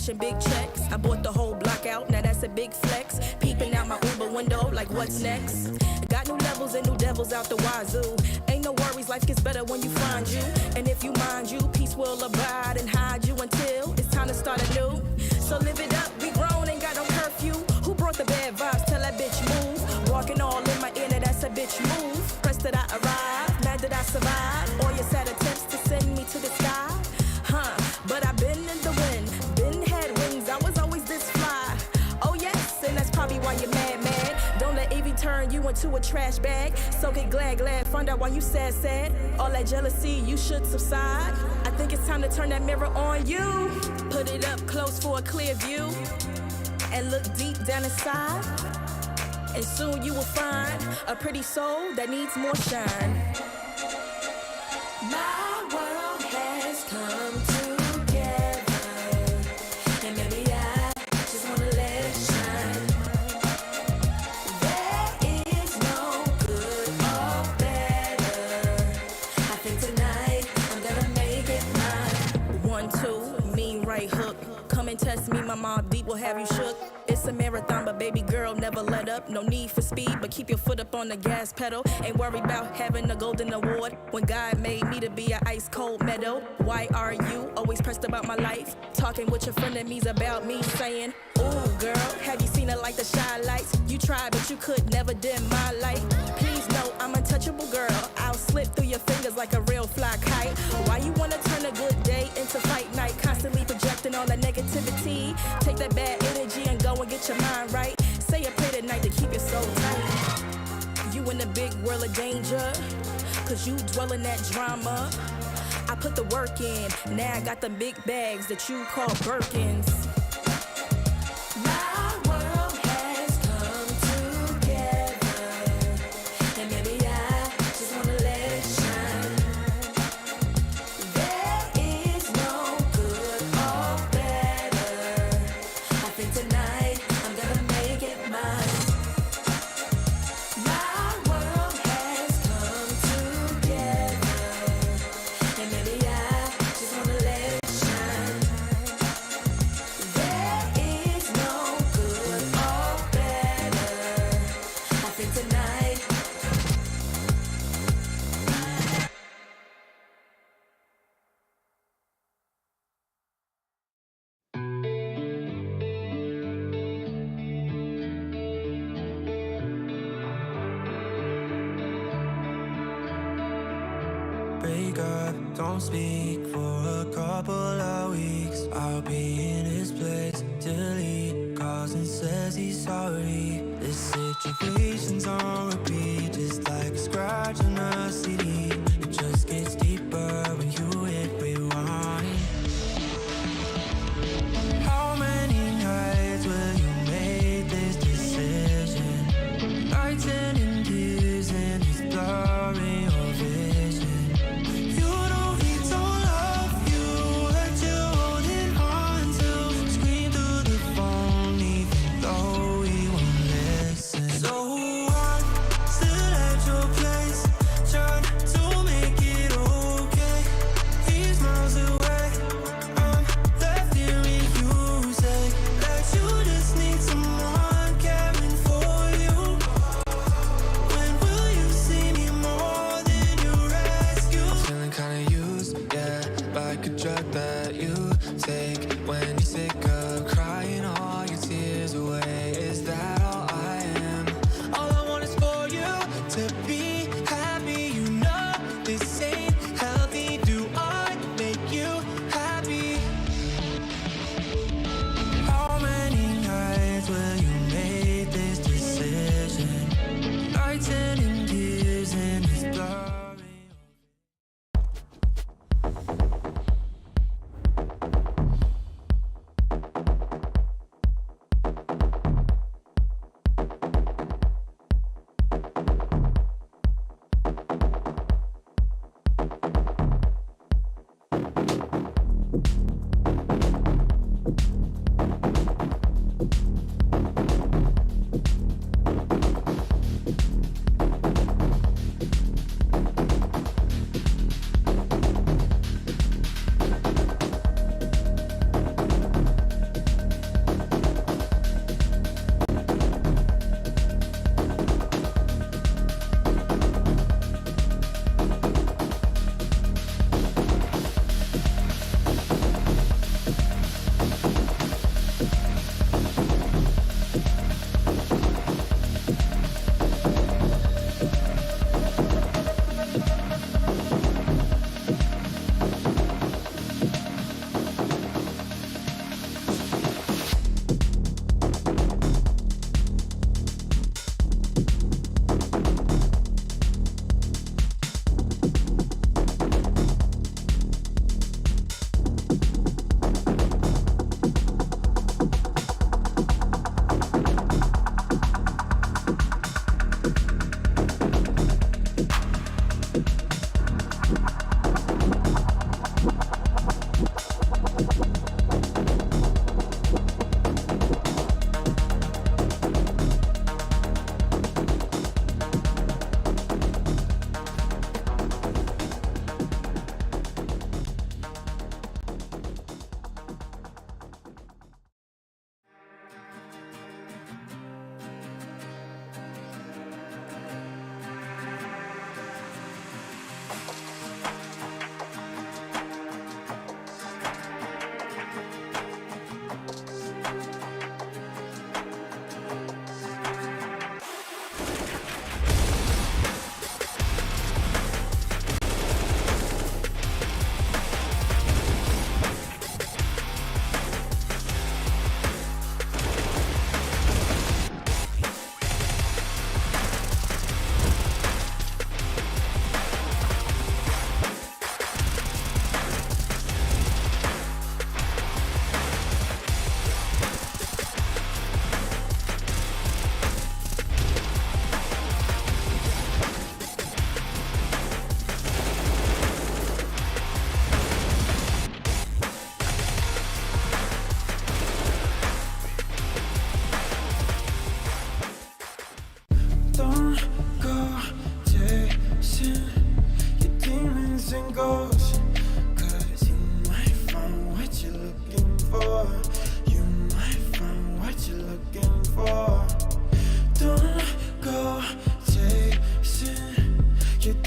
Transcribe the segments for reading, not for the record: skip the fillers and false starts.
cashing big checks. I bought the whole block out, now that's a big flex. Peeping out my Uber window like what's next? Got new levels and new devils out the wazoo. Ain't no worries, life gets better when you find you. And if you mind you, peace will abide and hide you until it's time to start anew. So live it up, we grown, ain't got no curfew. Who brought the bad vibes? Tell that bitch move. Walking all in my ear, now that's a bitch move. Pressed that I arrived, mad that I survived. All your sad attempts to send me to the sky. But I've been in the wind, been had wings, I was always this fly. Oh yes, and that's probably why you're mad. Don't let Evie turn you into a trash bag. So get glad, find out why you sad. All that jealousy, you should subside. I think it's time to turn that mirror on you. Put it up close for a clear view. And look deep down inside. And soon you will find a pretty soul that needs more shine. My world has come together, and maybe I just wanna let it shine. There is no good or better. I think tonight I'm gonna make it mine. 1, 2, mean right hook. Come and test me, my Mobb Deep will have you shook. It's a marathon, but baby girl, never let up. No need for speed, but keep your foot up on the gas pedal. Ain't worried about having a golden award when God made me to be an ice cold meadow. Why are you always pressed about my life? Talking with your frenemies about me, saying, ooh girl, have you seen it like the shy lights? You tried, but you could never dim my light. Please know I'm untouchable, girl. I'll slip through your fingers like a real fly kite. Why you wanna turn a good day into fight night? Constantly projecting all that negativity. Take that bad energy and go and get your mind right. Say a prayer tonight to keep your soul tight. You in the big world of danger, cause you dwell in that drama. I put the work in, now I got the big bags that you call Birkins. My world has come together, and maybe I just wanna let it shine. There is no good or better. I think tonight I'm gonna make it mine. My world has come together, and maybe I just wanna let it shine. There is no good or better. I think tonight. Break up, don't speak for a couple of weeks. I'll be in his place till he calls and says he's sorry. This situation's on repeat, just like a scratch on a CD. It just gets deeper when you hit rewind. How many nights will you make this decision? Nights ending tears and it's blurring your vision. You know he don't love you, hurt you holding on to. Scream through the phone even though he won't listen. So who wants to let your place try to make it okay? He's miles away, I'm left hearing you say that you just need someone caring for you. When will you see me more than your rescue? Feeling kinda used, yeah, like a drug that you take when you're sick of crying all your tears away. Is that all I am? All I want is for you to be happy. You know this ain't healthy. Do I make you happy? How many nights will you make this decision? Nights ending tears and it's blurring.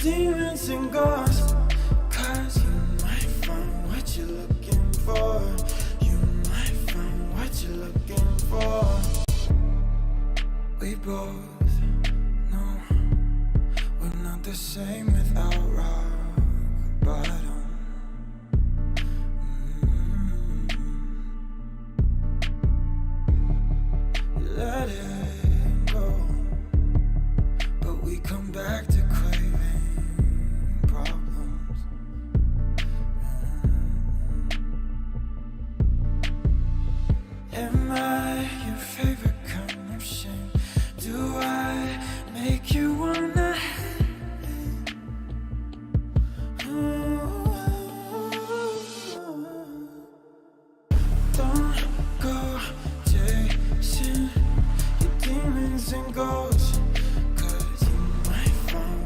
demons and ghosts. 'Cause you might find what you're looking for. You might find what you're looking for. We both know we're not the same without rock bottom. Let it go, but we come back to craving problems. Am I your favorite kind of shame? Do I make you wanna hate? Don't go chasing your demons and ghosts. 'Cause you might find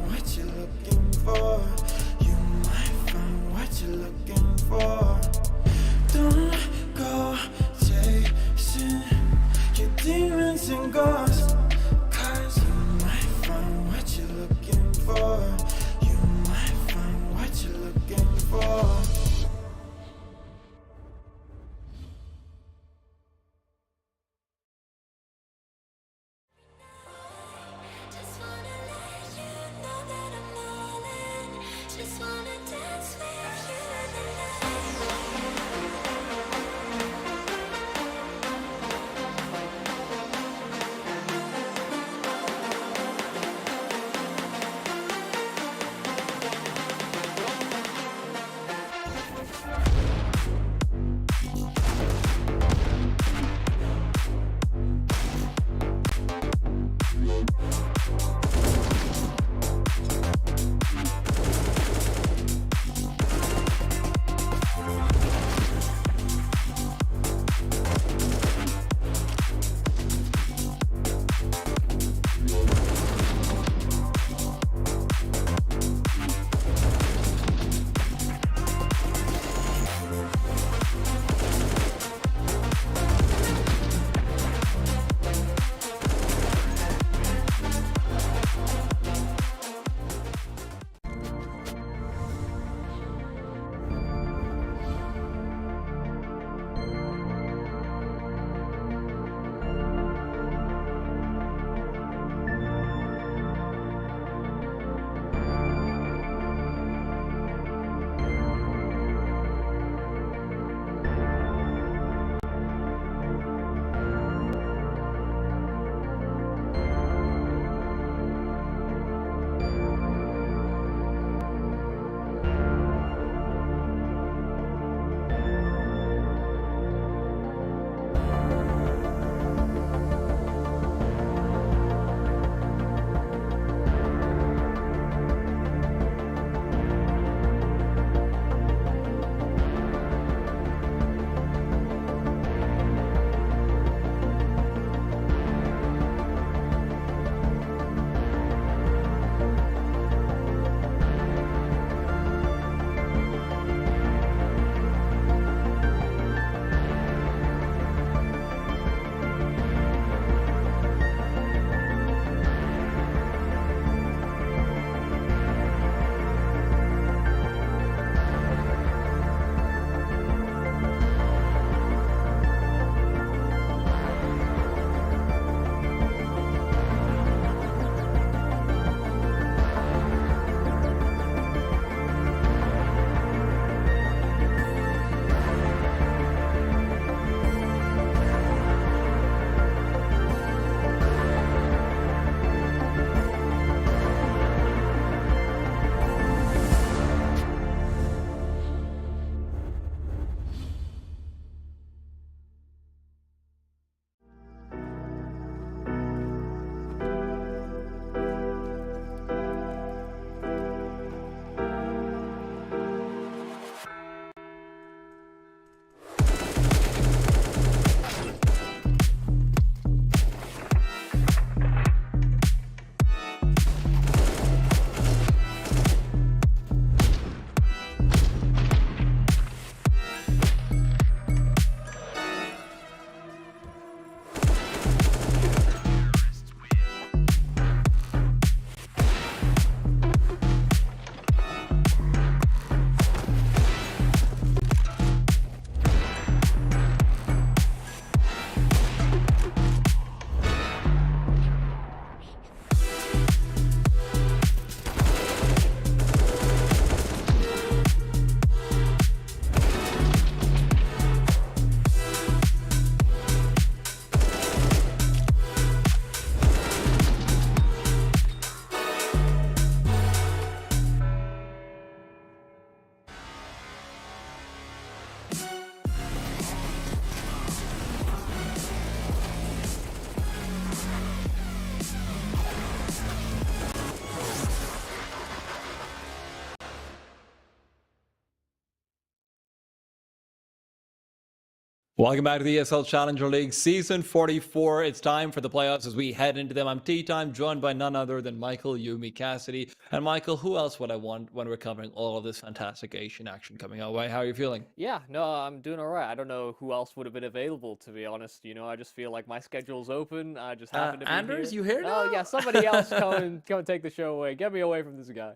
Welcome back to the ESL Challenger League Season 44. It's time for the playoffs as we head into them. I'm T-Time, joined by none other than Michael Yumi Cassidy. And Michael, who else would I want when we're covering all of this fantastic Asian action coming our way? How are you feeling? Yeah, no, I'm doing all right. I don't know who else would have been available, to be honest. I just feel like my schedule's open. I just happen to be Anders, here. you here Oh now? yeah, somebody else come and take the show away. Get me away from this guy.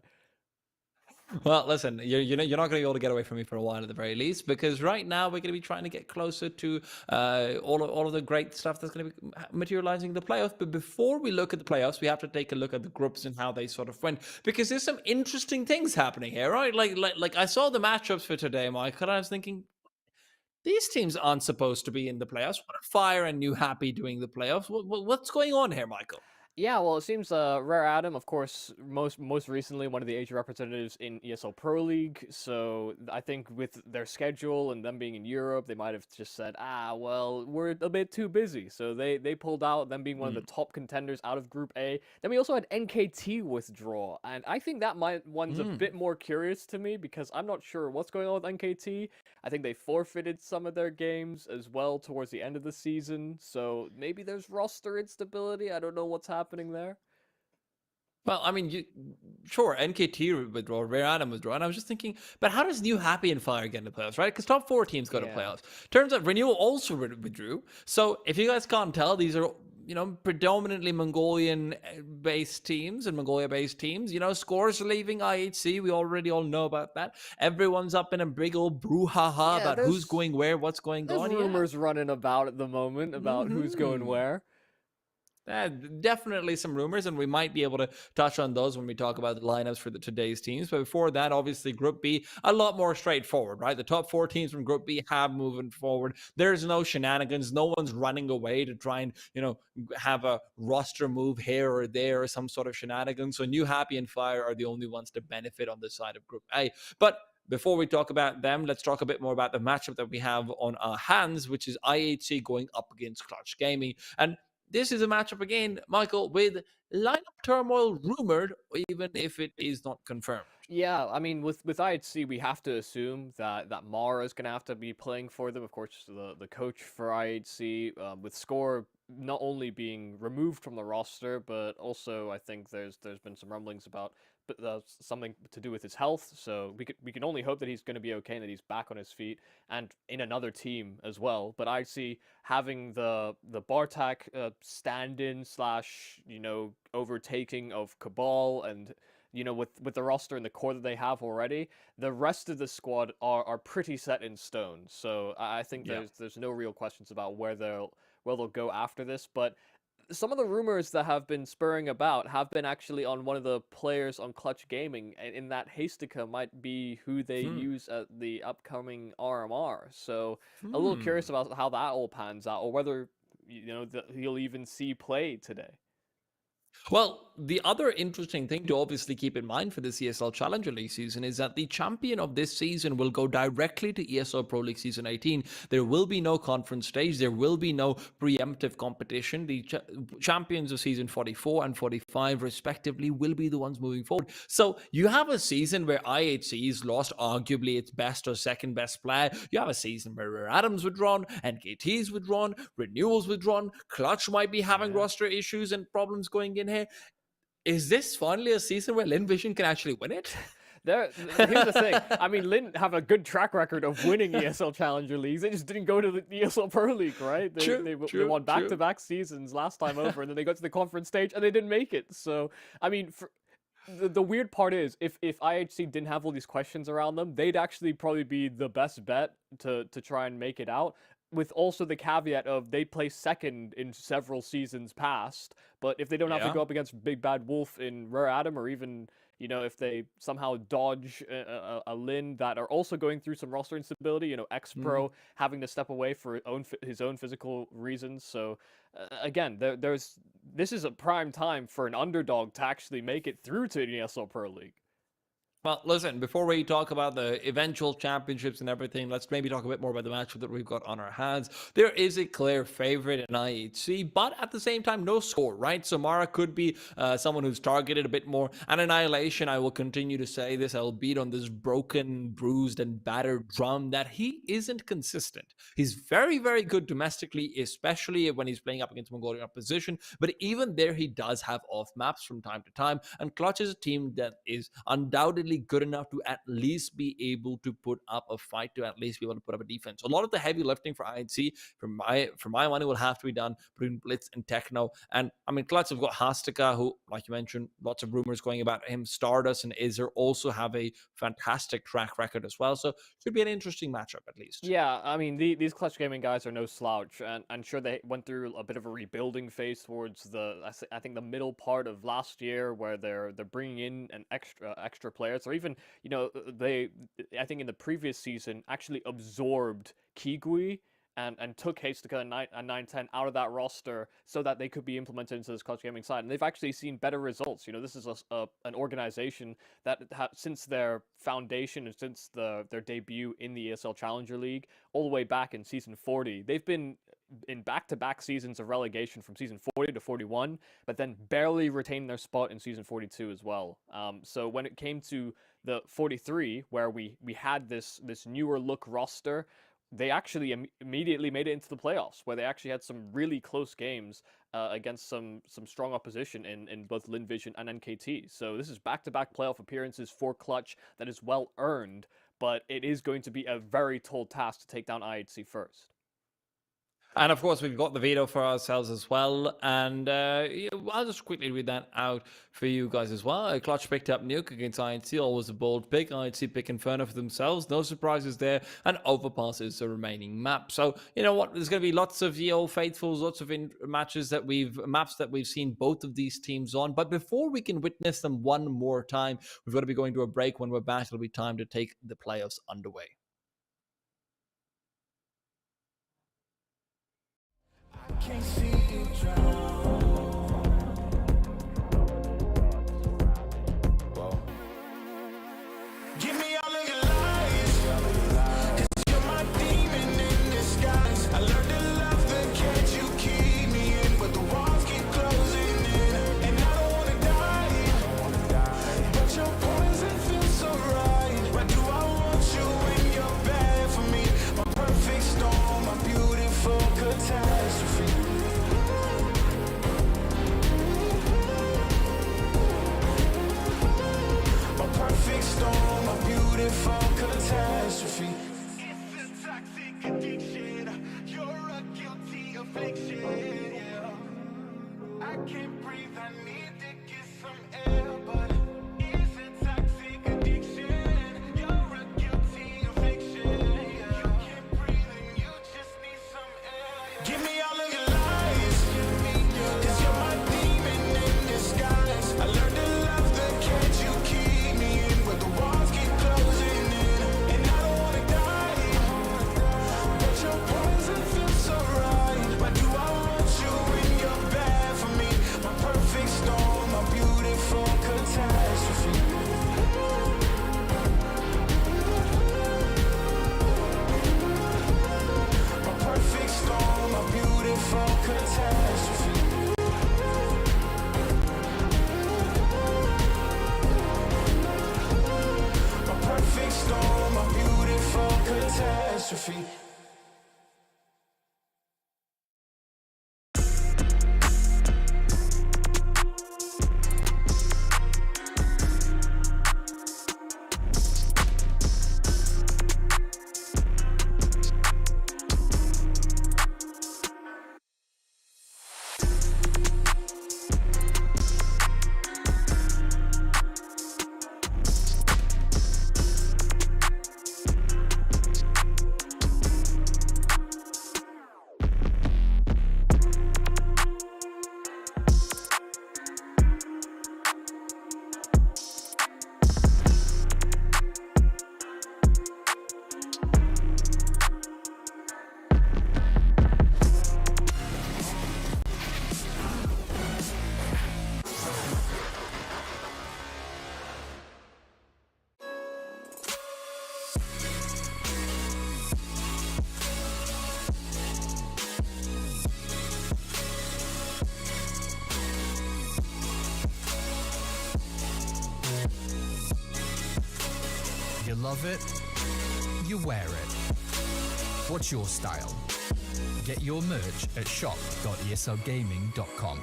Well, listen, you're not going to be able to get away from me for a while at the very least, because right now we're going to be trying to get closer to all of the great stuff that's going to be materializing in the playoffs. But before we look at the playoffs, we have to take a look at the groups and how they sort of went, because there's some interesting things happening here, right? Like I saw the matchups for today, Mike, and I was thinking these teams aren't supposed to be in the playoffs. What are Fire and New Happy doing the playoffs? What's going on here, Michael? Yeah, well, it seems Rare Adam, of course, most recently one of the Asian representatives in ESL Pro League. So I think with their schedule and them being in Europe, they might have just said, well, we're a bit too busy. So they pulled out, them being one of the top contenders out of Group A. Then we also had NKT withdraw, and I think that one's a bit more curious to me because I'm not sure what's going on with NKT. I think they forfeited some of their games as well towards the end of the season. So maybe there's roster instability. I don't know what's happening there. Well, I mean, sure, NKT withdraw, Rare Adam withdraw, and I was just thinking, but how does New Happy and Fire get into playoffs, right? Because top four teams go to Yeah. playoffs. Turns out Renewal also withdrew. So if you guys can't tell, these are predominantly Mongolian-based teams and Mongolia-based teams. Scores are leaving IHC. We already all know about that. Everyone's up in a big old brouhaha about who's going where, what's going There's on. rumors running about at the moment about who's going where. Definitely some rumors, and we might be able to touch on those when we talk about the lineups for today's teams. But before that, obviously, Group B, a lot more straightforward, right? The top four teams from Group B have moving forward. There's no shenanigans. No one's running away to try and, have a roster move here or there or some sort of shenanigans. So New Happy and Fire are the only ones to benefit on the side of Group A. But before we talk about them, let's talk a bit more about the matchup that we have on our hands, which is IHC going up against Clutch Gaming. And this is a matchup again, Michael, with lineup turmoil rumored, even if it is not confirmed. Yeah, I mean, with IHC, we have to assume that Mara is going to have to be playing for them. Of course, the coach for IHC, with Score not only being removed from the roster, but also I think there's been some rumblings about something to do with his health. So we can only hope that he's going to be okay and that he's back on his feet and in another team as well. But IHC having the Bartak stand-in slash overtaking of Cabal and with the roster and the core that they have already, the rest of the squad are pretty set in stone. So I think there's no real questions about where they'll go after this. But some of the rumors that have been spurring about have been actually on one of the players on Clutch Gaming, and in that Hastica might be who they use at the upcoming RMR. So a little curious about how that all pans out, or whether he'll even see play today. Well, the other interesting thing to obviously keep in mind for the ESL Challenger League season is that the champion of this season will go directly to ESL Pro League Season 18. There will be no conference stage. There will be no preemptive competition. The champions of Season 44 and 45, respectively, will be the ones moving forward. So you have a season where IHC's lost arguably its best or second best player. You have a season where Adams withdrawn, NKT's withdrawn, Renewal's withdrawn, Clutch might be having roster issues and problems going in here. Is this finally a season where Lin Vision can actually win it? Here's the thing. I mean, Lin have a good track record of winning ESL Challenger Leagues. They just didn't go to the ESL Pro League, right? They won back-to-back seasons last time over, and then they got to the conference stage, and they didn't make it. So, I mean, the weird part is, if IHC didn't have all these questions around them, they'd actually probably be the best bet to try and make it out, with also the caveat of they placed second in several seasons past. But if they don't have to go up against Big Bad Wolf in Rare Adam, or even if they somehow dodge a Lin that are also going through some roster instability, X-Pro having to step away for his own physical reasons. So again, this is a prime time for an underdog to actually make it through to the ESL Pro League. Well, listen, before we talk about the eventual championships and everything, let's maybe talk a bit more about the matchup that we've got on our hands. There is a clear favorite in IHC, but at the same time, no score, right? So Mara could be someone who's targeted a bit more. And Annihilation, I will continue to say this, I'll beat on this broken, bruised, and battered drum that he isn't consistent. He's very, very good domestically, especially when he's playing up against Mongolian opposition. But even there, he does have off maps from time to time. And Clutch is a team that is undoubtedly good enough to at least be able to put up a fight, to at least be able to put up a defense. So a lot of the heavy lifting for INC, for my money, will have to be done between Blitz and Techno. And I mean, Clutch have got Hastika, who, like you mentioned, lots of rumors going about him. Stardust and Izer also have a fantastic track record as well. So should be an interesting matchup at least. Yeah, I mean, these Clutch Gaming guys are no slouch, and sure, they went through a bit of a rebuilding phase towards I think the middle part of last year, where they're bringing in an extra players, or even, you know, I think in the previous season actually absorbed Kigui and took Hastika and 910 out of that roster so that they could be implemented into this Clutch Gaming side. And they've actually seen better results. You know, this is an organization that since their foundation and since their debut in the ESL Challenger League, all the way back in season 40, they've been in back-to-back seasons of relegation from season 40 to 41, but then barely retained their spot in season 42 as well. So when it came to the 43, where we had this newer look roster, they actually immediately made it into the playoffs, where they actually had some really close games against some strong opposition in both LinVision and NKT. So this is back-to-back playoff appearances for Clutch that is well earned, but it is going to be a very tall task to take down IHC first. And of course, we've got the veto for ourselves as well. And I'll just quickly read that out for you guys as well. Clutch picked up Nuke against INC, always a bold pick. INC pick Inferno for themselves. No surprises there. And Overpass is the remaining map. So, you know what? There's going to be lots of faithfuls, lots of maps that we've seen both of these teams on. But before we can witness them one more time, we've got to be going to a break. When we're back, it'll be time to take the playoffs underway. Can't see you drown. Whoa. Give me all of your lies, 'cause you're my demon in disguise. I learned to love the cage you keep me in, but the walls keep closing in, and I don't wanna die, but your poison feels so right. Why do I want you when you're bad for me? My perfect storm, my beautiful catastrophe. Perfect storm, a beautiful catastrophe. It's a toxic addiction. You're a guilty affliction. Yeah. I can't breathe. I need to get some air, but it's a toxic addiction. You're a guilty affliction. Yeah. You can't breathe and you just need some air. Yeah. Give me all of your lies, 'cause you're my demon in disguise. I learned to love the cage you keep. Catastrophe. love it, you wear it. What's your style? Get your merch at shop.eslgaming.com.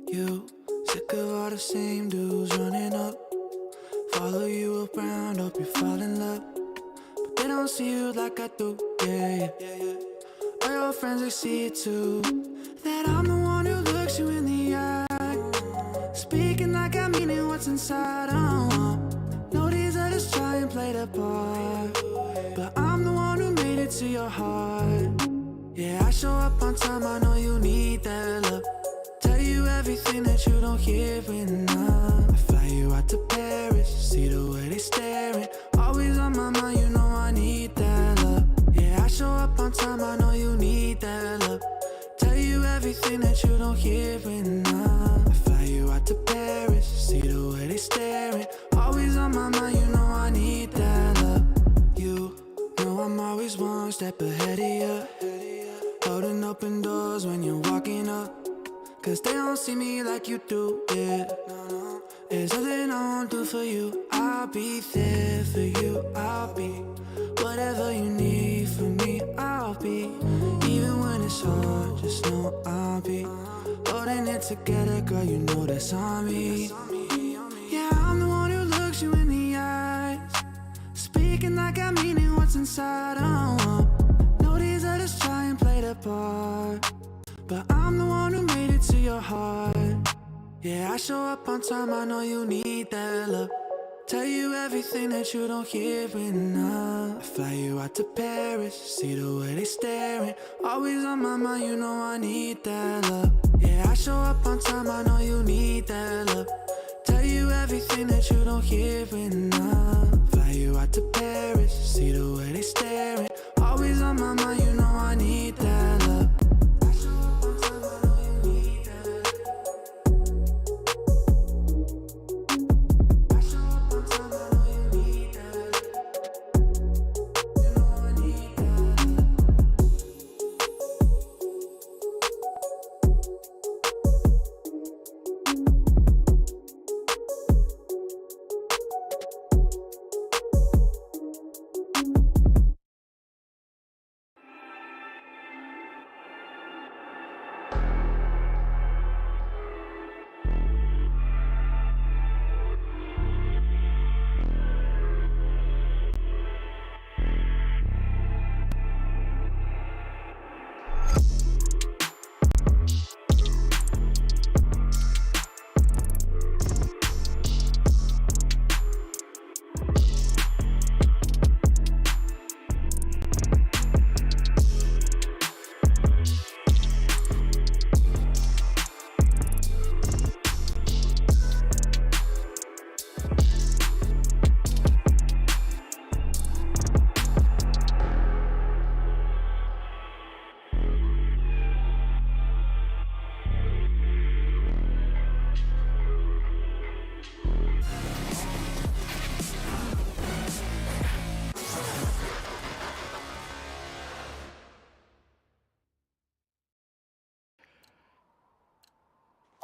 You sick of all the same dudes running up, follow you around, hope you fall in love, but they don't see you like I do, yeah. All your friends, they see it too, that I'm the one who looks you in the eye, speaking like I mean it, what's inside, no, these others try and play the part, but I'm the one who made it to your heart. Yeah, I show up on time, I know you need that love. Tell you everything that you don't hear enough. I fly you out to Paris, see the way they staring. Always on my mind, you know I need that love. Yeah, I show up on time, I know you need that love. Tell you everything that you don't hear enough. I fly you out to Paris, see the way they staring. Always on my mind, you know I need that love. You know I'm always one step ahead of you, holding open doors when you're walking up, cause they don't see me like you do, yeah. There's nothing I won't do for you. I'll be there for you. I'll be whatever you need from me. I'll be, even when it's hard, just know I'll be holding it together, girl, you know that's on me. Yeah, I'm the one who looks you in the eyes, speaking like I mean it, what's inside, know these others try and play the part, but I'm the one who made it to your heart. Yeah, I show up on time, I know you need that love. Tell you everything that you don't hear enough. I fly you out to Paris, see the way they staring. Always on my mind, you know I need that love. Yeah, I show up on time, I know you need that love. Tell you everything that you don't hear enough. Fly you out to Paris, see the way they staring. Always on my mind, you know I need that love.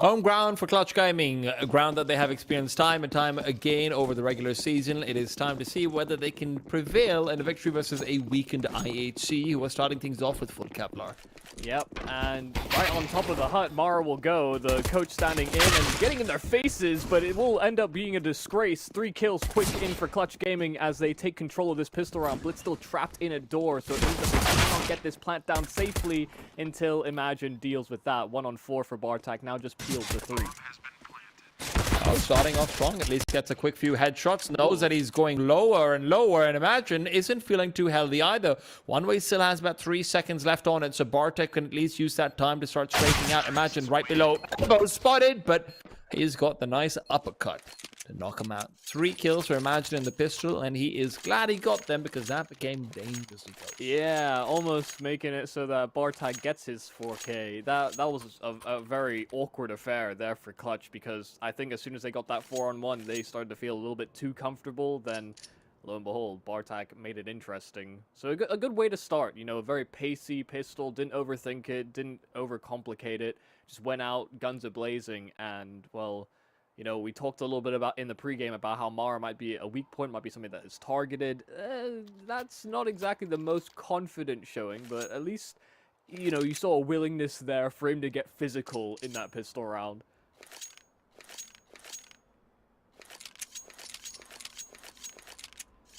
Home ground for Clutch Gaming, a ground that they have experienced time and time again over the regular season. It is time to see whether they can prevail in a victory versus a weakened IHC, who are starting things off with full Kevlar. Yep, and right on top of the hut, Mara will go, the coach standing in and getting in their faces, but it will end up being a disgrace. 3 kills quick in for Clutch Gaming as they take control of this pistol round. Blitz still trapped in a door, so it means that they cannot get this plant down safely until Imagine deals with that. 1 on 4 for Bartak, now just peeled to 3. Oh, starting off strong, at least gets a quick few headshots, knows that he's going lower and lower, and Imagine isn't feeling too healthy either. One Way still has about 3 seconds left on it, so Bartek can at least use that time to start straightening out. Imagine right below, elbow spotted, but he's got the nice uppercut to knock him out. 3 kills for Imagine in the pistol, and he is glad he got them because that became dangerously close. Yeah, almost making it so that Bartak gets his 4K. That was a very awkward affair there for Clutch, because I think as soon as they got that 4-on-1, they started to feel a little bit too comfortable. Then, lo and behold, Bartak made it interesting. So a good way to start, you know, a very pacey pistol, didn't overthink it, didn't overcomplicate it, just went out, guns a-blazing, and, well, you know, we talked a little bit about in the pregame about how Mara might be a weak point, might be something that is targeted. That's not exactly the most confident showing, but at least, you know, you saw a willingness there for him to get physical in that pistol round.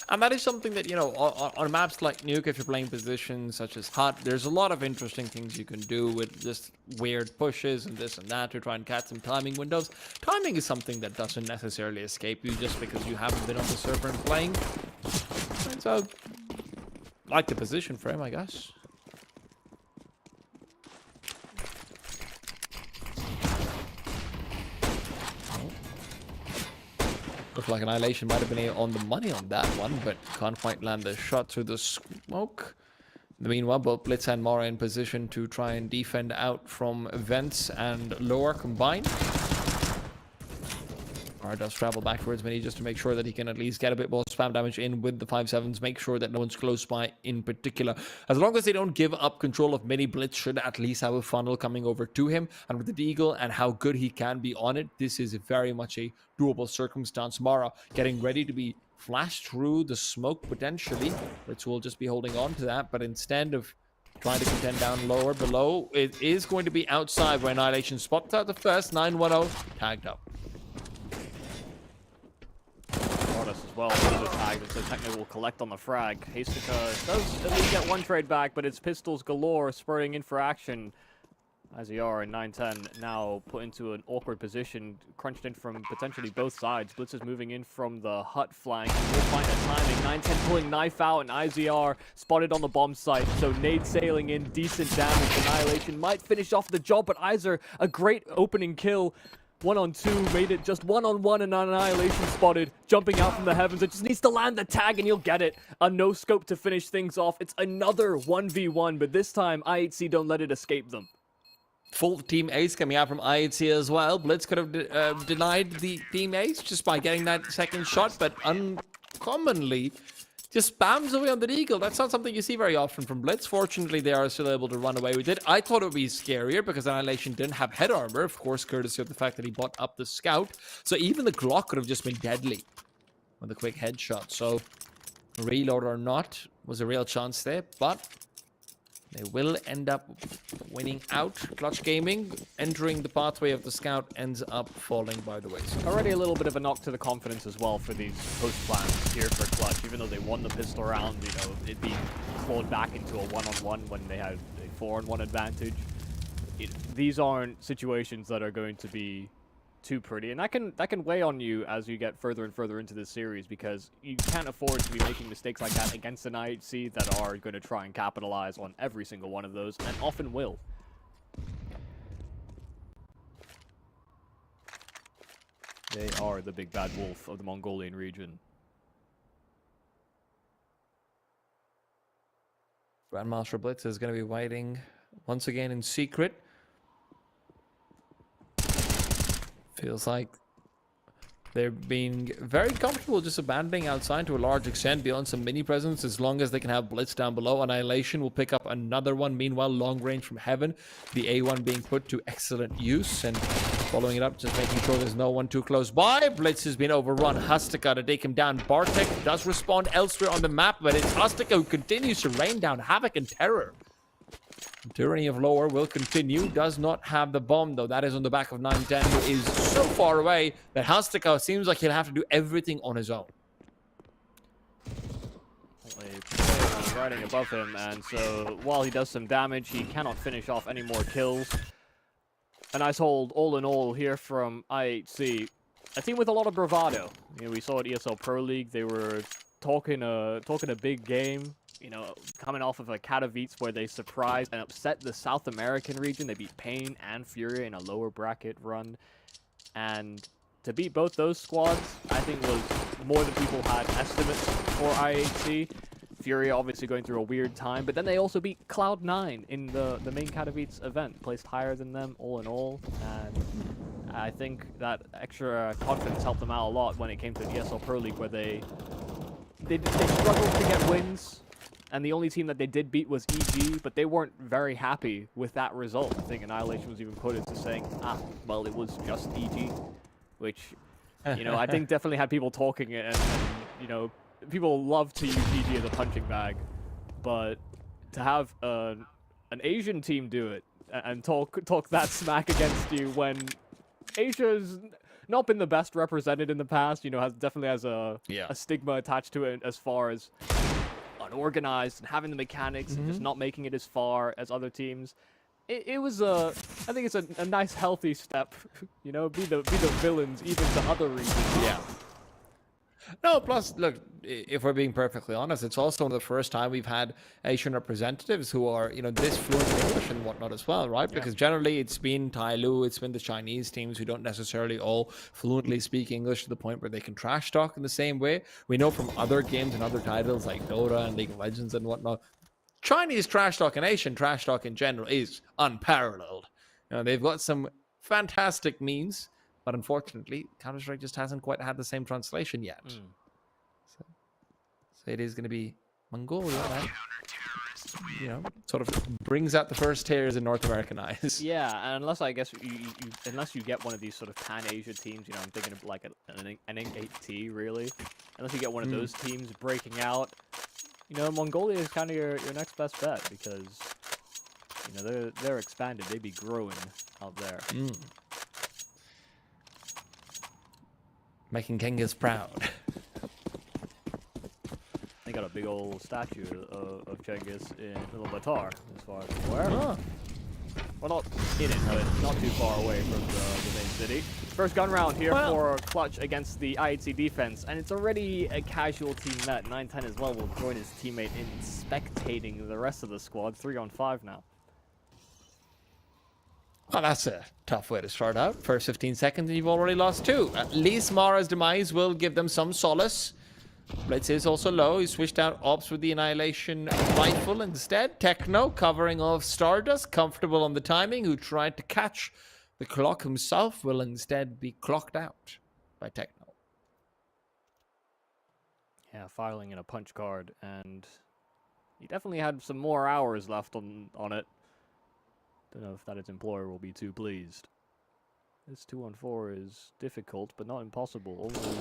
And that is something that, you know, on maps like Nuke, if you're playing positions such as Hut, there's a lot of interesting things you can do with just weird pushes and this and that to try and catch some timing windows. Timing is something that doesn't necessarily escape you just because you haven't been on the server and playing. And so, like the position for him, I guess. Looks like Annihilation might have been on the money on that one, but can't quite land a shot through the smoke. Meanwhile, both Blitz and Mara in position to try and defend out from vents and lower combined. Mara does travel backwards, Mini, just to make sure that he can at least get a bit more spam damage in with the 5.7s. Make sure that no one's close by in particular. As long as they don't give up control of Mini, Blitz should at least have a funnel coming over to him. And with the Deagle and how good he can be on it, this is very much a doable circumstance. Mara getting ready to be flashed through the smoke potentially. Blitz will just be holding on to that, but instead of trying to contend down lower below, it is going to be outside where Annihilation spots out the first. 910 tagged up. As well, also tagged, so technically will collect on the frag. Hastica does at least get 1 trade back, but it's pistols galore spurring in for action. IZR and 910 now put into an awkward position, crunched in from potentially both sides. Blitz is moving in from the hut flank. We'll find a timing. 910 pulling knife out, and IZR spotted on the bomb site. So nade sailing in, decent damage. Annihilation might finish off the job, but Izer, a great opening kill. 1 on 2, made it just 1 on 1, and Annihilation spotted, jumping out from the heavens. It just needs to land the tag and you'll get it. A no-scope to finish things off. It's another 1v1, but this time IHC don't let it escape them. Full team ace coming out from IHC as well. Blitz could have denied the team ace just by getting that second shot, but uncommonly just spams away on the Eagle. That's not something you see very often from Blitz. Fortunately, they are still able to run away with it. I thought it would be scarier because Annihilation didn't have head armor, of course, courtesy of the fact that he bought up the Scout. So even the Glock could have just been deadly with a quick headshot. So reload or not was a real chance there, but they will end up winning out. Clutch Gaming, entering the pathway of the Scout, ends up falling by the wayside. Already a little bit of a knock to the confidence as well for these post plans here for Clutch. Even though they won the pistol round, you know, it being clawed back into a 1-on-1 when they had a 4-on-1 advantage. These aren't situations that are going to be too pretty, and that can weigh on you as you get further and further into this series, because you can't afford to be making mistakes like that against an IHC that are going to try and capitalize on every single one of those, and often will. They are the big bad wolf of the Mongolian region. Grandmaster Blitz is going to be waiting once again in secret. Feels like They're being very comfortable just abandoning outside to a large extent beyond some mini presence as long as they can have Blitz down below. Annihilation will pick up another one. Meanwhile, long range from Heaven. The A1 being put to excellent use and following it up, just making sure there's no one too close by. Blitz has been overrun. Hustica to take him down. Bartek does respond elsewhere on the map, but it's Hustica who continues to rain down havoc and terror. Tyranny of Lower will continue. Does not have the bomb, though. That is on the back of 910, who is so far away that Hustica seems like he'll have to do everything on his own. Riding above him, and so while he does some damage, he cannot finish off any more kills. A nice hold, all in all, here from IHC. A team with a lot of bravado. You know, we saw at ESL Pro League, they were talking a big game. You know, coming off of a Katowice where they surprised and upset the South American region. They beat Pain and Furia in a lower bracket run. And to beat both those squads, I think was more than people had estimates for IHC. Furia obviously going through a weird time, but then they also beat Cloud9 in the main Katowice event, placed higher than them all in all. And I think that extra confidence helped them out a lot when it came to the ESL Pro League, where they struggled to get wins. And the only team that they did beat was EG, but they weren't very happy with that result. I think Annihilation was even quoted as saying, well, it was just EG, which, you know, I think definitely had people talking, and you know, people love to use EG as a punching bag, but to have an Asian team do it and talk that smack against you when Asia's not been the best represented in the past, you know, definitely has a stigma attached to it as far as unorganized and having the mechanics and just not making it as far as other teams. It was I think it's a nice healthy step, you know, be the villains even to other regions. Yeah. No, plus, look, if we're being perfectly honest, it's also the first time we've had Asian representatives who are, you know, this fluent in English and whatnot as well, right? Because generally it's been Tailu, it's been the Chinese teams who don't necessarily all fluently speak English to the point where they can trash talk in the same way. We know from other games and other titles like Dota and League of Legends and whatnot, Chinese trash talk and Asian trash talk in general is unparalleled. You know, they've got some fantastic memes. But unfortunately, Counter-Strike just hasn't quite had the same translation yet. So it is going to be Mongolia that, you know, sort of brings out the first tears in North American eyes. Yeah, and unless I guess unless you get one of these sort of Pan-Asia teams, you know, I'm thinking of like an N8T really. Unless you get one of those teams breaking out, you know, Mongolia is kind of your next best bet because, you know, they're expanded, they be growing out there. Making Genghis proud. They got a big old statue of Genghis in Ulaanbaatar, as far as I'm aware. Well, not in it, but not too far away from the main city. First gun round here for Clutch against the IHC defense, and it's already a casualty net. 910 as well will join his teammate in spectating the rest of the squad. 3-on-5 now. Well, that's a tough way to start out. First 15 seconds and you've already lost 2. At least Mara's demise will give them some solace. Blitz is also low. He switched out Ops with the Annihilation rifle instead. Techno covering off Stardust, comfortable on the timing, who tried to catch the clock himself, will instead be clocked out by Techno. Yeah, filing in a punch card, and he definitely had some more hours left on it. Don't know if that his employer will be too pleased. This 2-on-4 is difficult, but not impossible. Only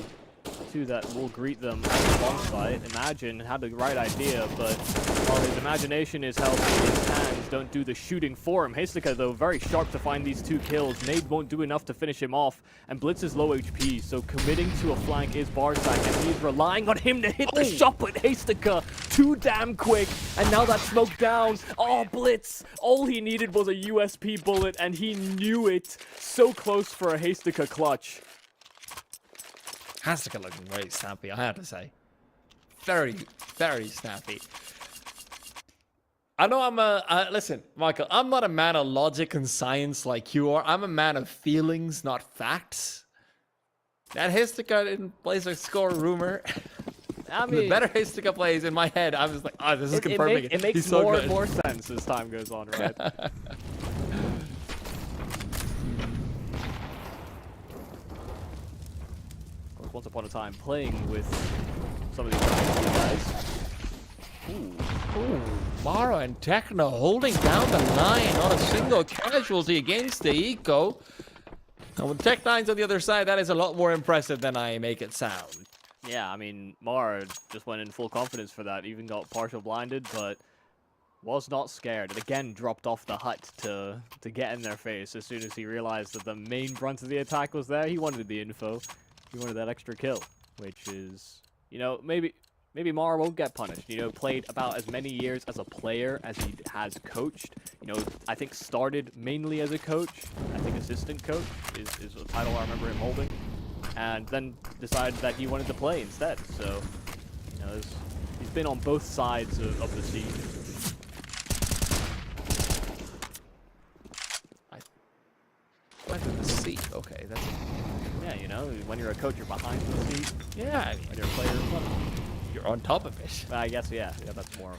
2 that will greet them at the launch site. Imagine had the right idea, but while his imagination is healthy, his hands don't do the shooting for him. Hastica, though, very sharp to find these 2 kills. Nade won't do enough to finish him off, and Blitz is low HP, so committing to a flank is Barzak, and he's relying on him to hit the shot, but Hastica too damn quick, and now that smoke down. Oh, Blitz! All he needed was a USP bullet, and he knew it. So close for a Hastica clutch. Hastica looking very snappy, I have to say. Very, very snappy. I know listen, Michael, I'm not a man of logic and science like you are. I'm a man of feelings, not facts. That Hastica didn't place a score rumor. I mean, the better Hastica plays in my head, I'm just like, oh, this is confirming it. It makes so more good. and more sense as time goes on, right? once upon a time playing with some of these guys. Ooh, Mara and Techno holding down the line, not a single casualty against the Eco. And with Tech9's on the other side, that is a lot more impressive than I make it sound. Yeah, I mean, Mara just went in full confidence for that, even got partial blinded, but was not scared. And again, dropped off the hut to get in their face as soon as he realized that the main brunt of the attack was there. He wanted the info. He wanted that extra kill, which is, you know, maybe Mara won't get punished. You know, played about as many years as a player as he has coached. You know, I think started mainly as a coach. I think assistant coach is a title I remember him holding. And then decided that he wanted to play instead. So, you know, he's been on both sides of the scene. The seat, okay, that's... Yeah, you know, when you're a coach, you're behind the seat. Yeah, I mean, When you're a player, you're in front. you're on top of it. I guess, yeah, that's more.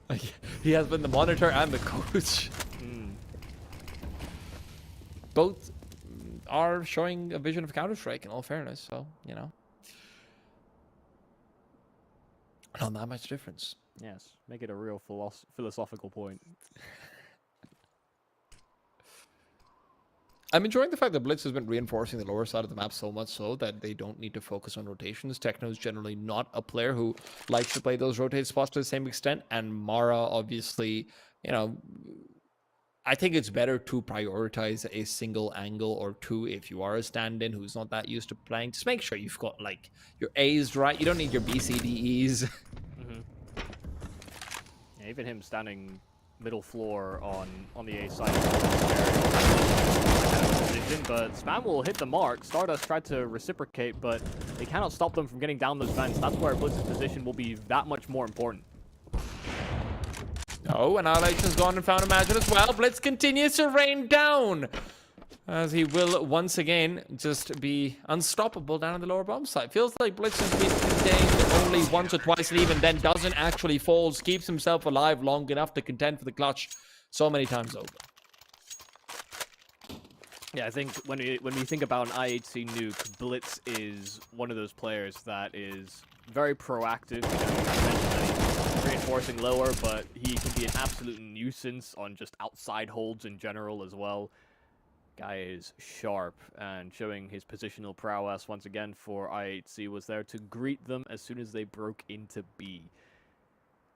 Like, he has been the monitor and the coach. Both are showing a vision of Counter-Strike, in all fairness, so, you know. Not that much difference. Yes, make it a real philosophical point. I'm enjoying the fact that Blitz has been reinforcing the lower side of the map so much so that they don't need to focus on rotations. Techno is generally not a player who likes to play those rotate spots to the same extent, and Mara, obviously, you know, I think it's better to prioritize a single angle or two if you are a stand-in who's not that used to playing. Just make sure you've got, like, your A's right. You don't need your BCDEs. Yeah, even him standing middle floor on the A side. But Spam will hit the mark. Stardust tried to reciprocate, but they cannot stop them from getting down those vents. That's where Blitz's position will be that much more important. Oh, Annihilation's gone and found Imagine as well. Blitz continues to rain down, as he will once again just be unstoppable down in the lower bomb site. Feels like Blitz has been contained only once or twice, and even then doesn't actually fall. Keeps himself alive long enough to contend for the clutch so many times over. Yeah, I think when we think about an IHC nuke, Blitz is one of those players that is very proactive. You know, you mentioned that he's reinforcing lower, but he can be an absolute nuisance on just outside holds in general as well. Guy is sharp, and showing his positional prowess once again for IHC was there to greet them as soon as they broke into B.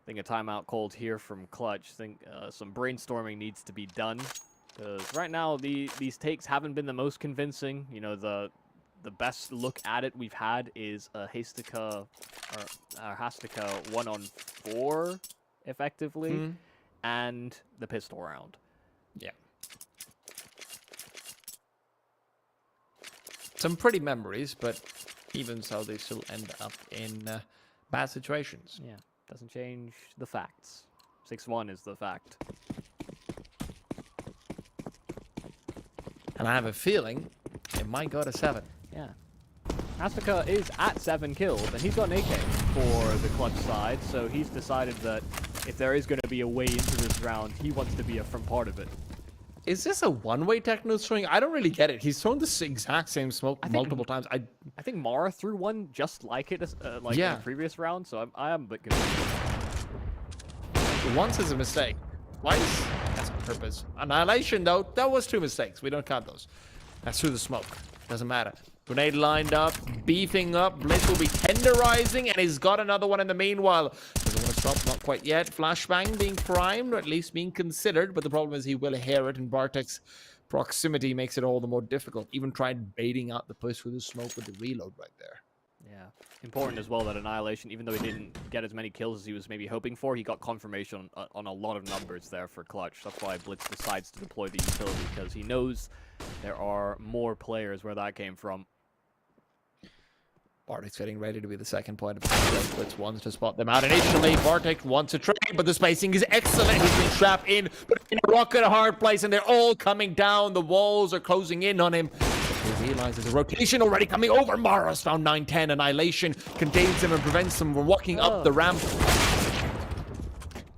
I think a timeout called here from Clutch. I think some brainstorming needs to be done. Because right now, these takes haven't been the most convincing. You know, the best look at it we've had is a Hastica 1-on-4, effectively, and the pistol round. Yeah. Some pretty memories, but even so, they still end up in bad situations. Yeah, doesn't change the facts. 6-1 is the fact. And I have a feeling it might go to 7. Yeah. Hastica is at 7 kills, and he's got an AK for the Clutch side, so he's decided that if there is going to be a way into this round, he wants to be a front part of it. Is this a one-way Techno throwing? I don't really get it. He's thrown this exact same smoke multiple times. I think Mara threw one just like it, in the previous round, so I am a bit confused. Once is a mistake. Twice? That's on purpose. Annihilation, though, that was 2 mistakes. We don't count those. That's through the smoke. Doesn't matter. Grenade lined up, beefing up. Blitz will be tenderizing, and he's got another one in the meanwhile. Doesn't want to stop, not quite yet. Flashbang being primed, or at least being considered, but the problem is he will hear it, and Bartek's proximity makes it all the more difficult. Even tried baiting out the push with the smoke with the reload right there. Yeah. Important as well that Annihilation, even though he didn't get as many kills as he was maybe hoping for, he got confirmation on a lot of numbers there for Clutch. That's why Blitz decides to deploy the utility, because he knows there are more players where that came from. Bartek's getting ready to be the second point of attack. Blitz wants to spot them out initially. Bartek wants to trade, but the spacing is excellent. He's been trapped in, but in a rock at a hard place, and they're all coming down. The walls are closing in on him. He realizes a rotation already coming over. Mara's found 9-10. Annihilation contains him and prevents him from walking up the ramp.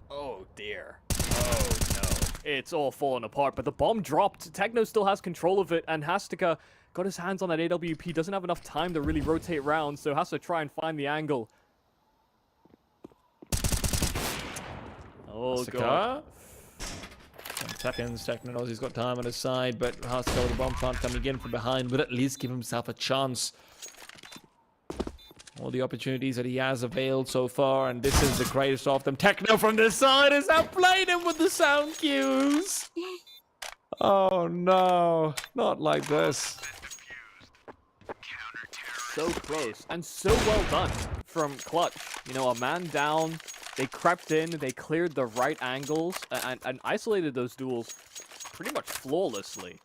Oh dear. Oh no. it's all falling apart, but the bomb dropped. Techno still has control of it, and Hastika got his hands on that AWP. Doesn't have enough time to really rotate around, so has to try and find the angle. Oh, God. 10 seconds. Techno knows he's got time on his side, but Hasco with the bomb plant coming in from behind would at least give himself a chance. All the opportunities that he has availed so far, and this is the greatest of them. Techno from this side is outplayed him with the sound cues. Oh no, not like this. So close, and so well done from Clutch. You know, a man down, they crept in, they cleared the right angles, and isolated those duels pretty much flawlessly.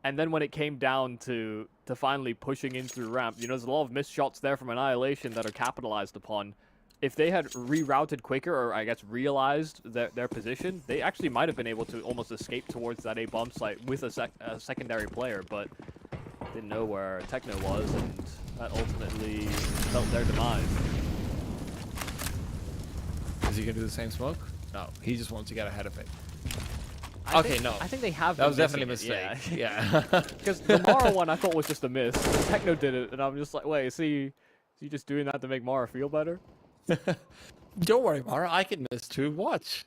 And then when it came down to finally pushing in through ramp, you know, there's a lot of missed shots there from Annihilation that are capitalized upon. If they had rerouted quicker, or I guess realized their position, they actually might have been able to almost escape towards that A-bomb site with a secondary player, but didn't know where Techno was, and that ultimately felt their demise. Is he going to do the same smoke? No, he just wants to get ahead of it. I think they have. That was been definitely a missing mistake. it, Yeah. Because the Mara one I thought was just a miss. The Techno did it, and I'm just like, wait, is he just doing that to make Mara feel better? Don't worry, Mara. I can miss too. Watch.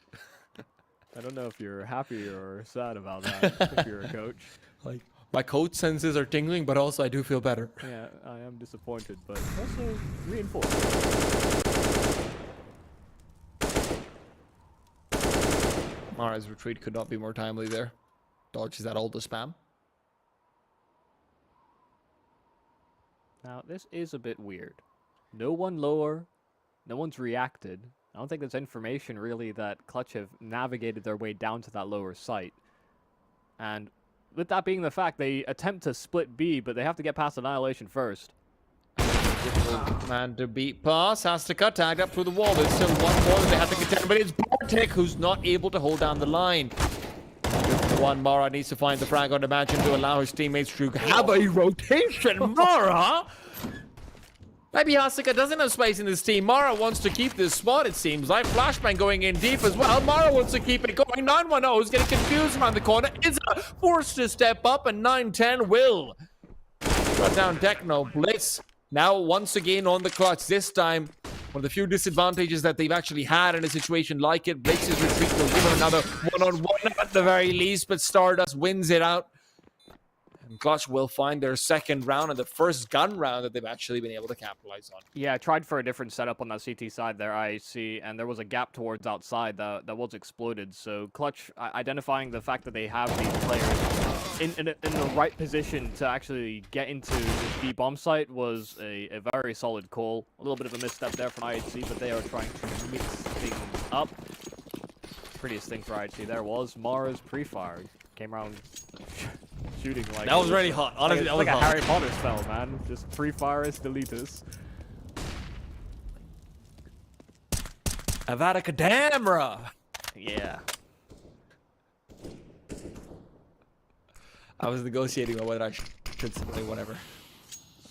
I don't know if you're happy or sad about that, if you're a coach. Like, my coach senses are tingling, but also I do feel better. Yeah, I am disappointed, but also reinforced. Mara's retreat could not be more timely there. Dodges that all the spam. Now, this is a bit weird. No one lower, no one's reacted. I don't think there's information really that Clutch have navigated their way down to that lower site. And with that being the fact, they attempt to split B, but they have to get past Annihilation first. Difficult man to beat pass. Has to cut, tagged up through the wall. There's still one more that they have to contend, but it's Bartek who's not able to hold down the line. One, Mara needs to find the frag on Imagine to allow his teammates to have a rotation. Mara! Maybe Hasika doesn't have space in this team. Mara wants to keep this spot, it seems like. Flashbang going in deep as well. Mara wants to keep it going. 910 is getting confused around the corner. Is forced to step up, and 910 will shut down Techno. Blitz now once again on the Clutch. This time, one of the few disadvantages that they've actually had in a situation like it. Blitz's retreat will give him another one-on-one at the very least, but Stardust wins it out. And Clutch will find their second round and the first gun round that they've actually been able to capitalize on. Yeah, I tried for a different setup on that CT side there, I see, and there was a gap towards outside that was exploded. So Clutch identifying the fact that they have these players in the right position to actually get into this B bomb site was a very solid call. A little bit of a misstep there from IHC, but they are trying to mix things up. Prettiest thing for IHC there was Mara's pre-fire. Came around shooting like... That was really hot. Honestly, that that was was like a hot. Harry Potter spell, man. Just pre-fire us, delete us. Avada Kedavra! Yeah. I was negotiating on whether I should say whatever.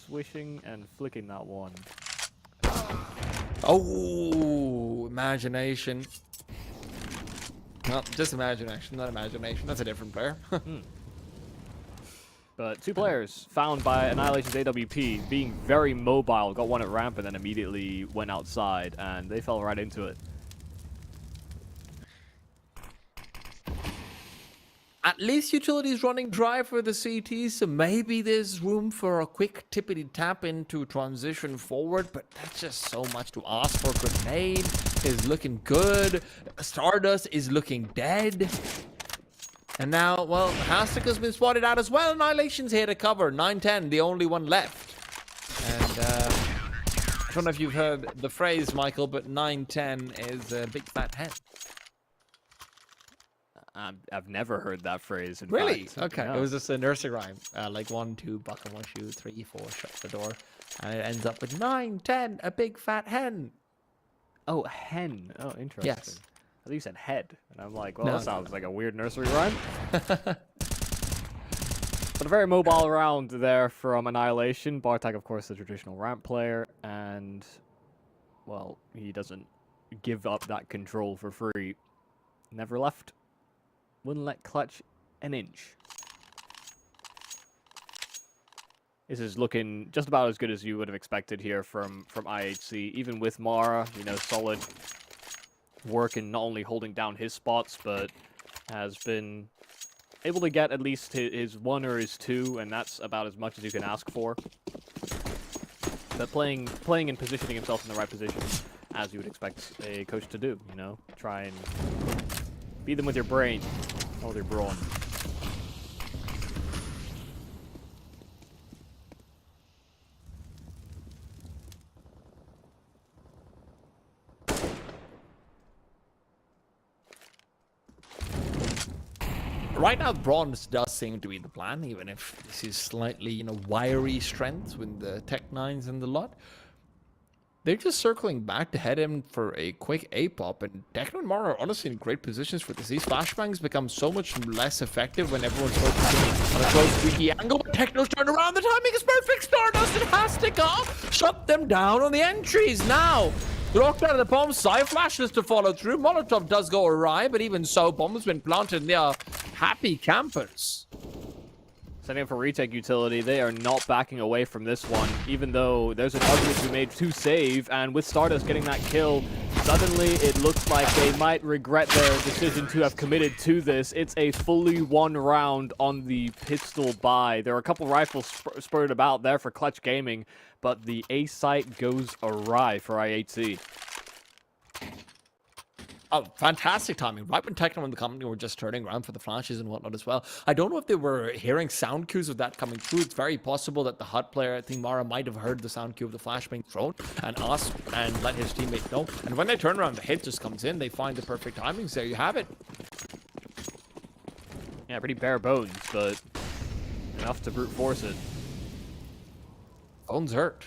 Swishing and flicking that one. Oh, imagination. Well, just imagination, not imagination. That's a different player. But two players found by Annihilation's AWP being very mobile, got one at ramp and then immediately went outside, and they fell right into it. At least utility's running dry for the CT, so maybe there's room for a quick tippity tap into transition forward, but that's just so much to ask for. Grenade is looking good. Stardust is looking dead. And now, well, Hastika's been spotted out as well. Annihilation's here to cover. 910, the only one left. And I don't know if you've heard the phrase, Michael, but 910 is a big fat hen. I've never heard that phrase. In Really? fact. Okay. No. It was just a nursery rhyme. Like 1, 2, buckle one shoe, 3, 4, shut the door. And it ends up with 9, 10, a big fat hen. Oh, hen. Oh, interesting. Yes. I thought you said head, and I'm like, well, No, that sounds like a weird nursery rhyme. But a very mobile round there from Annihilation. Bartek, of course, the traditional ramp player, and, well, he doesn't give up that control for free. Never left. wouldn't let Clutch an inch. This is looking just about as good as you would have expected here from IHC. Even with Mara, you know, solid work in not only holding down his spots, but has been able to get at least his 1 or his 2, and that's about as much as you can ask for. But playing and positioning himself in the right position, as you would expect a coach to do, you know? Try and beat them with your brain, not with your brawn. Right now, bronze does seem to be the plan, even if this is slightly, you know, wiry strength with the Tech-9s and the lot. They're just circling back to head in for a quick A-pop, and Techno and Mara are honestly in great positions for this. These flashbangs become so much less effective when everyone's focusing on a close, squeaky angle, but Techno's turned around. The timing is perfect. Stardust and Hastica shut them down on the entries now. Locked out of the bomb, Psy flashes to follow through. Molotov does go awry, but even so, bomb's been planted and they are happy campers. Setting up for retake utility, they are not backing away from this one, even though there's an argument to be made to save, and with Stardust getting that kill, suddenly it looks like they might regret their decision to have committed to this. It's a fully won round on the pistol buy. There are a couple rifles spurred about there for Clutch Gaming, but the A site goes awry for IHC. Oh, fantastic timing. Right when Techno and the company were just turning around for the flashes and whatnot as well. I don't know if they were hearing sound cues of that coming through. It's very possible that the HUD player, I think Mara, might have heard the sound cue of the flash being thrown and asked and let his teammate know. And when they turn around, the hit just comes in. They find the perfect timings. There you have it. Yeah, pretty bare bones, but enough to brute force it. Phone's hurt,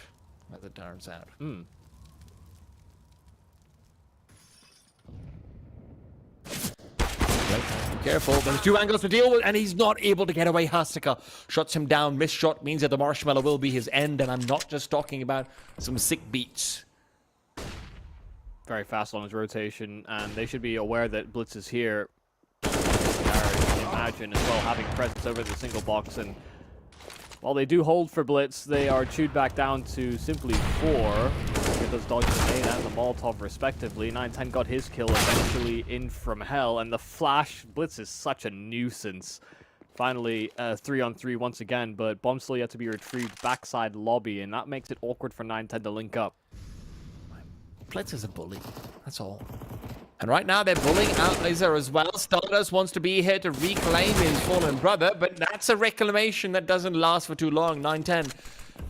as it turns out. Be careful, there's 2 angles to deal with, and he's not able to get away. Hastica shuts him down. Missed shot means that the marshmallow will be his end, and I'm not just talking about some sick beats. Very fast on his rotation, and they should be aware that Blitz is here. Imagine as well having presence over the single box, and while they do hold for Blitz, they are chewed back down to simply 4. Get those dodge grenade and the Molotov respectively. 910 got his kill eventually in from hell, and the flash Blitz is such a nuisance. Finally, 3-on-3 once again, but bomb still yet to be retrieved backside lobby, and that makes it awkward for 910 to link up. Blitz is a bully, that's all. And right now they're bullying out Laser as well. Stardust wants to be here to reclaim his fallen brother, but that's a reclamation that doesn't last for too long. 910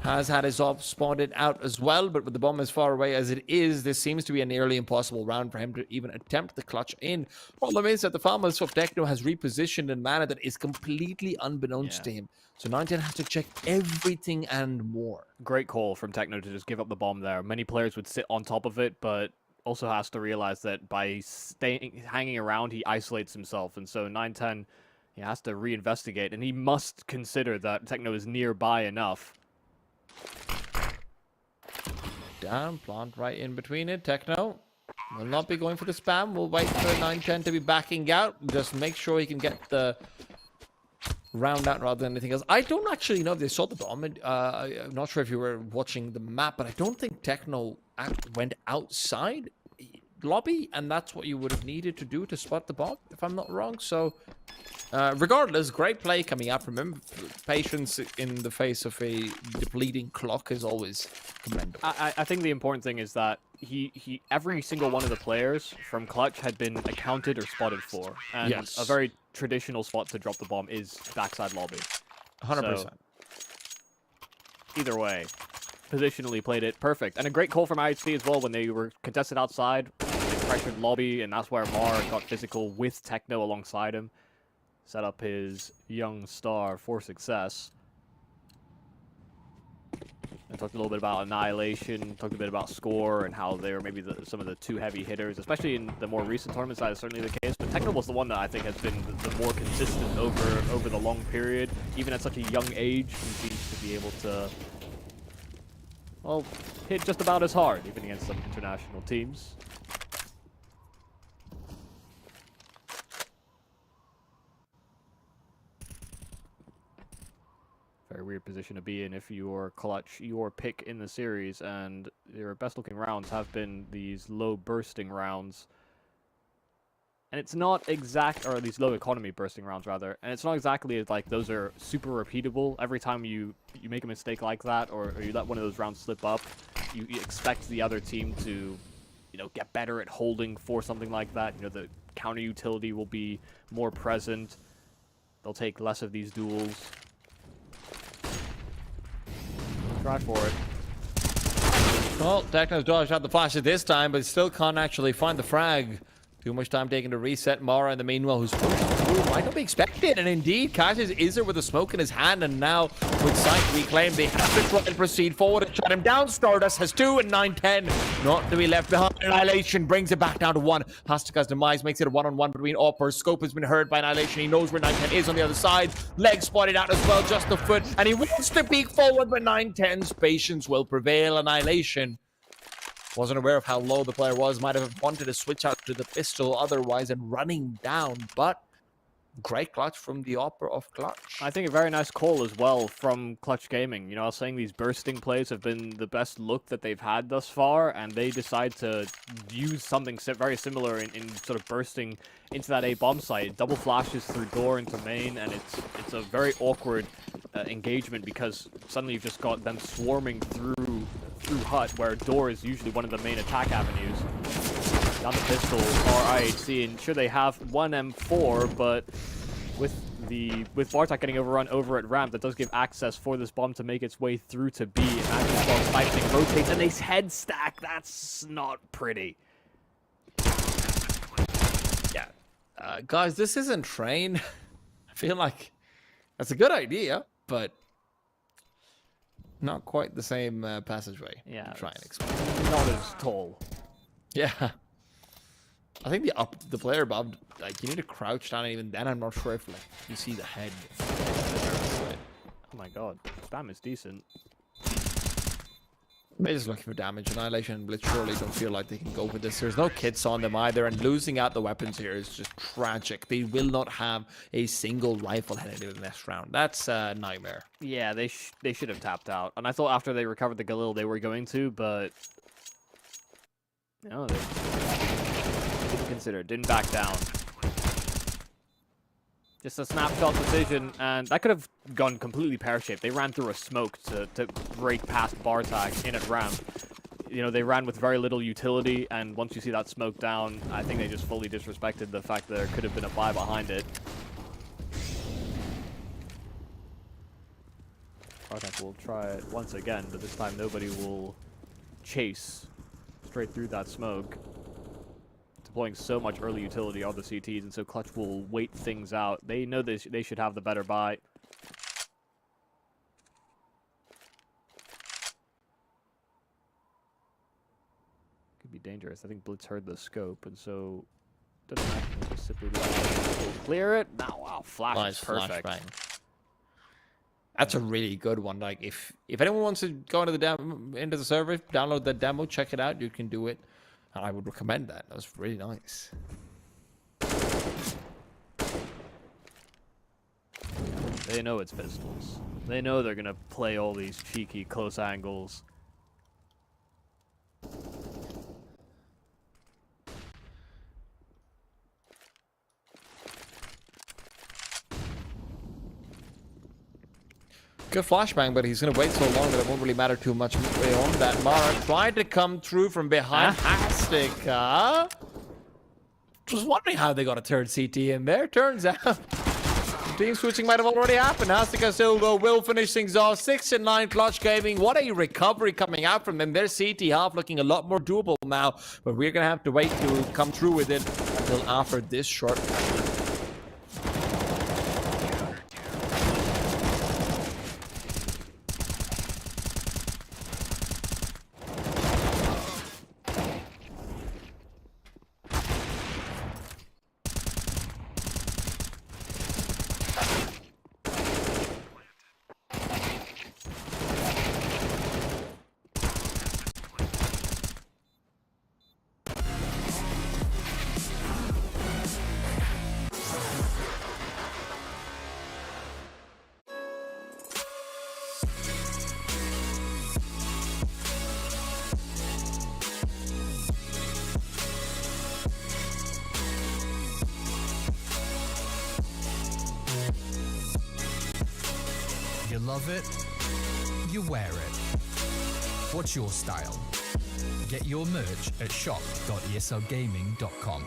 has had his op spotted out as well, but with the bomb as far away as it is, this seems to be a nearly impossible round for him to even attempt the clutch in. Problem is that the farmers of Techno has repositioned in a manner that is completely unbeknownst to him. So 910 has to check everything and more. Great call from Techno to just give up the bomb there. Many players would sit on top of it, but also has to realize that by hanging around, he isolates himself, and so 910, he has to reinvestigate, and he must consider that Techno is nearby enough. Down, plant right in between it. Techno will not be going for the spam. We'll wait for 910 to be backing out. Just make sure he can get the round out rather than anything else. I don't actually know if they saw the bomb. I'm not sure if you were watching the map, but I don't think Techno went outside lobby, and that's what you would have needed to do to spot the bomb, if I'm not wrong. So regardless, great play coming out from him. Patience in the face of a depleting clock is always commendable. I think the important thing is that every single one of the players from Clutch had been accounted or spotted for, and a very traditional spot to drop the bomb is backside lobby. 100%. So, either way, positionally played it perfect, and a great call from IHC as well when they were contested outside. They pressured lobby, and that's where Mar got physical with Techno alongside him. Set up his young star for success. I talked a little bit about Annihilation, talked a bit about Score, and how they were maybe some of the 2 heavy hitters, especially in the more recent tournaments. That is certainly the case. But Techno was the one that I think has been the more consistent over the long period. Even at such a young age, he seems to be able to, well, hit just about as hard, even against some international teams. Very weird position to be in if you're Clutch, your pick in the series, and your best looking rounds have been these low bursting rounds. And it's not or these low economy bursting rounds rather, and it's not exactly like those are super repeatable. Every time you make a mistake like that, or you let one of those rounds slip up, you expect the other team to, get better at holding for something like that. The counter utility will be more present. They'll take less of these duels. Try for it. Well, Techno's dodged out the flashes this time, but still can't actually find the frag. Too much time taken to reset. Mara in the meanwhile, who's pushed through, might not be expected. And indeed, Cassius is there with a smoke in his hand, and now with sight reclaimed, they have to try and proceed forward and shut him down. Stardust has 2 and 9-10. Not to be left behind. Annihilation brings it back down to 1. Hastika's demise makes it a 1-on-1 between Opper. Scope has been heard by Annihilation. He knows where 9-10 is on the other side. Leg spotted out as well, just the foot. And he wants to peek forward, but 9-10's patience will prevail. Annihilation wasn't aware of how low the player was. Might have wanted to switch out to the pistol otherwise and running down. But great clutch from the Opera of Clutch. I think a very nice call as well from Clutch Gaming. I was saying these bursting plays have been the best look that they've had thus far, and they decide to use something very similar in sort of bursting into that A bomb site. Double flashes through door into main, and it's a very awkward engagement because suddenly you've just got them swarming through hut, where door is usually one of the main attack avenues. Down the pistol or IHC, and sure they have one M4, but with Bartok getting overrun over at ramp, that does give access for this bomb to make its way through to B. And Magnus while sniping rotates, and they head stack. That's not pretty. Yeah, guys, this isn't Train. I feel like that's a good idea, but not quite the same passageway. Yeah, to try and explain. Not as tall. Yeah. I think the player Bob, like, you need to crouch down, and even then I'm not sure if you see the head. Oh my god, spam is decent. They're just looking for damage. Annihilation and Blitz surely don't feel like they can go with this. There's no kits on them either, and losing out the weapons here is just tragic. They will not have a single rifle headed into the next round. That's a nightmare. Yeah, they should have tapped out. And I thought after they recovered the Galil they were going to, but no, they didn't consider, didn't back down. Just a snapshot decision, and that could have gone completely pear-shaped. They ran through a smoke to break past Bartak in at ramp. They ran with very little utility, and once you see that smoke down, I think they just fully disrespected the fact that there could have been a buy behind it. Bartak will try it once again, but this time nobody will chase straight through that smoke. Deploying so much early utility on the CTs, and so Clutch will wait things out. They know they should have the better buy. Could be dangerous. I think Blitz heard the scope, and so doesn't matter. Just simply clear it. Now, wow, flash Nice is perfect. flashbang. That's a really good one. Like, if anyone wants to go into the server, download the demo, check it out, you can do it. And I would recommend that. That was really nice. They know it's pistols. They know they're going to play all these cheeky close angles. Good flashbang, but he's going to wait so long that it won't really matter too much beyond that. Mara tried to come through from behind. Hastika. Just wondering how they got a third CT in there. Turns out team switching might have already happened. Hastika still, though, will finish things off. 6 and 9 Clutch Gaming. What a recovery coming out from them. Their CT half looking a lot more doable now, but we're going to have to wait to come through with it until after this short. You love it, you wear it. What's your style? Get your merch at shop.eslgaming.com.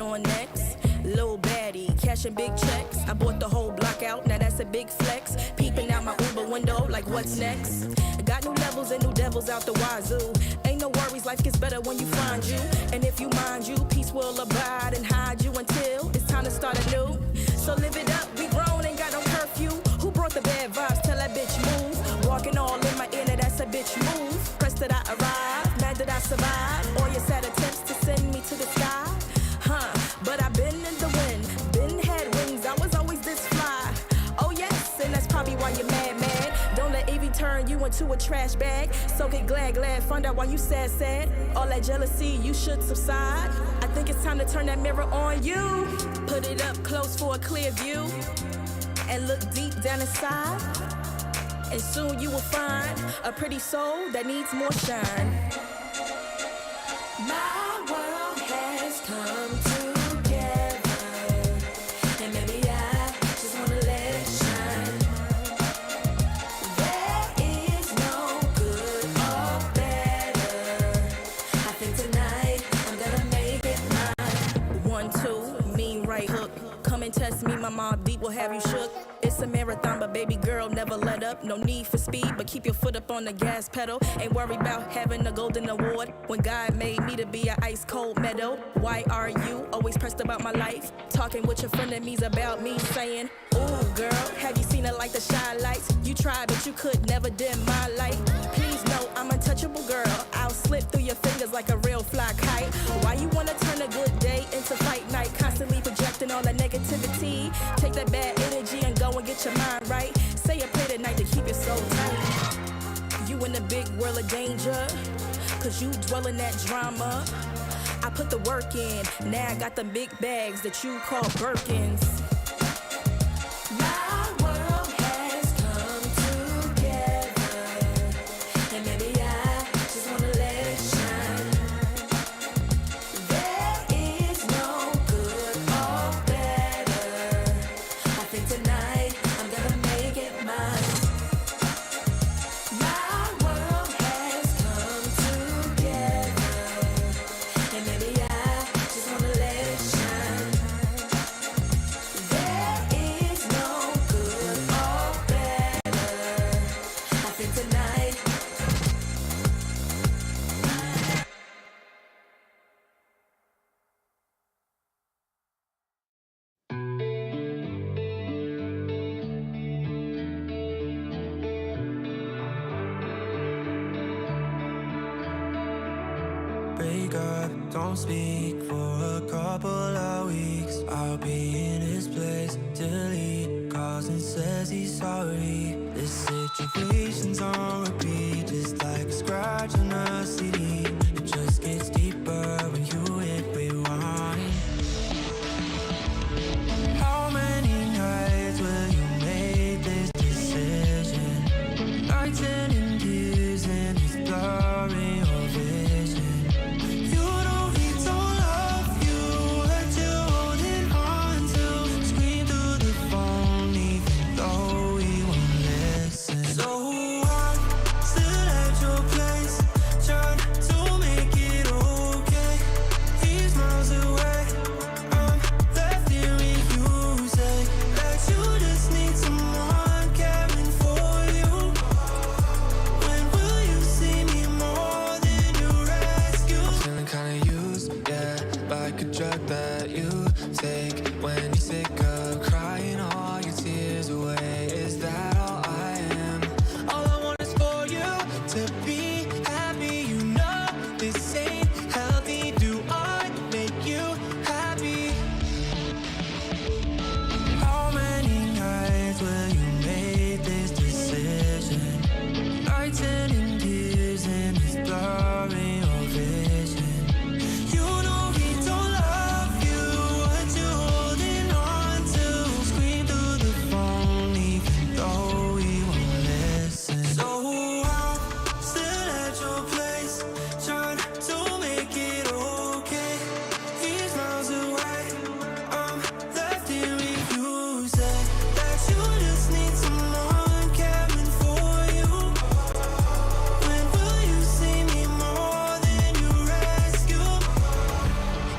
On next, little baddie, cashing big checks. I bought the whole block out, now that's a big flex. Peeping out my Uber window, like what's next? Got new levels and new devils out the wazoo. Ain't no worries, life gets better when you find you. And if you mind you, peace will abide and hide you until it's time to start anew. So live it up, we grown, ain't got no curfew. Who brought the bad vibes? Tell that bitch move. Walking all in my inner, that's a bitch move. Pressed that I arrived, mad that I survived. All your sad attempts to send me to the sky. But I've been in the wind, been had wings, I was always this fly. Oh yes, and that's probably why you're mad. Don't let Evie turn you into a trash bag. Soak it glad, find out why you sad. All that jealousy, you should subside. I think it's time to turn that mirror on you. Put it up close for a clear view. And look deep down inside. And soon you will find a pretty soul that needs more shine. My world has come to test me, my mob deep will have you shook. It's a marathon, but baby girl, never let up. No need for speed, but keep your foot up on the gas pedal. Ain't worried about having a golden award when God made me to be an ice cold meadow. Why are you always pressed about my life? Talking with your frenemies about me, saying, ooh girl, have you seen it like the shine lights? You tried, but you could never dim my light. Please know I'm untouchable, girl. I'll slip through your fingers like a real fly kite. Why you wanna turn a good day into fight night? Constantly projecting all that negativity. Take that bad energy and go and get your mind right. Say a prayer tonight to keep it so tight. You in the big world of danger, cause you dwell in that drama. I put the work in, now I got the big bags that you call Birkins. My world has come together. break up, don't speak for a couple of weeks. I'll be in his place till he calls and says he's sorry. This situation's on repeat, just like a scratch on a CD. It just gets deeper when you hit rewind. How many nights will you make this decision? Nights ending tears and it's blurring your vision. You know he don't love you, what you holding on to. Scream through the phone even though he won't listen. So I'm still at your place, trying to make it okay. He's miles away, I'm left here with you. Say that you just need someone caring for you. When will you see me more than you rescue? I'm feeling kinda used, yeah, like a drug that you take when you're sick of crying all your tears away. Is that all I am? All I want is for you to be happy. You know this ain't healthy. Do I make you happy? How many nights will you make this decision? Nights ending tears and it's blurring your vision. You know he don't love you, what you holding on to. Scream through the phone even though he won't listen. So I'm still at your place, trying to make it okay. He's miles away, I'm left here with you. Say that you just need someone caring for you. When will you see me more than you rescue?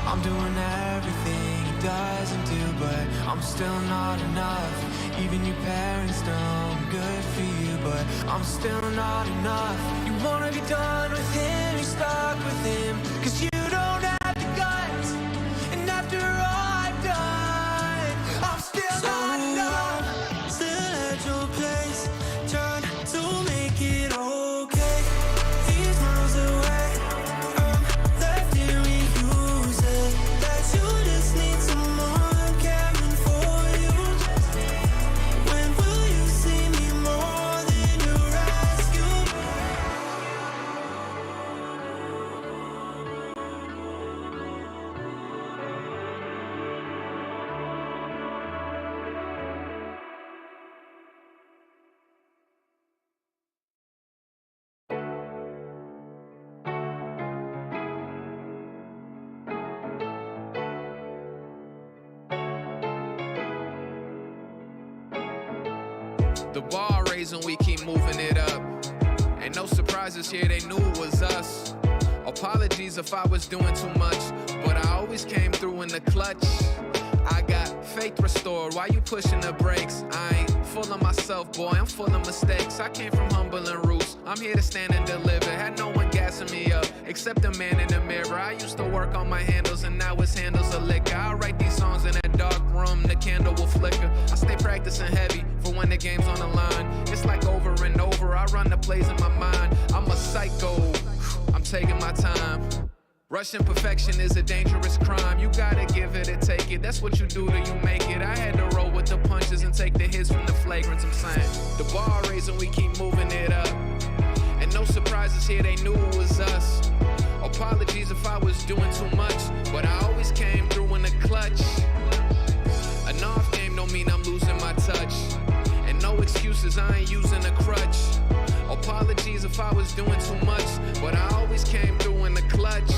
I'm doing everything he doesn't do, but I'm still not enough. Even your parents know I'm good for you, but I'm still not enough. You wanna be done with him, you're stuck with him, 'cause you don't have the guts. And after all I've done, I'm still not enough. Still at your place, trying to make it okay. He's miles away, I'm left here with you. Say that you just need someone caring for you. When will you see me more than you rescue? The bar raising, we keep moving it up. Ain't no surprises here, they knew it was us. Apologies if I was doing too much, but I always came through in the clutch. I got faith restored, why you pushing the brakes? I ain't full of myself, boy, I'm full of mistakes. I came from humble and roots, I'm here to stand and deliver. Had no one gassing me up, except the man in the mirror. I used to work on my handles, and now it's handles of liquor. I write these songs in that dark room, the candle will flicker. I stay practicing heavy, for when the game's on the line. It's like over and over, I run the plays in my mind. I'm a psycho, I'm taking my time. Rushing perfection is a dangerous crime. You gotta give it and take it. That's what you do till you make it. I had to roll with the punches and take the hits from the flagrants. I'm saying the bar raising, we keep moving it up. And no surprises here, they knew it was us. Apologies if I was doing too much, but I always came through in the clutch. An off game don't mean I'm losing my touch. And no excuses, I ain't using a crutch. Apologies if I was doing too much, but I always came through in the clutch.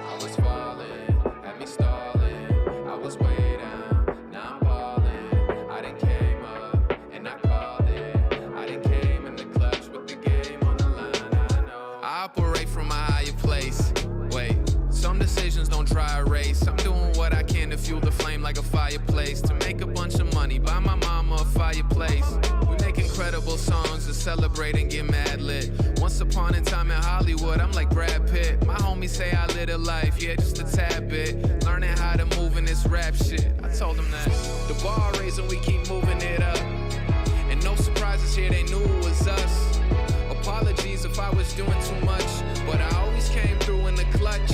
I was falling, had me stalling. I was way down, now I'm balling. I done came up and I called it. I done came in the clutch with the game on the line. I know I operate from a higher place. Wait, some decisions don't try a race. I'm doing what I can to fuel the flame like a fireplace. To make a bunch of money, buy my mama a fireplace. We make incredible songs to celebrate and get mad lit. Once upon a time in Hollywood, I'm like Brad Pitt. My homies say I live a life, yeah, just a tad bit. Learning how to move in this rap shit. I told them that the bar raising, we keep moving it up. And no surprises here, they knew it was us. Apologies if I was doing too much, but I always came through in the clutch.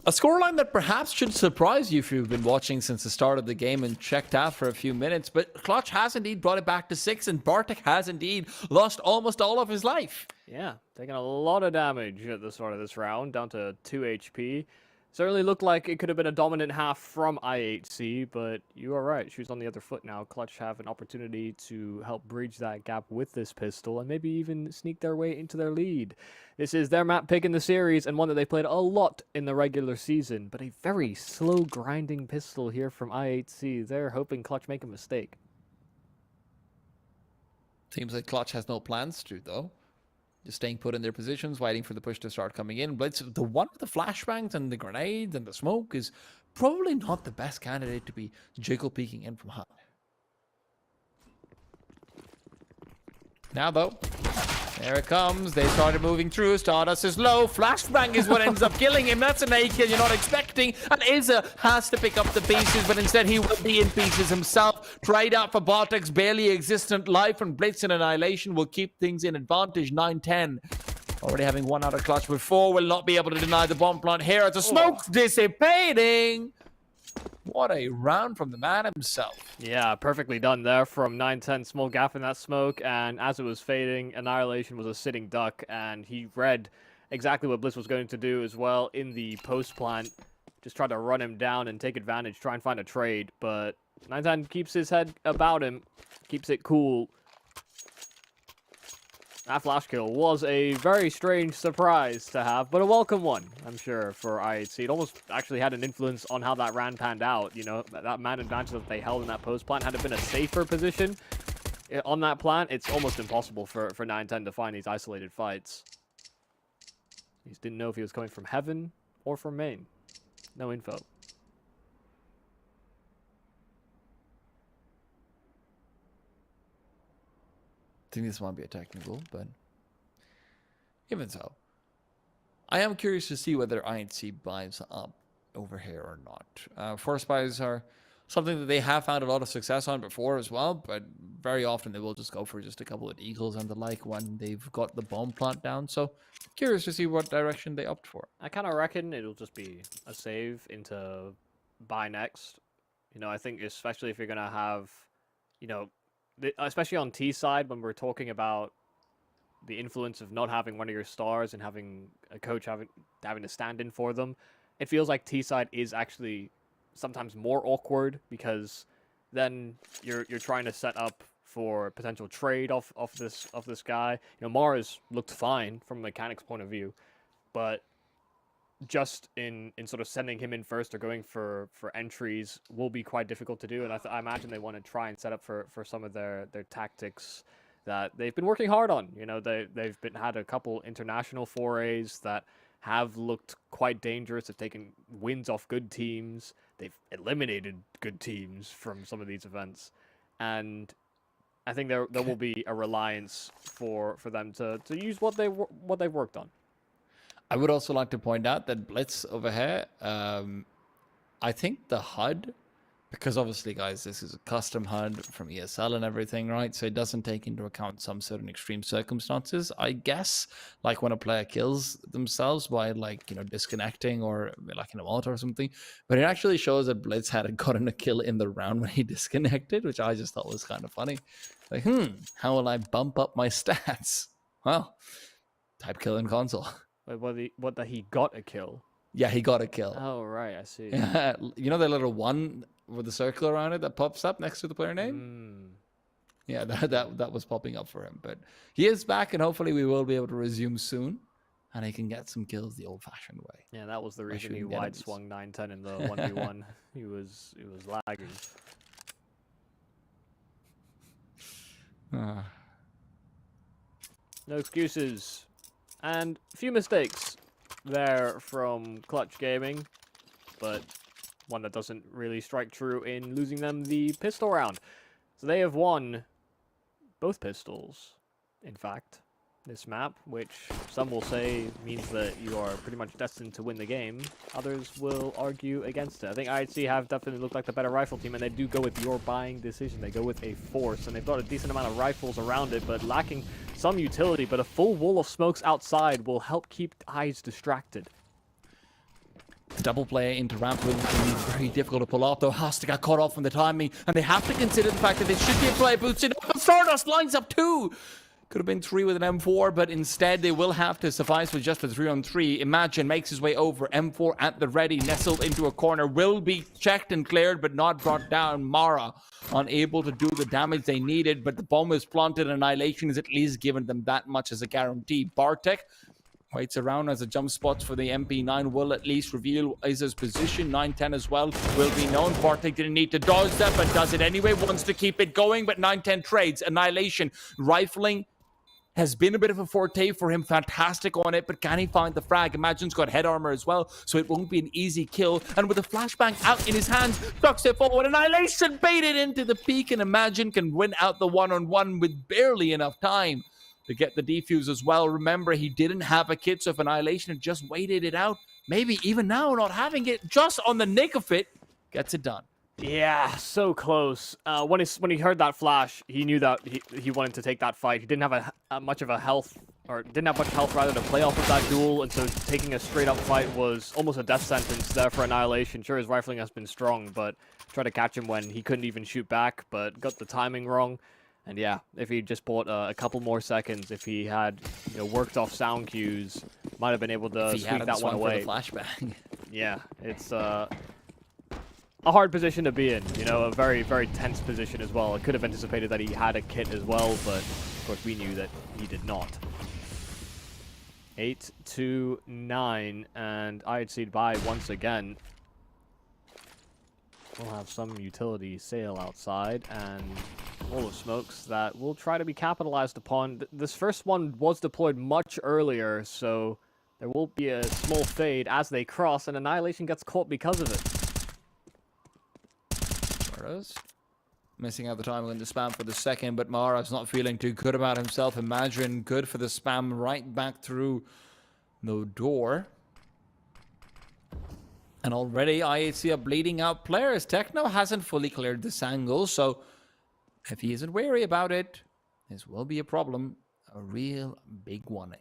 A scoreline that perhaps should surprise you if you've been watching since the start of the game and checked out for a few minutes, but Clutch has indeed brought it back to 6, and Bartek has indeed lost almost all of his life. Yeah, taking a lot of damage at the start of this round, down to 2 HP. Certainly looked like it could have been a dominant half from I8C, but you are right. Shoes on the other foot now. Clutch have an opportunity to help bridge that gap with this pistol and maybe even sneak their way into their lead. This is their map pick in the series and one that they played a lot in the regular season, but a very slow grinding pistol here from I8C. They're hoping Clutch make a mistake. Seems like Clutch has no plans to, though. Just staying put in their positions, waiting for the push to start coming in. Blitz, the one with the flashbangs and the grenades and the smoke, is probably not the best candidate to be jiggle peeking in from high. Now, though, there it comes. They started moving through. Stardust is low. Flashbang is what ends up killing him. That's an A kill you're not expecting. And Izza has to pick up the pieces, but instead he will be in pieces himself. Tried out for Bartek's barely existent life, and Blitz and Annihilation will keep things in advantage. 9-10. Already having one out of Clutch before. Will not be able to deny the bomb plant here as the smoke's dissipating. What a round from the man himself. Yeah, perfectly done there from 9-10. Small gap in that smoke, and as it was fading, Annihilation was a sitting duck, and he read exactly what Blitz was going to do as well in the post plant. Just tried to run him down and take advantage, try and find a trade, but 9-10 keeps his head about him, keeps it cool. That flash kill was a very strange surprise to have, but a welcome one, I'm sure, for I8C. It almost actually had an influence on how that round panned out. You know, that man advantage that they held in that post plant, had it been a safer position on that plant, it's almost impossible for 9-10 to find these isolated fights. He just didn't know if he was coming from heaven or from main. No info. I think this might be a technical, but even so, I am curious to see whether I8C buys up over here or not. Force buys are something that they have found a lot of success on before as well, but very often they will just go for just a couple of eagles and the like when they've got the bomb plant down. So curious to see what direction they opt for. I kind of reckon it'll just be a save into buy next. You know, I think especially if you're going to have, you know, especially on T side, when we're talking about the influence of not having one of your stars and having a coach having to stand in for them, it feels like T side is actually sometimes more awkward, because then you're trying to set up for potential trade off this guy. You know, Mars looked fine from a mechanics point of view, but just in sort of sending him in first or going for entries will be quite difficult to do, and I imagine they want to try and set up for some of their tactics that they've been working hard on. You know, they've had a couple international forays that have looked quite dangerous. They've taken wins off good teams. They've eliminated good teams from some of these events, and I think there will be a reliance for them to use what they've worked on. I would also like to point out that Blitz over here, I think the HUD, because obviously, guys, this is a custom HUD from ESL and everything, right? So it doesn't take into account some certain extreme circumstances, I guess, like when a player kills themselves by, like, you know, disconnecting or like in a vault or something. But it actually shows that Blitz had gotten a kill in the round when he disconnected, which I just thought was kind of funny. Like, how will I bump up my stats? Well, type kill in console. Wait, he got a kill? Yeah, he got a kill. Oh, right, I see. Yeah, you know the little one with the circle around it that pops up next to the player name? Yeah, that was popping up for him. But he is back, and hopefully we will be able to resume soon, and he can get some kills the old-fashioned way. Yeah, that was the reason he wide swung 9-10 in the 1v1. He was lagging. No excuses. And a few mistakes there from Clutch Gaming, but one that doesn't really strike true in losing them the pistol round. So they have won both pistols, in fact, this map, which some will say means that you are pretty much destined to win the game. Others will argue against it. I think I8C have definitely looked like the better rifle team, and they do go with your buying decision. They go with a force, and they've got a decent amount of rifles around it, but lacking some utility. But a full wall of smokes outside will help keep eyes distracted. double play into ramp will be very difficult to pull off, though. Hasta got caught off on the timing, and they have to consider the fact that they should be a play boosted up. But Stardust lines up 2. Could have been 3 with an M4, but instead they will have to suffice with just a 3-on-3. Imagine makes his way over. M4 at the ready, nestled into a corner. Will be checked and cleared, but not brought down. Mara unable to do the damage they needed, but the bomb is planted. Annihilation is at least given them that much as a guarantee. Bartek waits around as the jump spots for the MP9 will at least reveal his position. 9-10 as well will be known. Bartek didn't need to dodge that, but does it anyway. Wants to keep it going, but 9-10 trades. Annihilation. Rifling has been a bit of a forte for him. Fantastic on it, but can he find the frag? Imagine's got head armor as well, so it won't be an easy kill. And with a flashbang out in his hands, ducks it forward. Annihilation baited into the peak, and Imagine can win out the one-on-one with barely enough time to get the defuse as well. Remember, he didn't have a kit, so if Annihilation had just waited it out, maybe even now not having it, just on the nick of it, gets it done. Yeah, so close. When he heard that flash, he knew that he wanted to take that fight. He didn't have much health rather to play off of that duel, and so taking a straight up fight was almost a death sentence there for Annihilation. Sure, his rifling has been strong, but tried to catch him when he couldn't even shoot back, but got the timing wrong. And yeah, if he just bought a couple more seconds, if he had worked off sound cues, might have been able to sweep that one away. For the flashbang. Yeah, it's a hard position to be in, a very, very tense position as well. I could have anticipated that he had a kit as well, but of course we knew that he did not. 8-9, and IHC by once again. We'll have some utility sail outside, and wall of smokes that will try to be capitalized upon. This first one was deployed much earlier, so there will be a small fade as they cross, and Annihilation gets caught because of it. Missing out the time into spam for the second, but Mara's not feeling too good about himself. Imagine good for the spam right back through the door. And already IHC are bleeding out players. Techno hasn't fully cleared this angle, so if he isn't wary about it, this will be a problem. A real big one.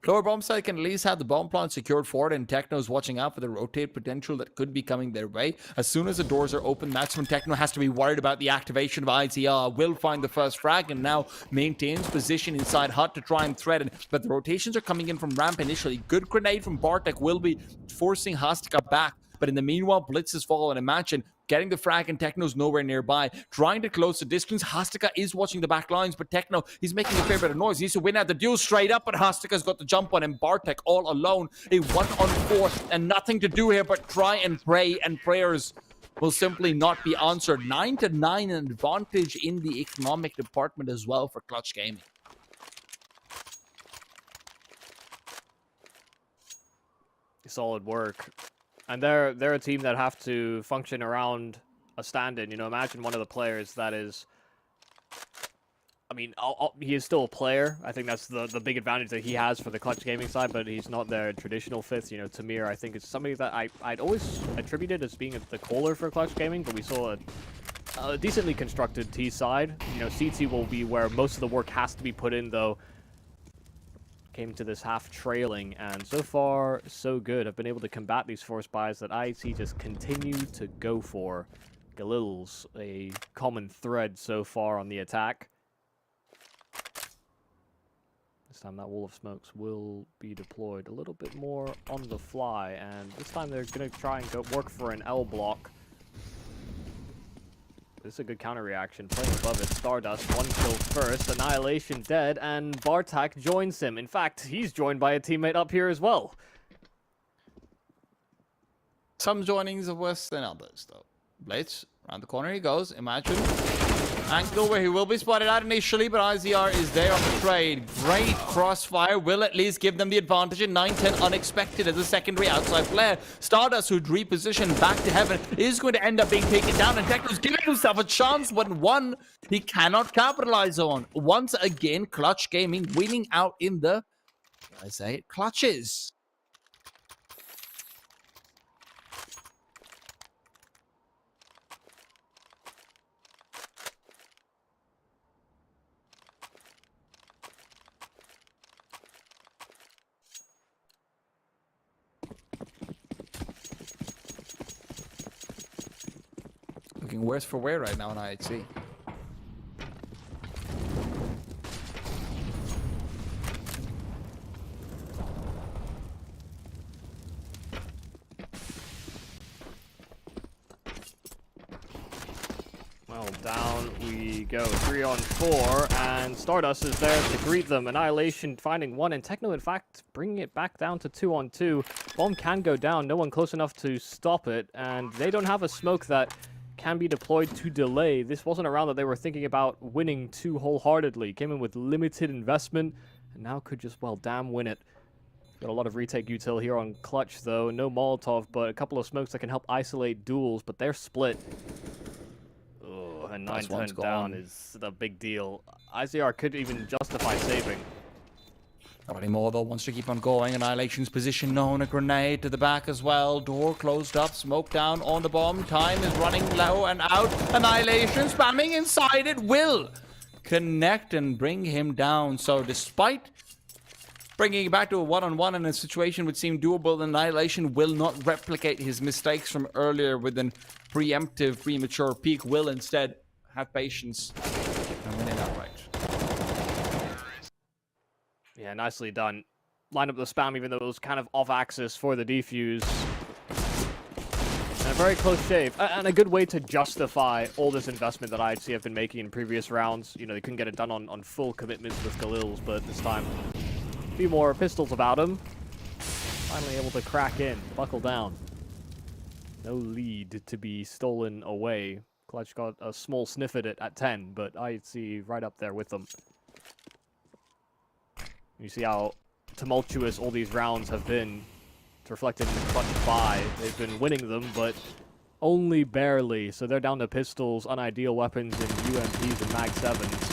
Lower bomb side can at least have the bomb plant secured for it, and Techno's watching out for the rotate potential that could be coming their way. As soon as the doors are open, that's when Techno has to be worried about the activation of ITR. Will find the first frag and now maintains position inside hut to try and threaten. But the rotations are coming in from ramp initially. Good grenade from Bartek will be forcing Hastika back. But in the meanwhile, Blitz has fallen. Imagine getting the frag and Techno's nowhere nearby. Trying to close the distance. Hastika is watching the back lines, but Techno, he's making a fair bit of noise. He needs to win out the duel straight up, but Hastika's got the jump on him. Bartek all alone. A 1-on-4 and nothing to do here but try and pray, and prayers will simply not be answered. 9-9, an advantage in the economic department as well for Clutch Gaming. Solid work. And they're a team that have to function around a stand-in. Imagine one of the players that is... I mean, he is still a player. I think that's the big advantage that he has for the Clutch Gaming side, but he's not their traditional fifth. Tamir, I think, is somebody that I'd always attributed as being the caller for Clutch Gaming, but we saw a decently constructed T side. CT will be where most of the work has to be put in, though. Came to this half trailing, and so far so good. I've been able to combat these force buys that IHC just continue to go for. Galil's a common thread so far on the attack. This time that wall of smokes will be deployed a little bit more on the fly, and this time they're going to try and work for an L block. This is a good counter reaction. Playing above it, Stardust, 1 kill first, Annihilation dead, and Bartek joins him. In fact, he's joined by a teammate up here as well. Some joinings are worse than others, though. Blitz, around the corner he goes. Imagine. Angle where he will be spotted out initially, but IZR is there on the trade. Great crossfire will at least give them the advantage in 9-10 unexpected as a secondary outside player. Stardust, who'd repositioned back to heaven, is going to end up being taken down, and Techno's giving himself a chance when one he cannot capitalize on. Once again, Clutch Gaming winning out in the, I say it, clutches. looking worse for wear right now in IHC. Well, down we go, 3-on-4, and Stardust is there to greet them. Annihilation finding one, and Techno, in fact, bringing it back down to 2-on-2. Bomb can go down, no one close enough to stop it, and they don't have a smoke that can be deployed to delay. This wasn't a round that they were thinking about winning too wholeheartedly. Came in with limited investment, and now could just, well, damn win it. Got a lot of retake util here on Clutch, though. No Molotov, but a couple of smokes that can help isolate duels, but they're split. And 9-10 down is a big deal. IZR could even justify saving. Not anymore, though. Wants to keep on going. Annihilation's position known. A grenade to the back as well. Door closed up. Smoke down on the bomb. Time is running low and out. Annihilation spamming inside. It will connect and bring him down. So despite bringing it back to a one-on-one in a situation which seemed doable, Annihilation will not replicate his mistakes from earlier with an preemptive, premature peak. Will instead have patience and win it outright. Yeah, nicely done. Line up the spam even though it was kind of off-axis for the defuse. And a very close shave. And a good way to justify all this investment that IHC have been making in previous rounds. You know, they couldn't get it done on full commitments with Galils, but this time a few more pistols about him. Finally able to crack in, buckle down. No lead to be stolen away. Clutch got a small sniff at it at 10, but IHC right up there with them. You see how tumultuous all these rounds have been. It's reflected in the Clutch buy. They've been winning them, but only barely. So they're down to pistols, unideal weapons, and UMPs and Mag 7s.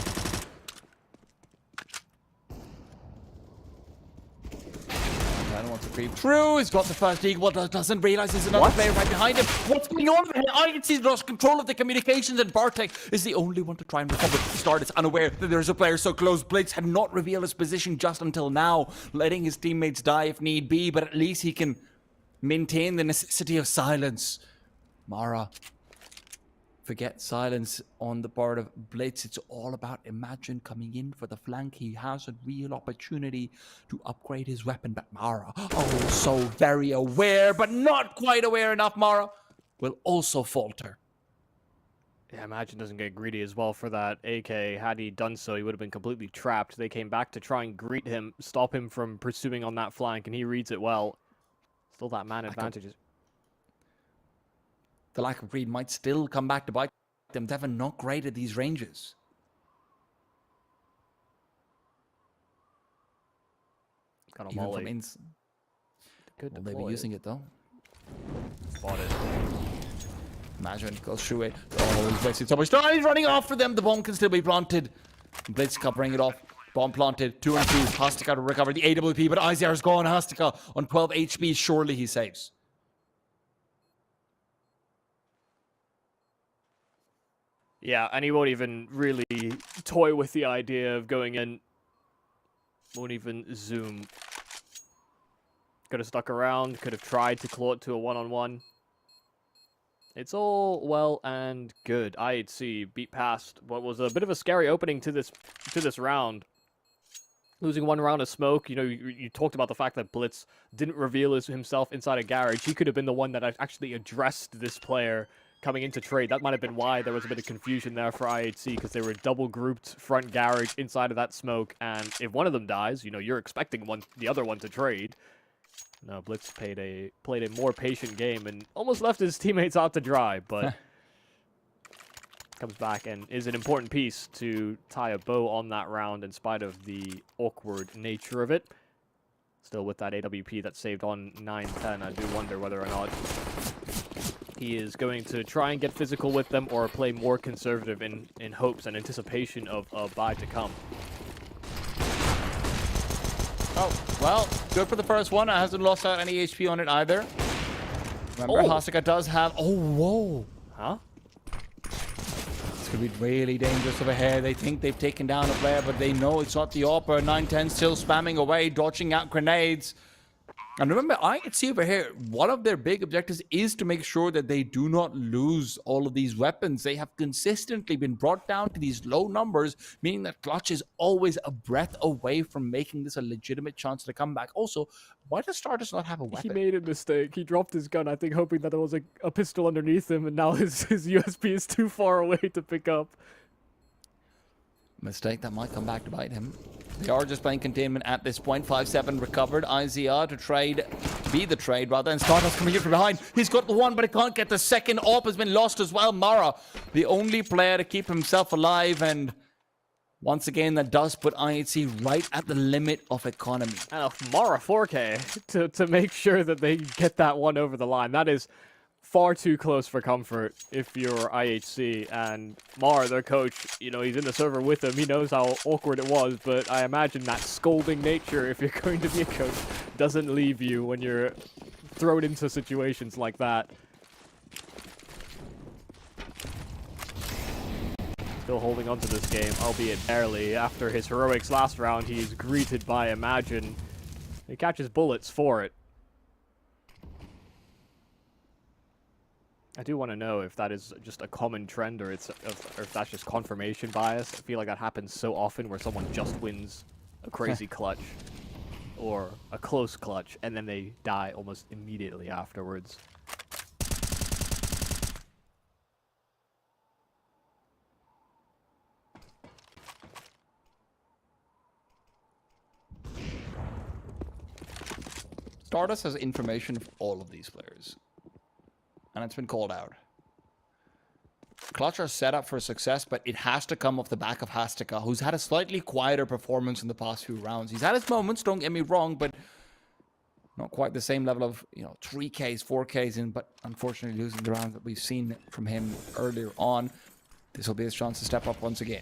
Wants to creep through. He's got the first eagle. Doesn't realize there's another player right behind him. What's going on here? IHC's lost control of the communications, and Bartek is the only one to try and recover. Stardust unaware that there's a player so close. Blitz had not revealed his position just until now, letting his teammates die if need be, but at least he can maintain the necessity of silence. Mara, forget silence on the part of Blitz. It's all about Imagine coming in for the flank. He has a real opportunity to upgrade his weapon, but Mara, oh, so very aware, but not quite aware enough. Mara will also falter. Yeah, Imagine doesn't get greedy as well for that AK. Had he done so, he would have been completely trapped. They came back to try and greet him, stop him from pursuing on that flank, and he reads it well. Still that man advantage. The lack of greed might still come back to bite them. Devon not great at these ranges. Got a Even molly. from Good well, they'll be using it though. Spot it. Imagine goes through it. Oh, he's wasted so much time. He's running off for them. The bomb can still be planted. Blitz covering it off. Bomb planted. 2 and 2. Hastika to recover the AWP, but IZR is gone. Hastika on 12 HP. Surely he saves. Yeah, and he won't even really toy with the idea of going in. Won't even zoom. Could have stuck around, could have tried to claw it to a one-on-one. It's all well and good. IHC beat past what was a bit of a scary opening to this round. Losing one round of smoke, you know, you talked about the fact that Blitz didn't reveal himself inside a garage. He could have been the one that actually addressed this player coming into trade. That might have been why there was a bit of confusion there for IHC, because they were double grouped front garage inside of that smoke, and if one of them dies, you know, you're expecting the other one to trade. No, Blitz played a more patient game and almost left his teammates out to dry, but comes back and is an important piece to tie a bow on that round in spite of the awkward nature of it. Still with that AWP that saved on 9-10, I do wonder whether or not he is going to try and get physical with them or play more conservative in hopes and anticipation of a buy to come. Oh, well, good for the first one. I hasn't lost out any HP on it either. Remember, Hastika does have... Oh, whoa. Huh? It's going to be really dangerous over here. They think they've taken down a player, but they know it's not the AWP. 9-10 still spamming away, dodging out grenades. And remember, I can see over here, one of their big objectives is to make sure that they do not lose all of these weapons. They have consistently been brought down to these low numbers, meaning that Clutch is always a breath away from making this a legitimate chance to come back. Also, why does Stardust not have a weapon? He made a mistake. He dropped his gun, I think, hoping that there was a pistol underneath him, and now his USB is too far away to pick up. Mistake that might come back to bite him. They are just playing containment at this point. 5-7 recovered. IZR to trade, be the trade rather, and Stardust coming in from behind. He's got the one, but he can't get the second. AWP has been lost as well. Mara, the only player to keep himself alive, and once again, that does put IHC right at the limit of economy. And a Mara 4K to make sure that they get that one over the line. That is far too close for comfort if you're IHC. And Mara, their coach, you know, he's in the server with them. He knows how awkward it was, but I imagine that scolding nature, if you're going to be a coach, doesn't leave you when you're thrown into situations like that. Still holding on to this game, albeit barely. After his heroics last round, he's greeted by Imagine. He catches bullets for it. I do want to know if that is just a common trend or if that's just confirmation bias. I feel like that happens so often where someone just wins a crazy clutch or a close clutch and then they die almost immediately afterwards. Stardust has information of all of these players, and it's been called out. Clutch are set up for success, but it has to come off the back of Hastika, who's had a slightly quieter performance in the past few rounds. He's had his moments, don't get me wrong, but not quite the same level of, 3Ks, 4Ks in, but unfortunately losing the round that we've seen from him earlier on. This will be his chance to step up once again.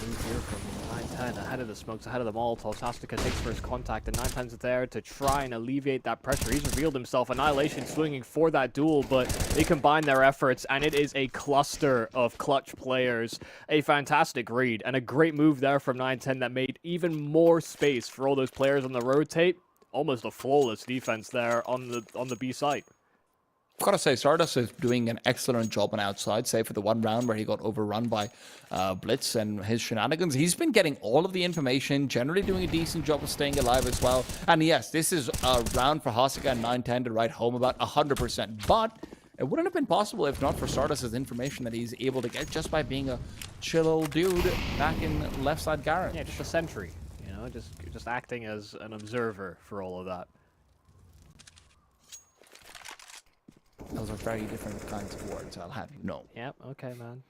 Here from 910 ahead of the smokes, ahead of the Molotovs. Hastika takes first contact, and 910's there to try and alleviate that pressure. He's revealed himself. Annihilation swinging for that duel, but they combine their efforts, and it is a cluster of clutch players. A fantastic read, and a great move there from 910 that made even more space for all those players on the rotate. Almost a flawless defense there on the B site. I've got to say, Stardust is doing an excellent job on outside, save for the one round where he got overrun by Blitz and his shenanigans. He's been getting all of the information, generally doing a decent job of staying alive as well. And yes, this is a round for Hastika and 910 to write home about 100%. But it wouldn't have been possible if not for Stardust's information that he's able to get just by being a chill old dude back in left side garage. Yeah, just a sentry, just acting as an observer for all of that. Those are very different kinds of words, I'll have you know. Yep, okay, man.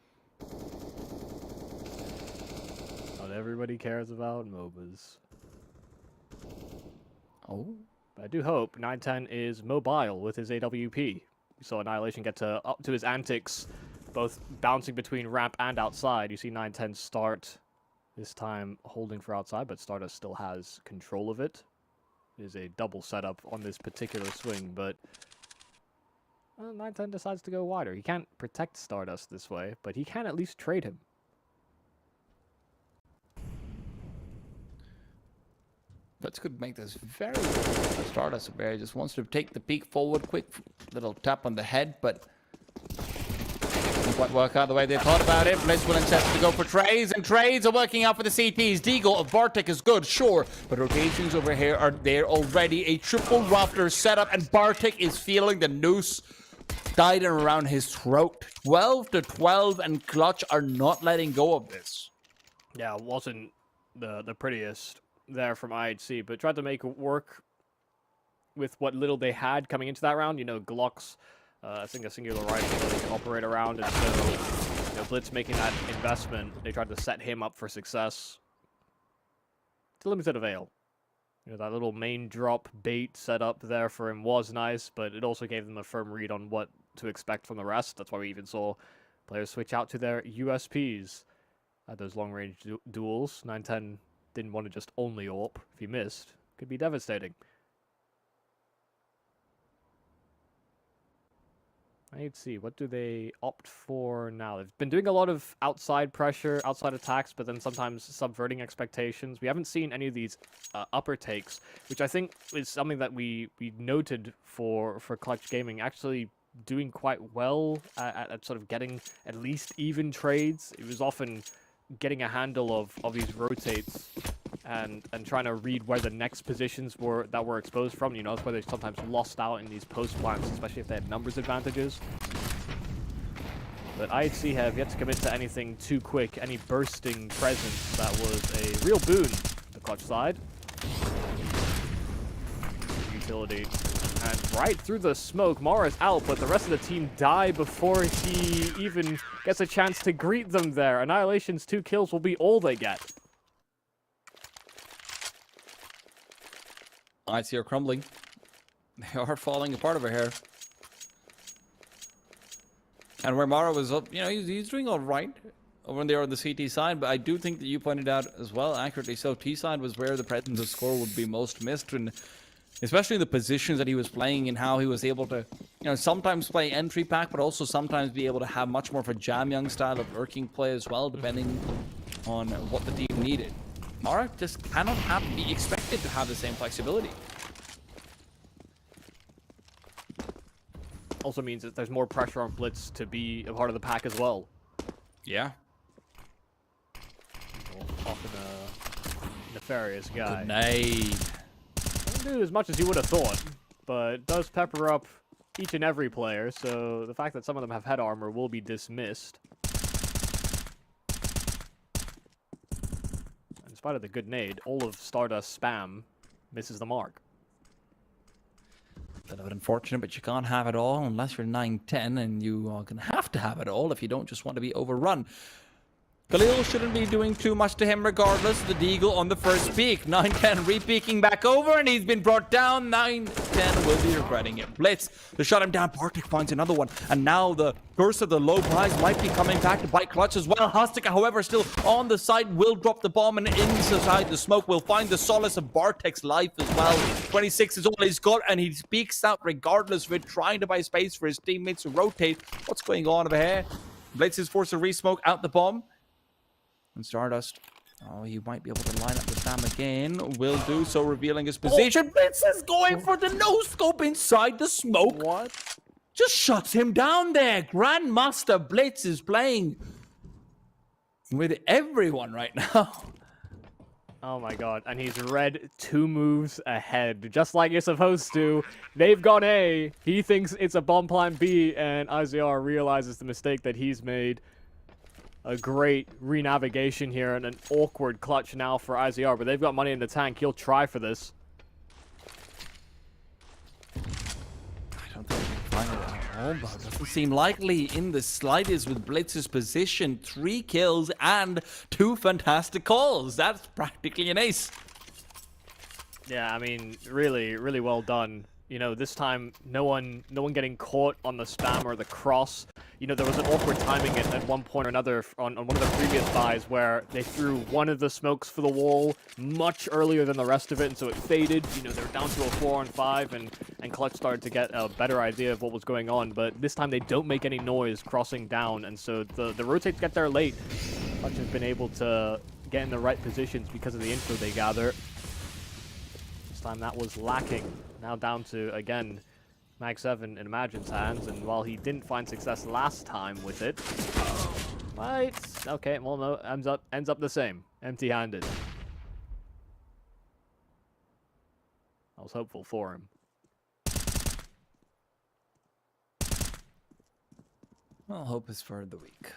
Not everybody cares about MOBAs. Oh? But I do hope 910 is mobile with his AWP. We saw Annihilation get up to his antics, both bouncing between ramp and outside. You see 910 start, this time holding for outside, but Stardust still has control of it. It is a double setup on this particular swing, but 910 decides to go wider. He can't protect Stardust this way, but he can at least trade him. Blitz could make this very difficult. Stardust very just wants to take the peek forward, quick little tap on the head, but didn't quite work out the way they thought about it. Blitz will insist to go for trades, and trades are working out for the CTs. Deagle of Bartek is good, sure, but rotations over here are there already. A triple rafter setup, and Bartek is feeling the noose tied around his throat. 12 to 12, and Clutch are not letting go of this. Yeah, it wasn't the prettiest there from IHC, but tried to make it work with what little they had coming into that round. Glocks, I think a singular rifle that they can operate around, and so Blitz making that investment, they tried to set him up for success. To limited avail. That little main drop bait set up there for him was nice, but it also gave them a firm read on what to expect from the rest. That's why we even saw players switch out to their USPs at those long-range duels. 910 didn't want to just only AWP. If he missed, could be devastating. I'd see. What do they opt for now? They've been doing a lot of outside pressure, outside attacks, but then sometimes subverting expectations. We haven't seen any of these upper takes, which I think is something that we noted for Clutch Gaming, actually doing quite well at sort of getting at least even trades. It was often getting a handle of these rotates and trying to read where the next positions were exposed from. You know, that's why they sometimes lost out in these post plants, especially if they had numbers advantages. But IHC have yet to commit to anything too quick, any bursting presence that was a real boon to the Clutch side. Utility. And right through the smoke, Mara's out, but the rest of the team die before he even gets a chance to greet them there. Annihilation's 2 kills will be all they get. I see her crumbling. They are falling apart over here. And where Mara was up, you know, he's doing all right over there on the CT side, but I do think that you pointed out as well, accurately so, T side was where the presence of score would be most missed, and especially the positions that he was playing and how he was able to, you know, sometimes play entry pack, but also sometimes be able to have much more of a Jam Young style of lurking play as well, depending on what the team needed. Mara just cannot be expected to have the same flexibility. Also means that there's more pressure on Blitz to be a part of the pack as well. Yeah. Often a nefarious guy. Good night. Doesn't do as much as you would have thought, but does pepper up each and every player, so the fact that some of them have head armor will be dismissed. In spite of the good nade, all of Stardust spam misses the mark. A little bit unfortunate, but you can't have it all unless you're 9-10, and you are going to have to have it all if you don't just want to be overrun. Khalil shouldn't be doing too much to him regardless. The Deagle on the first peak. 9-10 re-peeking back over, and he's been brought down. 9-10 will be regretting it. Blitz to shut him down. Bartek finds another one, and now the curse of the low prize might be coming back to bite Clutch as well. Hustika, however, still on the side, will drop the bomb, and inside the smoke will find the solace of Bartek's life as well. 26 is all he's got, and he speaks out regardless of it, trying to buy space for his teammates to rotate. What's going on over here? Blitz is forced to re-smoke out the bomb. And Stardust, oh, he might be able to line up the Sam again. Will do so, revealing his position. Blitz is going for the no-scope inside the smoke. What? Just shuts him down there. Grandmaster Blitz is playing with everyone right now. Oh my god, and he's read 2 moves ahead, just like you're supposed to. They've gone A, he thinks it's a bomb plan B, and IZR realizes the mistake that he's made. A great re-navigation here and an awkward clutch now for IZR, but they've got money in the tank. He'll try for this. I don't think he can find it at all, but it doesn't seem likely in the slightest with Blitz's position. 3 kills and 2 fantastic calls. That's practically an ace. Yeah, I mean, really, really well done. You know, this time, no one getting caught on the spam or the cross. You know, there was an awkward timing at one point or another on one of the previous buys where they threw one of the smokes for the wall much earlier than the rest of it, and so it faded. You know, they were down to a 4-on-5, and Clutch started to get a better idea of what was going on. But this time, they don't make any noise crossing down, and so the rotates get there late. Clutch has been able to get in the right positions because of the info they gather. This time, that was lacking. Now down to, again, Mag 7 in Imagine's hands, and while he didn't find success last time with it, right? Okay, well, no, ends up the same, empty-handed. I was hopeful for him. Well, hope is for the weak.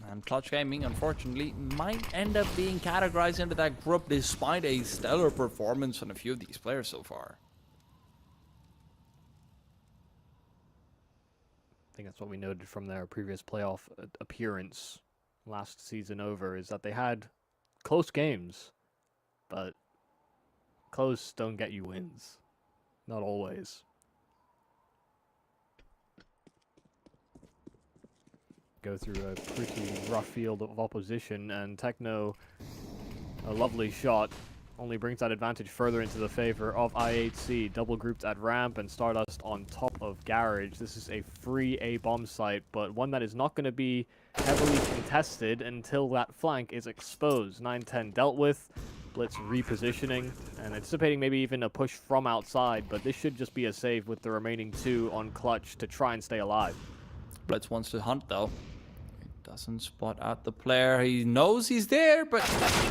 And Clutch Gaming, unfortunately, might end up being categorized into that group despite a stellar performance on a few of these players so far. I think that's what we noted from their previous playoff appearance last season over, is that they had close games, but close don't get you wins. Not always. Go through a pretty rough field of opposition, and Techno, a lovely shot, only brings that advantage further into the favor of IHC. Double grouped at ramp and Stardust on top of Garage. This is a free A bomb site, but one that is not going to be heavily contested until that flank is exposed. 9-10 dealt with. Blitz repositioning and anticipating maybe even a push from outside, but this should just be a save with the remaining 2 on Clutch to try and stay alive. Blitz wants to hunt though. He doesn't spot out the player. He knows he's there, but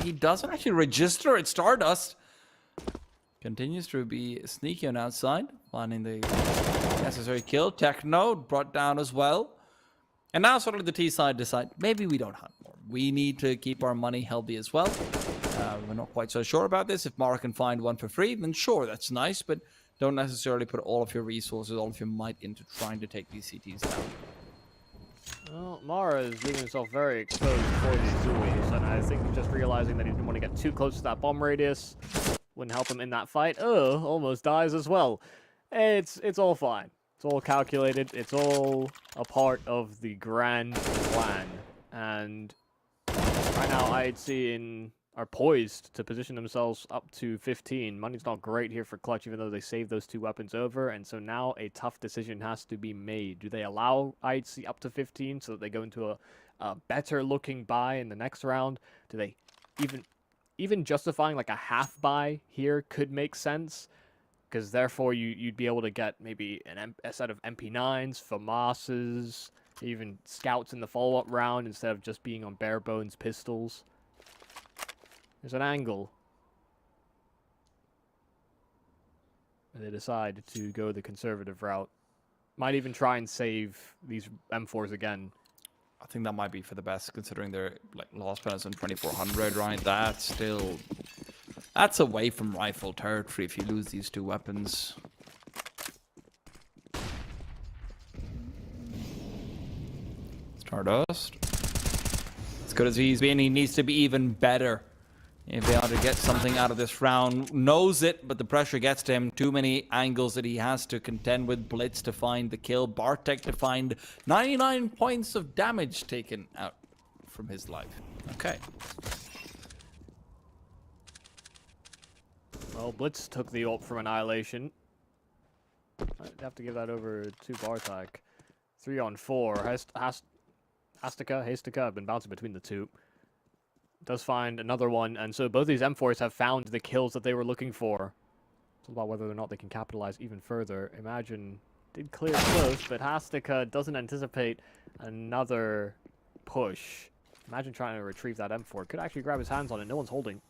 he doesn't actually register at Stardust. Continues to be sneaky on outside, finding the necessary kill. Techno brought down as well. And now sort of the T side decide, maybe we don't hunt more. We need to keep our money healthy as well. We're not quite so sure about this. If Mara can find one for free, then sure, that's nice, but don't necessarily put all of your resources, all of your might into trying to take these CTs down. Well, Mara is leaving himself very exposed for these Zuis, and I think just realizing that he didn't want to get too close to that bomb radius wouldn't help him in that fight. Oh, almost dies as well. It's all fine. It's all calculated. It's all a part of the grand plan. And right now, IHC are poised to position themselves up to 15. Money's not great here for Clutch, even though they saved those 2 weapons over. And so now a tough decision has to be made. Do they allow IHC up to 15 so that they go into a better looking buy in the next round? Do they even justifying like a half buy here could make sense? Because therefore you'd be able to get maybe a set of MP9s, FAMASs, even scouts in the follow-up round instead of just being on bare bones pistols. There's an angle. And they decide to go the conservative route. Might even try and save these M4s again. I think that might be for the best, considering their like lost penalties on 2400, right? That's away from rifle territory if you lose these 2 weapons. Stardust. As good as he's been, he needs to be even better if they are to get something out of this round. Knows it, but the pressure gets to him. Too many angles that he has to contend with. Blitz to find the kill. Bartek to find 99 points of damage taken out from his life. Okay. Well, Blitz took the ult from Annihilation. I'd have to give that over to Bartek. 3 on 4. Hastica have been bouncing between the 2. Does find another one, and so both these M4s have found the kills that they were looking for. It's about whether or not they can capitalize even further. Imagine did clear close, but Hastica doesn't anticipate another push. Imagine trying to retrieve that M4. Could actually grab his hands on it. No one's holding.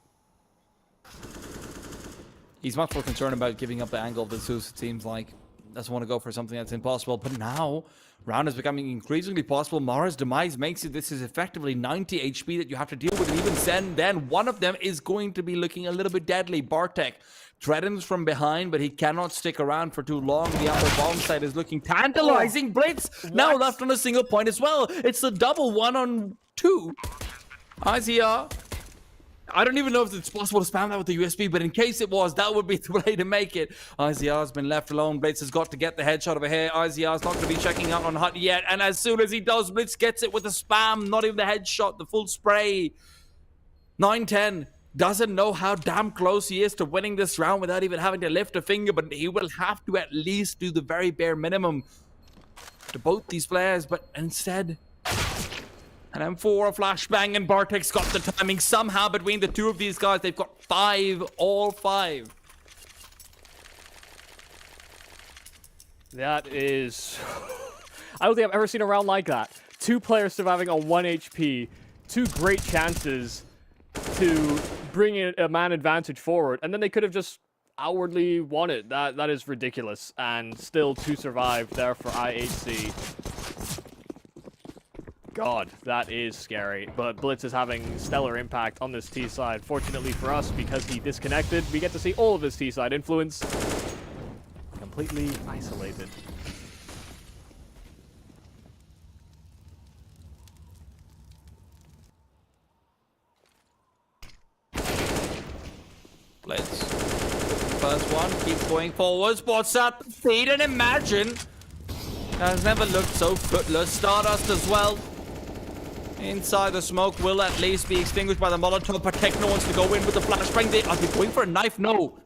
He's much more concerned about giving up the angle of the Zeus, it seems like. Doesn't want to go for something that's impossible. But now, round is becoming increasingly possible. Mara's demise makes it this is effectively 90 HP that you have to deal with. And even then, one of them is going to be looking a little bit deadly. Bartek threatens from behind, but he cannot stick around for too long. The upper bomb site is looking tantalizing. Blitz now left on a single point as well. It's a double 1-on-2. IZR. I don't even know if it's possible to spam that with the USB, but in case it was, that would be the way to make it. IZR's been left alone. Blitz has got to get the headshot over here. IZR's not going to be checking out on Hut yet, and as soon as he does, Blitz gets it with a spam. Not even the headshot, the full spray. 9-10 doesn't know how damn close he is to winning this round without even having to lift a finger, but he will have to at least do the very bare minimum to both these players, but instead... an M4, a flashbang, and Bartek's got the timing. Somehow between the 2 of these guys, they've got 5, all 5. That is... I don't think I've ever seen a round like that. 2 players surviving on 1 HP. 2 great chances to bring in a man advantage forward. And then they could have just outwardly won it. That is ridiculous. And still 2 survive there for IHC. God, that is scary. But Blitz is having stellar impact on this T side. Fortunately for us, because he disconnected, we get to see all of his T side influence completely isolated. Blitz. First one, keeps going forward, spots up the feed, and Imagine has never looked so footless. Stardust as well. Inside, the smoke will at least be extinguished by the Molotov, but Techno wants to go in with the flashbang. Are they going for a knife? No.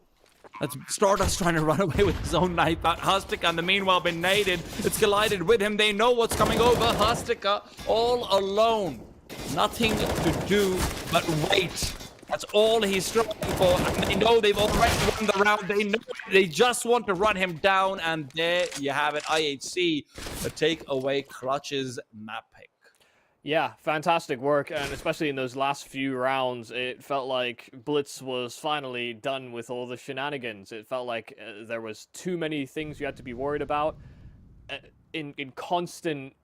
That's Stardust trying to run away with his own knife out. Hustica, in the meanwhile, been naded. It's collided with him. They know what's coming over. Hustica all alone. Nothing to do but wait. That's all he's striving for. And they know they've already won the round. They know they just want to run him down. And there you have it. IHC take away Clutch's map pick. Yeah, fantastic work, and especially in those last few rounds, it felt like Blitz was finally done with all the shenanigans. It felt like there was too many things you had to be worried about. In constant,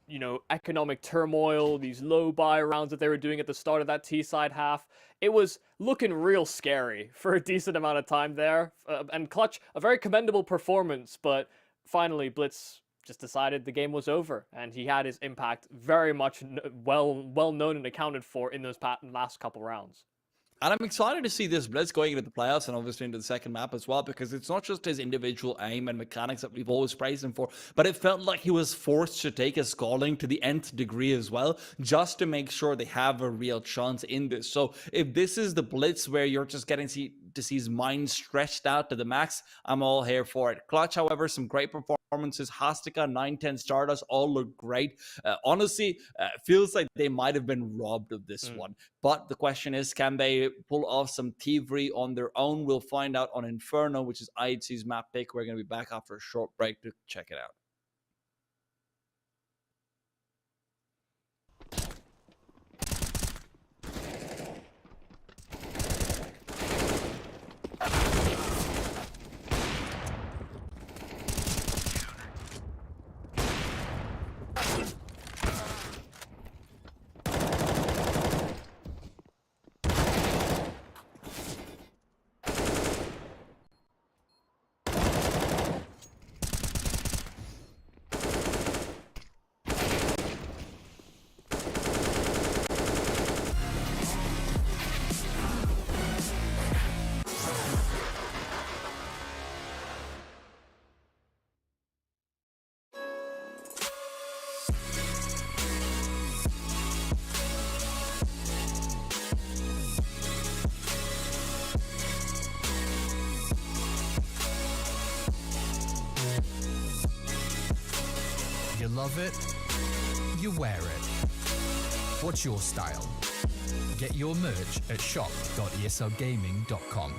economic turmoil, these low buy rounds that they were doing at the start of that T-side half, it was looking real scary for a decent amount of time there. And Clutch, a very commendable performance, but finally Blitz just decided the game was over, and he had his impact very much well known and accounted for in those last couple rounds. And I'm excited to see this Blitz going into the playoffs and obviously into the second map as well, because it's not just his individual aim and mechanics that we've always praised him for, but it felt like he was forced to take his calling to the nth degree as well, just to make sure they have a real chance in this. So if this is the Blitz where you're just getting to see his mind stretched out to the max, I'm all here for it. Clutch, however, some great performances. Hustica, 9-10 Stardust, all look great. Honestly, feels like they might have been robbed of this one. But the question is, can they pull off some thievery on their own? We'll find out on Inferno, which is IHC's map pick. We're going to be back after a short break to check it out. You love it, you wear it. What's your style? Get your merch at shop.eslgaming.com.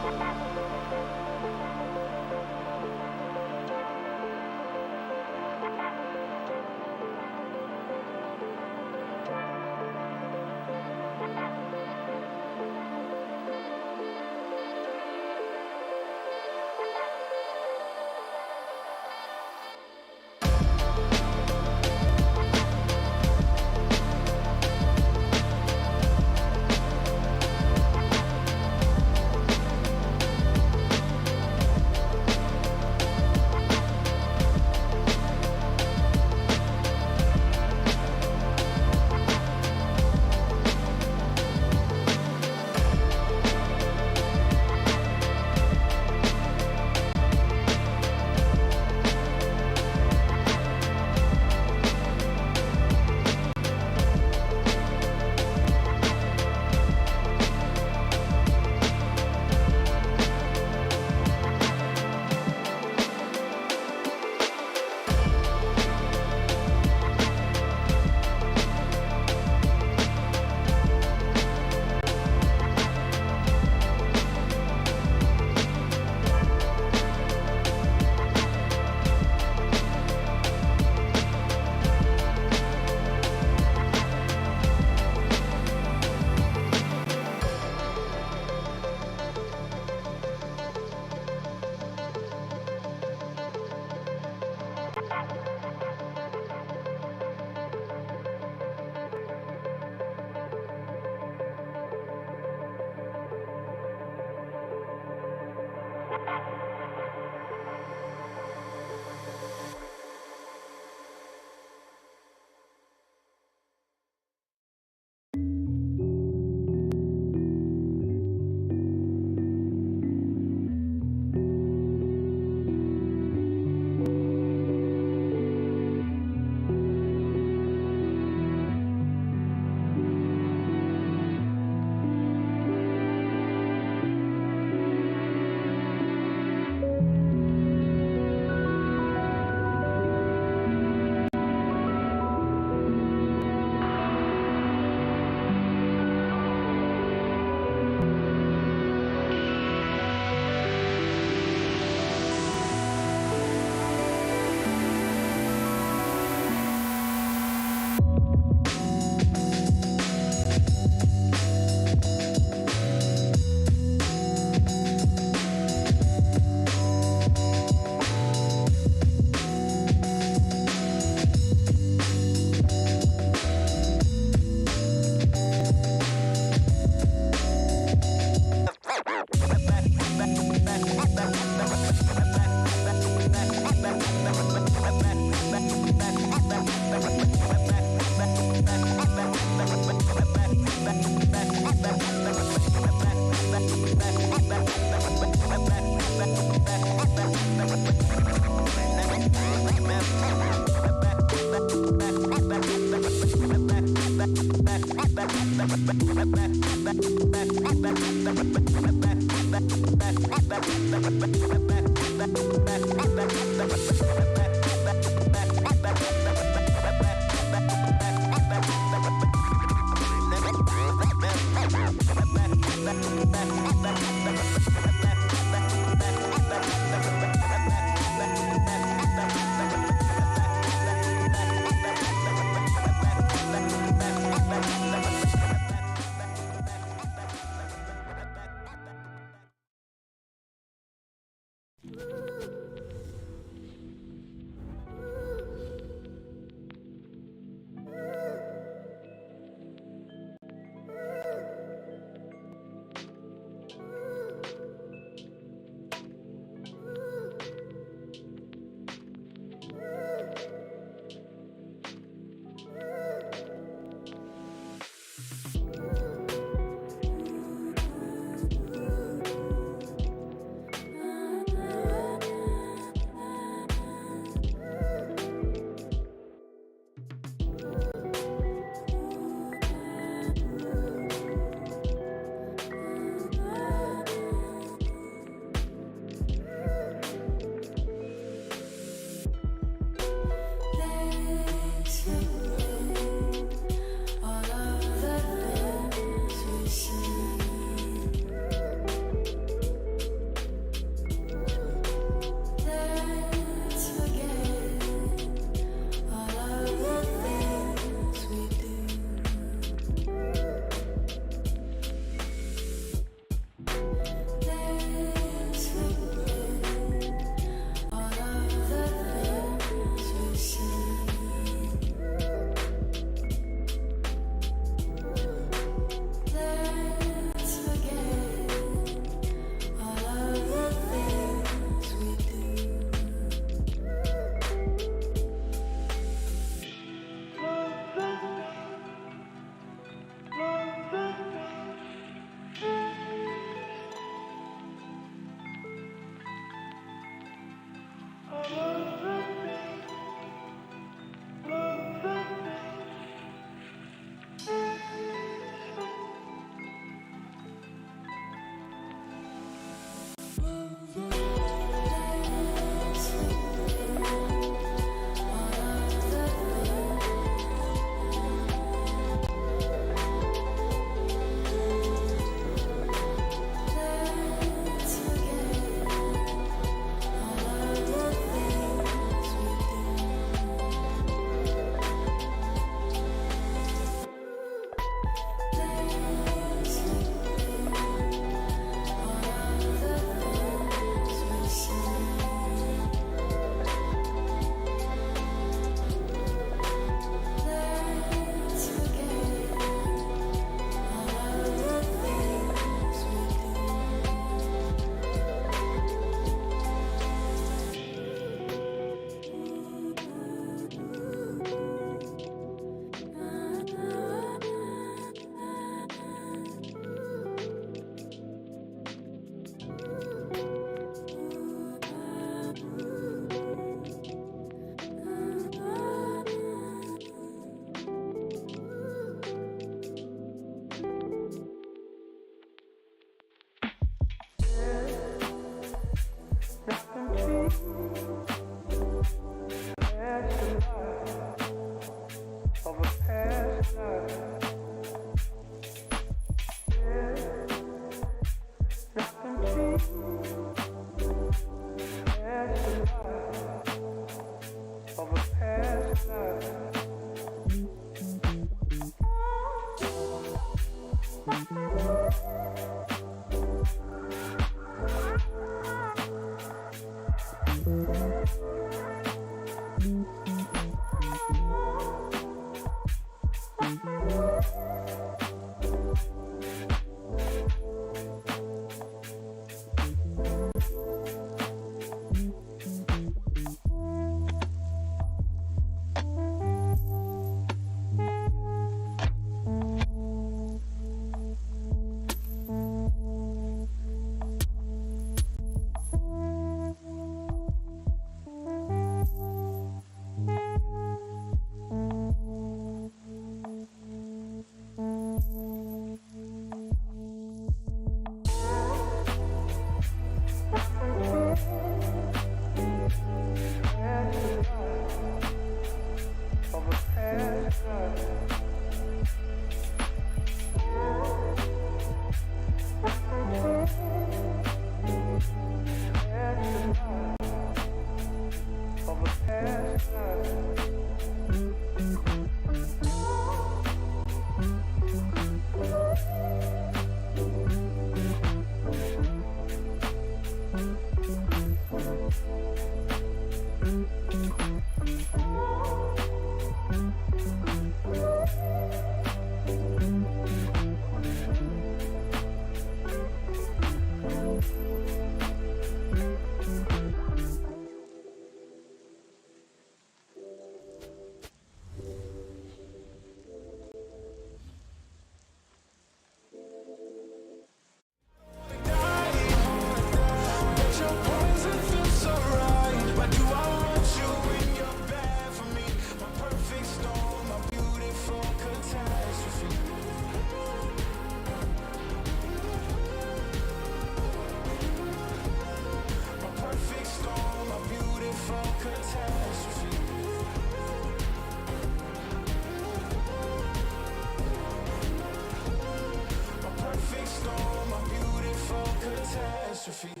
catastrophe.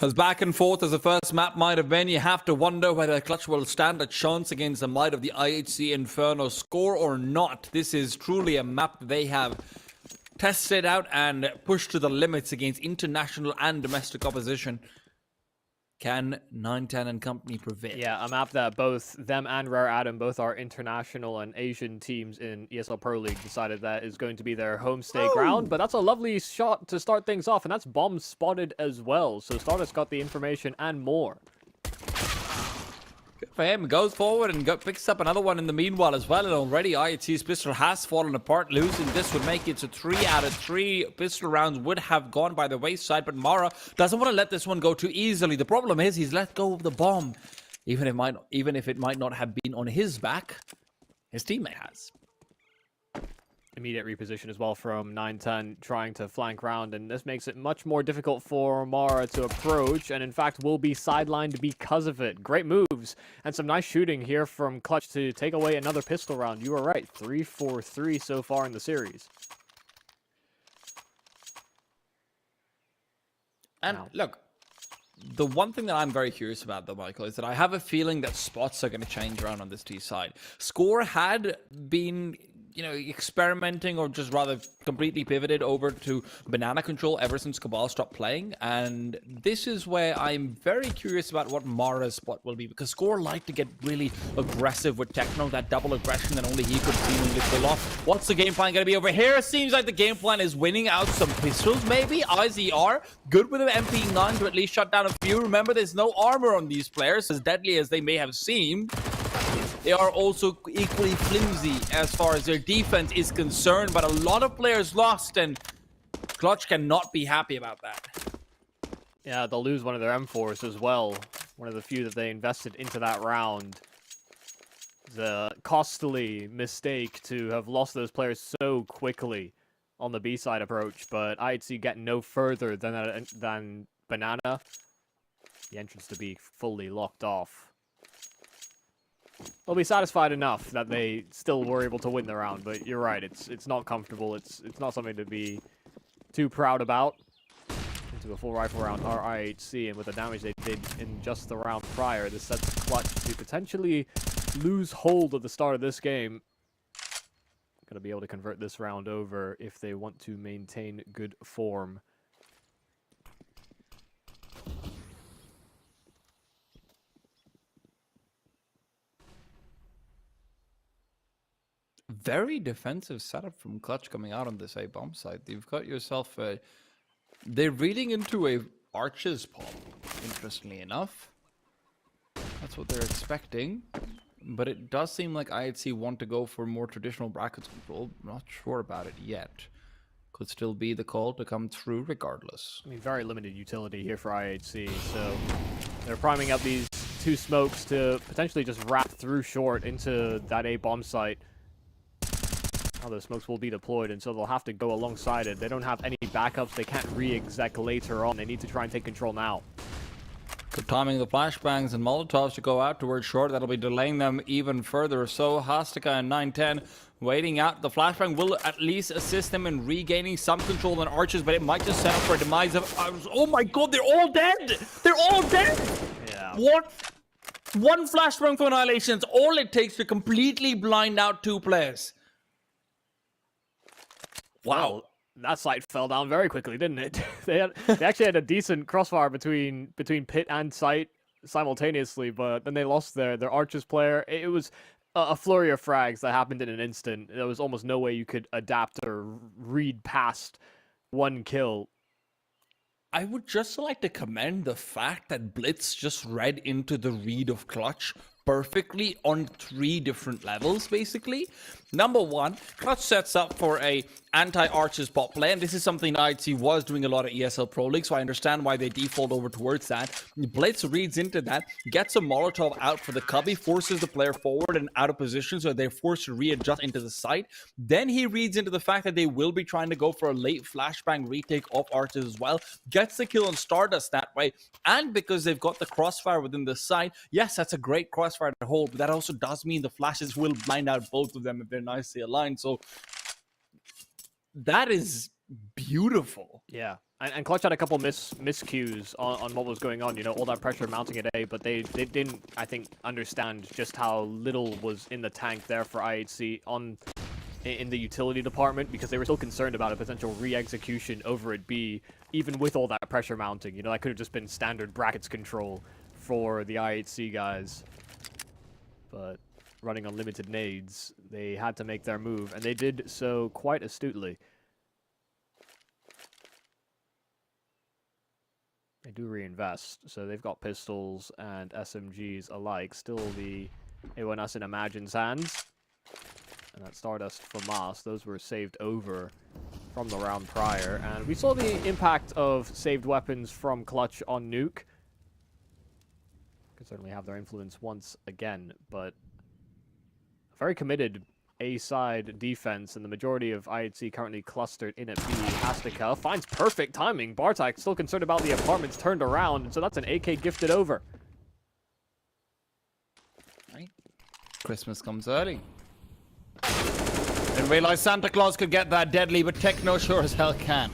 As back and forth as the first map might have been, you have to wonder whether Clutch will stand a chance against the might of the IHC Inferno score or not. This is truly a map they have tested out and pushed to the limits against international and domestic opposition. Can 910 and company prevail? Yeah, a map that both them and Rare Adam, both are international and Asian teams in ESL Pro League, decided that is going to be their homestay ground. But that's a lovely shot to start things off, and that's bomb spotted as well. So Stardust got the information and more. Good for him. Goes forward and picks up another one in the meanwhile as well. And already IHC's pistol has fallen apart. Losing this would make it to 3 out of 3 pistol rounds would have gone by the wayside. But Mara doesn't want to let this one go too easily. The problem is he's let go of the bomb. Even if it might not have been on his back, his teammate has. Immediate reposition as well from 910 trying to flank round, and this makes it much more difficult for Mara to approach, and in fact will be sidelined because of it. Great moves and some nice shooting here from Clutch to take away another pistol round. You are right, 3 for 3 so far in the series. And look, the one thing that I'm very curious about, though, Michael, is that I have a feeling that spots are going to change around on this T side. Score had been, experimenting or just rather completely pivoted over to banana control ever since Cabal stopped playing. And this is where I'm very curious about what Mara's spot will be, because Score liked to get really aggressive with Techno, that double aggression that only he could seemingly pull off. What's the game plan going to be over here? Seems like the game plan is winning out some pistols, maybe. IZR, good with an MP9 to at least shut down a few. Remember, there's no armor on these players, as deadly as they may have seemed. They are also equally flimsy as far as their defense is concerned, but a lot of players lost, and Clutch cannot be happy about that. Yeah, they'll lose one of their M4s as well. One of the few that they invested into that round. The costly mistake to have lost those players so quickly on the B-side approach, but IHC get no further than Banana. The entrance to be fully locked off. They'll be satisfied enough that they still were able to win the round, but you're right, it's not comfortable. It's not something to be too proud about. Into a full rifle round are IHC, and with the damage they did in just the round prior, this sets Clutch to potentially lose hold at the start of this game. Gonna be able to convert this round over if they want to maintain good form. Very defensive setup from Clutch coming out on this A-bomb side. You've got yourself a... They're reading into a Arches pop, interestingly enough. That's what they're expecting. But it does seem like IHC want to go for more traditional brackets control. Not sure about it yet. Could still be the call to come through regardless. I mean, very limited utility here for IHC, so they're priming up these 2 smokes to potentially just wrap through short into that A bomb site. Now those smokes will be deployed, and so they'll have to go alongside it. They don't have any backups. They can't re-exec later on. They need to try and take control now. Good timing the flashbangs and Molotovs to go out towards short. That'll be delaying them even further. So Hastika and 910 waiting out. The flashbang will at least assist them in regaining some control on Archers, but it might just set up for a demise of... oh my god, they're all dead! They're all dead! Yeah. One flashbang for Annihilation is all it takes to completely blind out 2 players. Wow. Well, that site fell down very quickly, didn't it? they actually had a decent crossfire between pit and site simultaneously, but then they lost their Archers player. It was a flurry of frags that happened in an instant. There was almost no way you could adapt or read past 1 kill. I would just like to commend the fact that Blitz just read into the read of Clutch perfectly on 3 different levels, basically. Number 1, Clutch sets up for a anti-Archers bot play, and this is something IHC was doing a lot of ESL Pro League, so I understand why they default over towards that. Blitz reads into that, gets a Molotov out for the cubby, forces the player forward and out of position, so they're forced to readjust into the site. Then he reads into the fact that they will be trying to go for a late flashbang retake of Archers as well, gets the kill on Stardust that way, and because they've got the crossfire within the site, yes, that's a great crossfire to hold, but that also does mean the flashes will blind out both of them if they're nicely aligned, so that is beautiful. Yeah, and Clutch had a couple miscues on what was going on. You know, all that pressure mounting at A, but they didn't, I think, understand just how little was in the tank there for IHC in the utility department, because they were still concerned about a potential re-execution over at B, even with all that pressure mounting. You know, that could have just been standard brackets control for the IHC guys. But running unlimited nades, they had to make their move, and they did so quite astutely. They do reinvest, so they've got pistols and SMGs alike. Still the A1S in Imagine's hands. And that Stardust for Mas, those were saved over from the round prior. And we saw the impact of saved weapons from Clutch on Nuke. Could certainly have their influence once again, but very committed A-side defense, and the majority of IHC currently clustered in at B. Hastika finds perfect timing. Bartek still concerned about the apartments turned around, and so that's an AK gifted over. Right. Christmas comes early. Didn't realize Santa Claus could get that deadly, but Techno sure as hell can.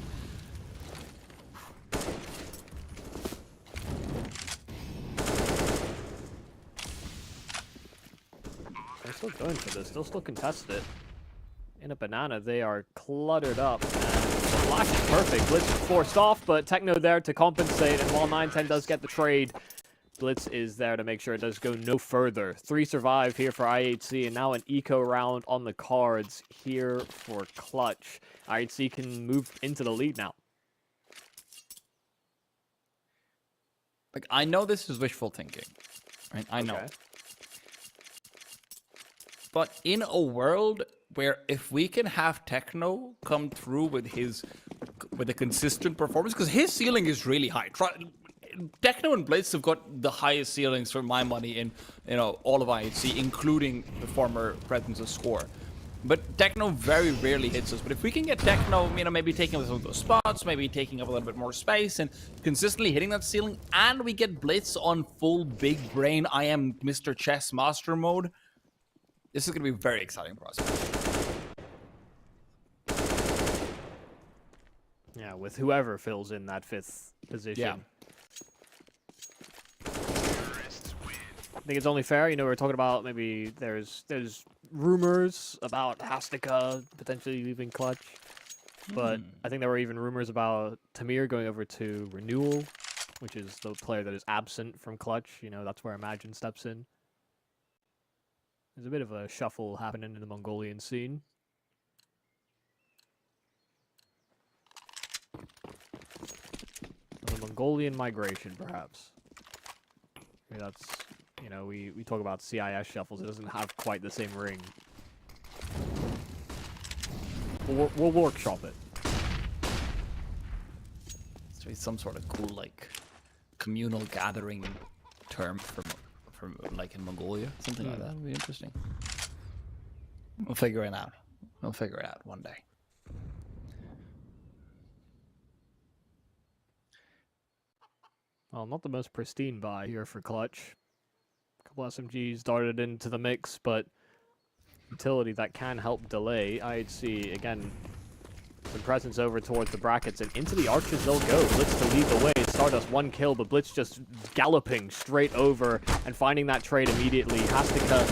They're still going for this. They'll still contest it. In a banana, they are cluttered up. And the flash is perfect. Blitz forced off, but Techno there to compensate. And while 910 does get the trade, Blitz is there to make sure it does go no further. 3 survive here for IHC, and now an eco round on the cards here for Clutch. IHC can move into the lead now. Like, I know this is wishful thinking, right? I know. Okay. But in a world where if we can have Techno come through with a consistent performance, because his ceiling is really high. Techno and Blitz have got the highest ceilings for my money in, you know, all of IHC, including the former presence of Score. But Techno very rarely hits us. But if we can get Techno, you know, maybe taking up some of those spots, maybe taking up a little bit more space and consistently hitting that ceiling, and we get Blitz on full big brain, I am Mr. Chess Master mode, this is going to be very exciting for us. Yeah, with whoever fills in that 5th position. Yeah. I think it's only fair, you know, we're talking about maybe there's rumors about Hastika potentially leaving Clutch, but I think there were even rumors about Tamir going over to Renewal, which is the player that is absent from Clutch. You know, that's where Imagine steps in. There's a bit of a shuffle happening in the Mongolian scene. The Mongolian migration, perhaps. Maybe that's, you know, we talk about CIS shuffles. It doesn't have quite the same ring. We'll workshop it. It's some sort of cool, like, communal gathering term for from like in Mongolia, something like that would be interesting. We'll figure it out. We'll figure it out one day. Well, not the most pristine buy here for Clutch. A couple SMGs darted into the mix, but utility that can help delay. IHC, again, some presence over towards the brackets, and into the arches they'll go. Blitz to lead the way. Stardust 1 kill, but Blitz just galloping straight over and finding that trade immediately. Hastika,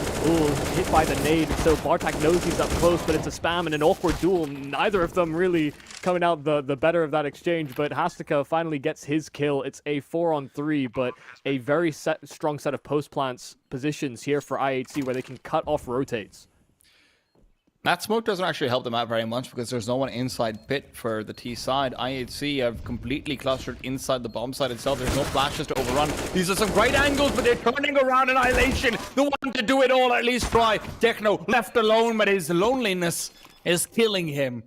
hit by the nade, so Bartak knows he's up close, but it's a spam and an awkward duel. Neither of them really coming out the better of that exchange, but Hastika finally gets his kill. It's a 4-on-3, but a very strong set of post plants positions here for IHC where they can cut off rotates. That smoke doesn't actually help them out very much because there's no one inside pit for the T side. IHC have completely clustered inside the bomb side itself. There's no flashes to overrun. These are some great angles, but they're turning around Annihilation. The one to do it all, at least try. Techno left alone, but his loneliness is killing him.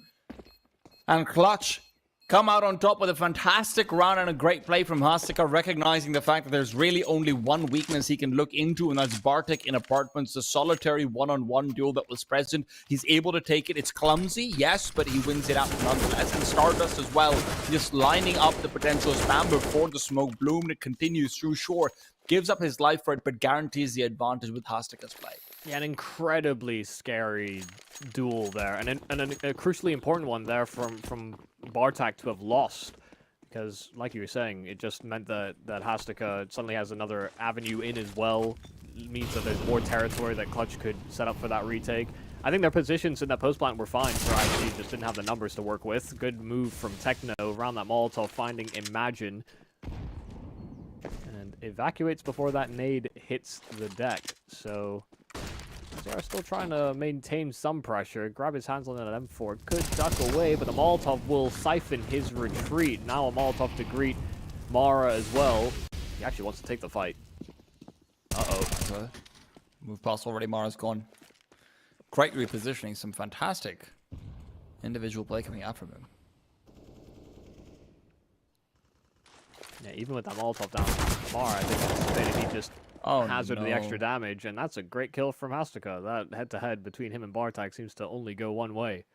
And Clutch come out on top with a fantastic round and a great play from Hastika, recognizing the fact that there's really only one weakness he can look into, and that's Bartek in apartments, the solitary one-on-one duel that was present. He's able to take it. It's clumsy, yes, but he wins it out nonetheless. And Stardust as well, just lining up the potential spam before the smoke bloom. It continues through shore, gives up his life for it, but guarantees the advantage with Hastika's play. Yeah, an incredibly scary duel there, and a crucially important one there from Bartak to have lost, because like you were saying, it just meant that Hastika suddenly has another avenue in as well. It means that there's more territory that Clutch could set up for that retake. I think their positions in that post plant were fine for IC, just didn't have the numbers to work with. Good move from Techno around that Molotov, finding Imagine, and evacuates before that nade hits the deck. So they are still trying to maintain some pressure. Grab his hands on that M4. Could duck away, but the Molotov will siphon his retreat. Now a Molotov to greet Mara as well. He actually wants to take the fight. Uh-oh. Move past already. Mara's gone. Great repositioning. Some fantastic individual play coming out from him. Yeah, even with that Molotov down Mara, I think anticipated he just hazard the extra damage, and that's a great kill from Hastika. That head-to-head between him and Bartak seems to only go one way.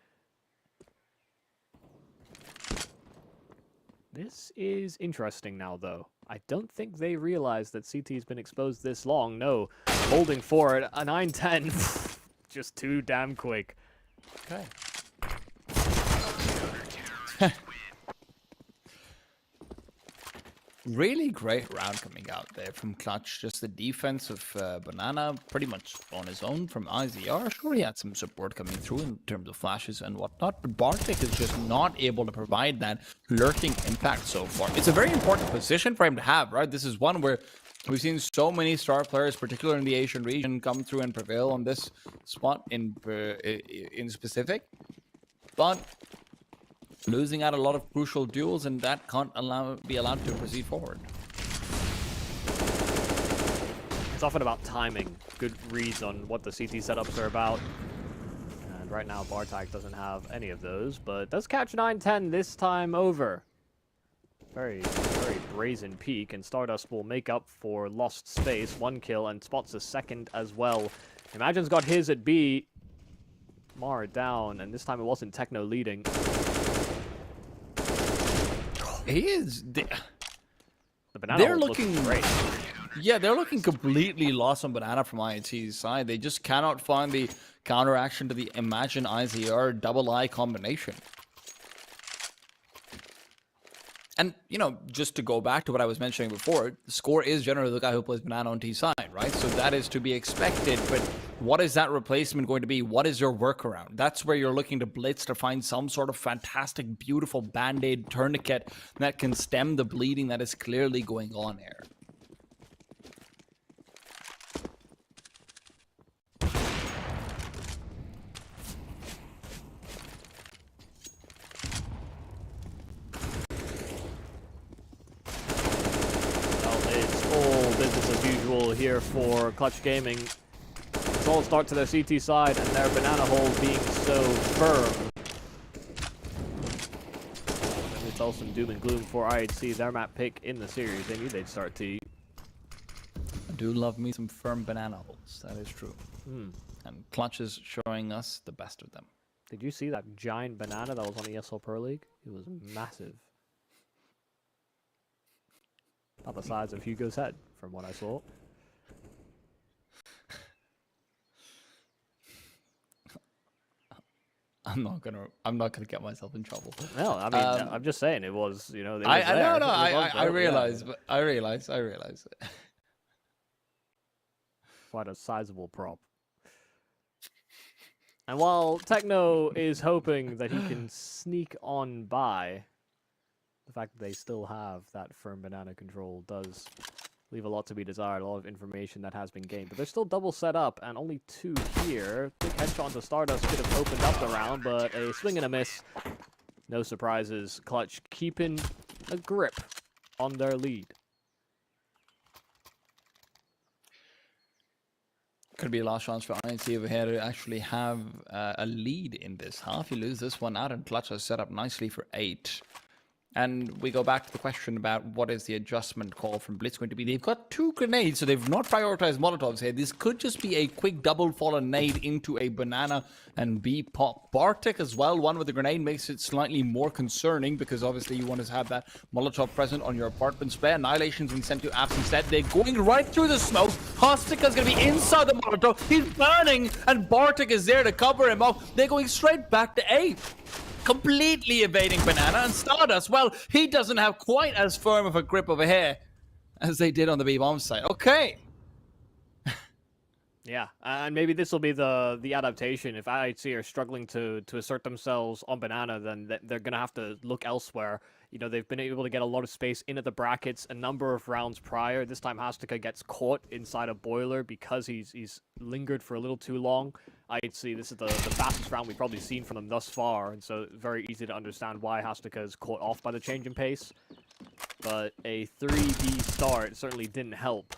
This is interesting now, though. I don't think they realize that CT's been exposed this long. No, holding for it. A 9-10. Just too damn quick. Okay. Really great round coming out there from Clutch. Just the defense of Banana pretty much on his own from IZR. Sure, he had some support coming through in terms of flashes and whatnot, but Bartek is just not able to provide that lurking impact so far. It's a very important position for him to have, right? This is one where we've seen so many star players, particularly in the Asian region, come through and prevail on this spot in specific. But losing out a lot of crucial duels, and that can't be allowed to proceed forward. It's often about timing, good reads on what the CT setups are about. And right now, Bartak doesn't have any of those, but does catch 9-10 this time over. Very, very brazen peak, and Stardust will make up for lost space. 1 kill, and spots a second as well. Imagine's got his at B. Mara down, and this time it wasn't Techno leading. He is. The Banana They're looking great. Yeah, they're looking completely lost on Banana from IHC's side. They just cannot find the counteraction to the Imagine IZR double I combination. And, you know, just to go back to what I was mentioning before, the score is generally the guy who plays Banana on T side, right? So that is to be expected, but what is that replacement going to be? What is your workaround? That's where you're looking to blitz to find some sort of fantastic, beautiful band-aid tourniquet that can stem the bleeding that is clearly going on here. Here for Clutch Gaming. Solid start to their CT side, and their banana hole being so firm. It's also some doom and gloom for IHC, their map pick in the series. They knew they'd start T. do love me some firm banana holes. That is true. And Clutch is showing us the best of them. Did you see that giant banana that was on ESL Pro League? It was massive. About the size of Hugo's head, from what I saw. I'm not gonna get myself in trouble. No, I mean, I'm just saying it was, you know, it was I there. no, It was I there, realize, yeah. but I realize. Quite a sizable prop. And while Techno is hoping that he can sneak on by, the fact that they still have that firm banana control does leave a lot to be desired, a lot of information that has been gained. But they're still double set up, and only 2 here. Big headshot to Stardust could have opened up the round, but a swing and a miss. No surprises. Clutch keeping a grip on their lead. Could be a last chance for INC over here to actually have a lead in this half. You lose this one out, and Clutch is set up nicely for 8. And we go back to the question about what is the adjustment call from Blitz going to be. They've got 2 grenades, so they've not prioritized Molotovs here. This could just be a quick double fallen nade into a banana and B pop. Bartek as well, one with the grenade, makes it slightly more concerning because obviously you want to have that Molotov present on your apartment square. Annihilation's been sent to Apps instead. They're going right through the smoke. Hostika's going to be inside the Molotov. He's burning, and Bartek is there to cover him up. They're going straight back to A. Completely evading Banana, and Stardust, well, he doesn't have quite as firm of a grip over here as they did on the B-bomb side. Okay. Yeah, and maybe this will be the adaptation. If IHC are struggling to assert themselves on Banana, then they're going to have to look elsewhere. You know, they've been able to get a lot of space into the brackets a number of rounds prior. This time Hastika gets caught inside a boiler because he's lingered for a little too long. IHC, this is the fastest round we've probably seen from them thus far, and so very easy to understand why Hastika is caught off by the change in pace. But a 3B start certainly didn't help.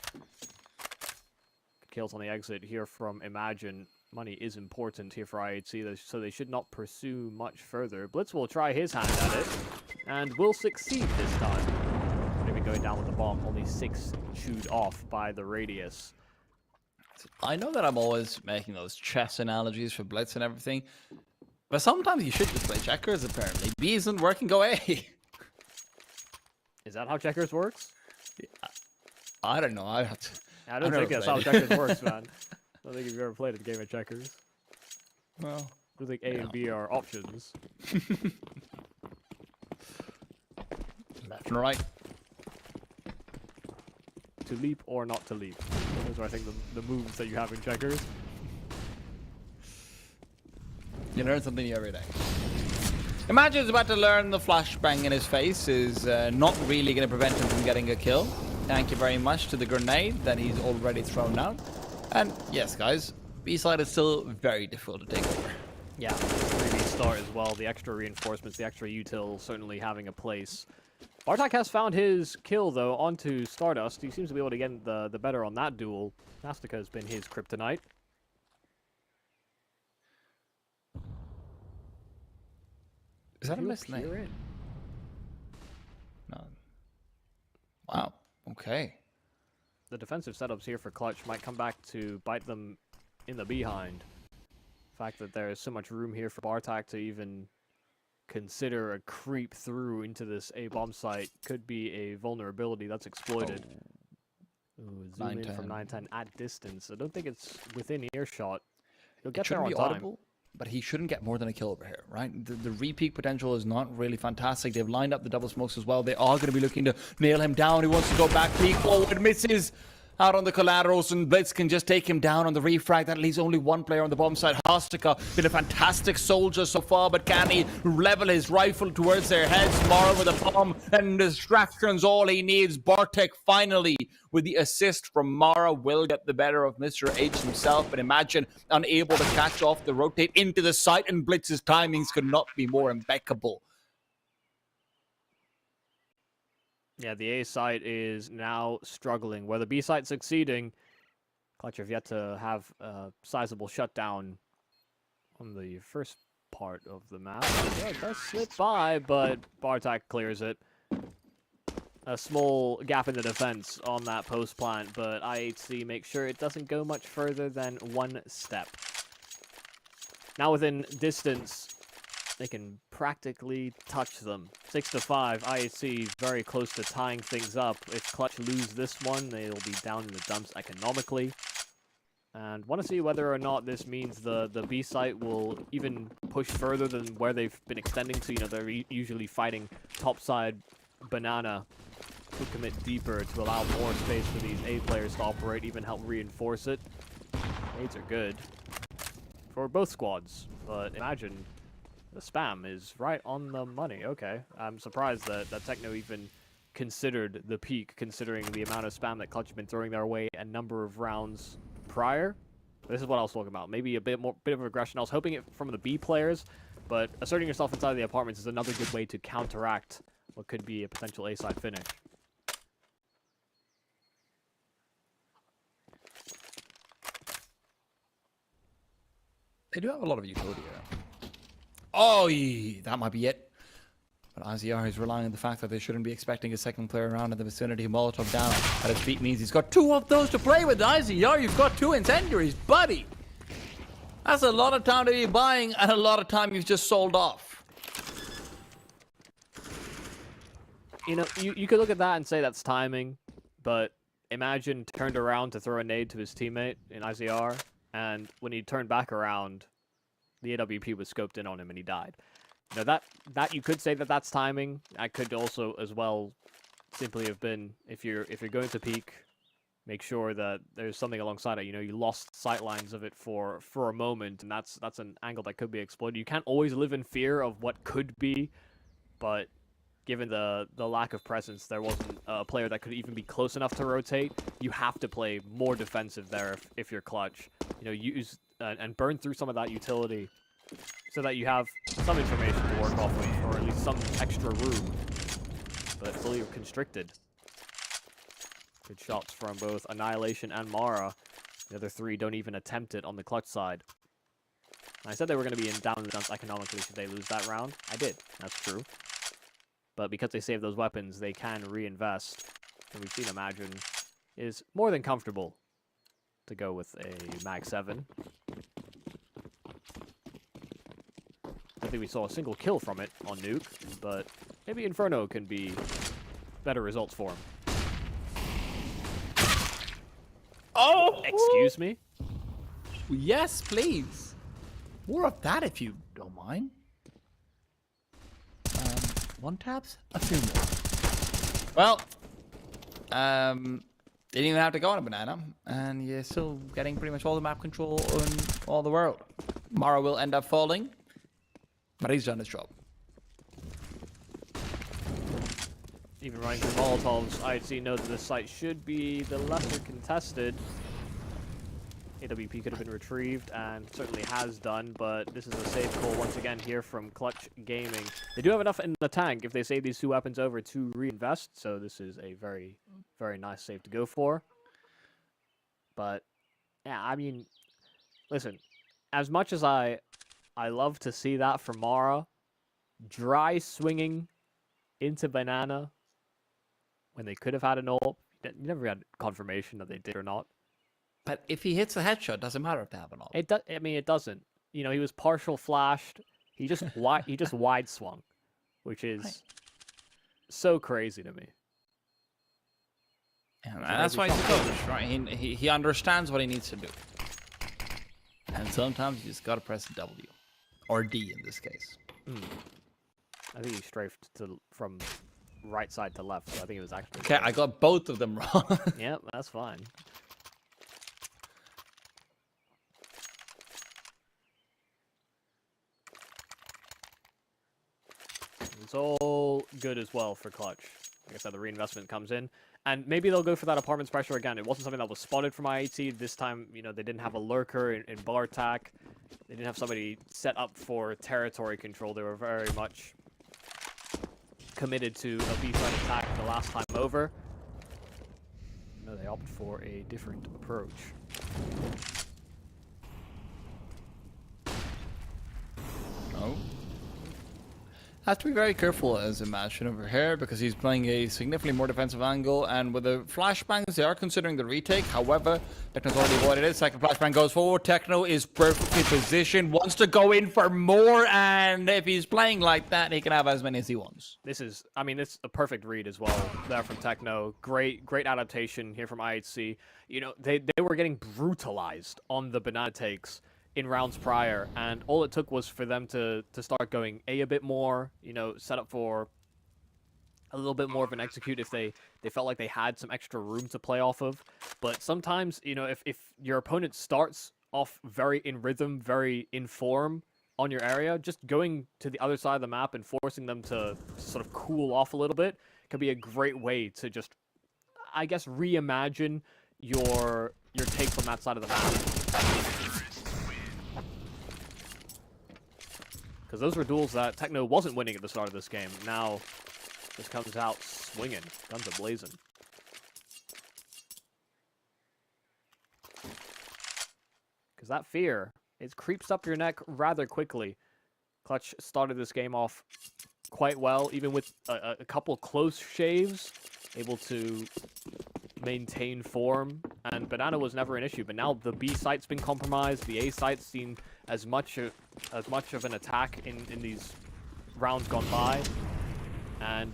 Kills on the exit here from Imagine. Money is important here for IHC, so they should not pursue much further. Blitz will try his hand at it, and will succeed this time. Maybe going down with the bomb, only 6 chewed off by the radius. I know that I'm always making those chess analogies for Blitz and everything, but sometimes you should just play checkers, apparently. B isn't working, go A. Is that how checkers works? Yeah, I don't know. I don't think that's how checkers works, man. I don't think you've ever played a game of checkers. Well, I think A and B are options. left and right. To leap or not to leap. Those are, I think, the moves that you have in checkers. You learn something new every day. Imagine is about to learn the flashbang in his face is not really going to prevent him from getting a kill. Thank you very much to the grenade that he's already thrown out. And yes, guys, B-side is still very difficult to take over. Yeah, 3B start as well. The extra reinforcements, the extra util certainly having a place. Bartek has found his kill, though, onto Stardust. He seems to be able to get the better on that duel. Nastica has been his kryptonite. Is that a miss name? No. Wow. Okay. The defensive setups here for Clutch might come back to bite them in the behind. The fact that there is so much room here for Bartek to even consider a creep through into this A-bomb site could be a vulnerability that's exploited. Ooh, zoom in from 910 at distance. I don't think it's within earshot. He'll get there on time. Audible, but he shouldn't get more than a kill over here, right? The re-peak potential is not really fantastic. They've lined up the double smokes as well. They are going to be looking to nail him down. He wants to go back, peek forward, misses out on the collaterals, and Blitz can just take him down on the refrag. That leaves only one player on the bomb side. Hastika been a fantastic soldier so far, but can he level his rifle towards their heads? Mara with a bomb and distractions, all he needs. Bartek finally with the assist from Mara will get the better of Mr. H himself, but Imagine unable to catch off the rotate into the site, and Blitz's timings could not be more impeccable. Yeah, the A site is now struggling. Where the B site succeeding, Clutch have yet to have a sizable shutdown on the first part of the map. Yeah, it does slip by, but Bartek clears it. a small gap in the defense on that post plant, but IHC makes sure it doesn't go much further than one step. Now within distance, they can practically touch them. 6-5, IHC very close to tying things up. If Clutch lose this one, they'll be down in the dumps economically. And want to see whether or not this means the B site will even push further than where they've been extending to. You know, they're usually fighting topside banana to commit deeper to allow more space for these A players to operate, even help reinforce it. Aids are good for both squads, but imagine the spam is right on the money. Okay, I'm surprised that Techno even considered the peak, considering the amount of spam that Clutch have been throwing their way a number of rounds prior. This is what I was talking about. Maybe a bit of aggression. I was hoping it from the B players, but asserting yourself inside the apartments is another good way to counteract what could be a potential A-side finish. They do have a lot of utility here. Oh, that might be it. But IZR is relying on the fact that they shouldn't be expecting a second player around in the vicinity. Molotov down at his feet means he's got 2 of those to play with. IZR, you've got 2 incendiaries, buddy. That's a lot of time to be buying and a lot of time you've just sold off. You know, you could look at that and say that's timing, but imagine turned around to throw a nade to his teammate in IZR, and when he turned back around, the AWP was scoped in on him and he died. Now that you could say that that's timing. I could also as well simply have been if you're going to peak, make sure that there's something alongside it. You know, you lost sight lines of it for a moment, and that's an angle that could be exploited. You can't always live in fear of what could be, but given the lack of presence, there wasn't a player that could even be close enough to rotate. You have to play more defensive there if you're Clutch. You know, use and burn through some of that utility so that you have some information to work off of, or at least some extra room. But fully constricted. Good shots from both Annihilation and Mara. The other 3 don't even attempt it on the Clutch side. I said they were going to be in down in the dumps economically should they lose that round. I did. That's true. But because they save those weapons, they can reinvest. And we've seen Imagine is more than comfortable to go with a Mag 7. I think we saw a single kill from it on Nuke, but maybe Inferno can be better results for him. Oh! Excuse me? Yes, please. More of that if you don't mind. 1 taps? A few more. Well, didn't even have to go on a banana, and you're still getting pretty much all the map control in all the world. Mara will end up falling, but he's done his job. Even running through Molotovs, IHC knows that this site should be the lesser contested. AWP could have been retrieved, and certainly has done, but this is a safe call once again here from Clutch Gaming. They do have enough in the tank if they save these 2 weapons over to reinvest, so this is a very, very nice save to go for. But, yeah, I mean, listen, as much as I love to see that from Mara, dry swinging into Banana when they could have had an ult, you never had confirmation that they did or not. But if he hits the headshot, doesn't matter if they have an ult. I mean, it doesn't. You know, he was partial flashed. He just wide swung, which is so crazy to me. And that's why he's a coach, right? He understands what he needs to do. And sometimes you just gotta press W. Or D in this case. I think he strafed from right side to left, so I think it was actually... Okay, I got both of them wrong. Yep, that's fine. It's all good as well for Clutch. Like I said, the reinvestment comes in. And maybe they'll go for that apartments pressure again. It wasn't something that was spotted from IHC. This time, you know, they didn't have a lurker in Bartak. They didn't have somebody set up for territory control. They were very much committed to a B-side attack the last time over. No, they opted for a different approach. Oh. Has to be very careful as a match over here because he's playing a significantly more defensive angle, and with the flashbangs, they are considering the retake. However, Techno's already avoided it. Second flashbang goes forward. Techno is perfectly positioned, wants to go in for more, and if he's playing like that, he can have as many as he wants. This is, I mean, it's a perfect read as well there from Techno. Great adaptation here from IHC. You know, they were getting brutalized on the banana takes in rounds prior, and all it took was for them to start going A a bit more, you know, set up for a little bit more of an execute if they felt like they had some extra room to play off of. But sometimes, you know, if your opponent starts off very in rhythm, very in form on your area, just going to the other side of the map and forcing them to sort of cool off a little bit could be a great way to just, I guess, reimagine your take from that side of the map. Because those were duels that Techno wasn't winning at the start of this game. Now, just comes out swinging, guns a-blazing. Because that fear, it creeps up your neck rather quickly. Clutch started this game off quite well, even with a couple close shaves, able to maintain form, and Banana was never an issue. But now the B site's been compromised, the A site's seen as much of an attack in these rounds gone by, and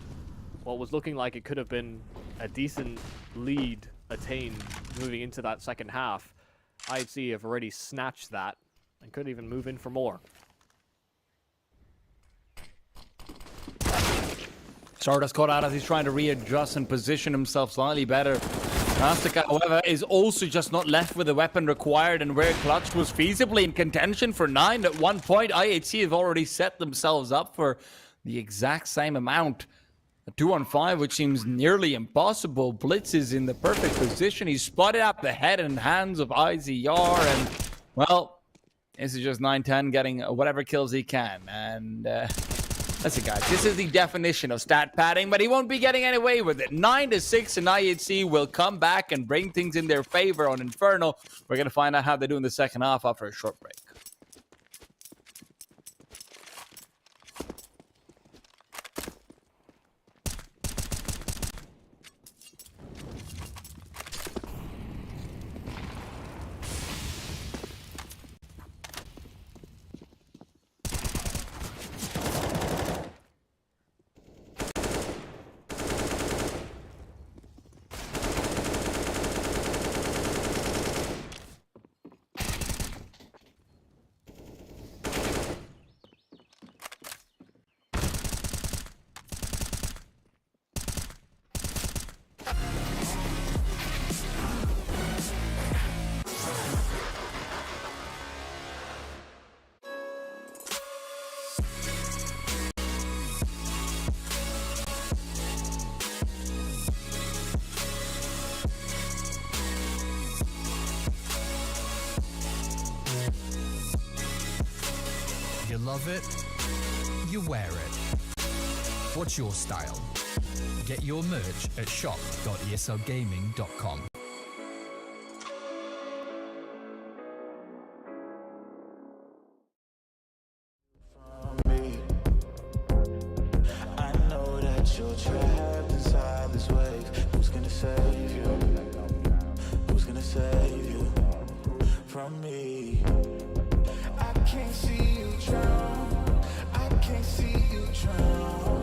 what was looking like it could have been a decent lead attained moving into that second half, IHC have already snatched that and could even move in for more. Stardust caught out as he's trying to readjust and position himself slightly better. Mastica, however, is also just not left with the weapon required, and where Clutch was feasibly in contention for 9 at one point, IHC have already set themselves up for the exact same amount. A 2-on-5, which seems nearly impossible. Blitz is in the perfect position. He's spotted up the head and hands of IZR, and, well, this is just 9-10 getting whatever kills he can. And, listen, guys, this is the definition of stat padding, but he won't be getting any way with it. 9-6, and IHC will come back and bring things in their favor on Inferno. We're going to find out how they do in the second half after a short break. You love it, you wear it. What's your style? Get your merch at shop.eslgaming.com. I know that you're trapped inside this wave. Who's gonna save you? Who's gonna save you from me? I can't see you drown. I can't see you drown.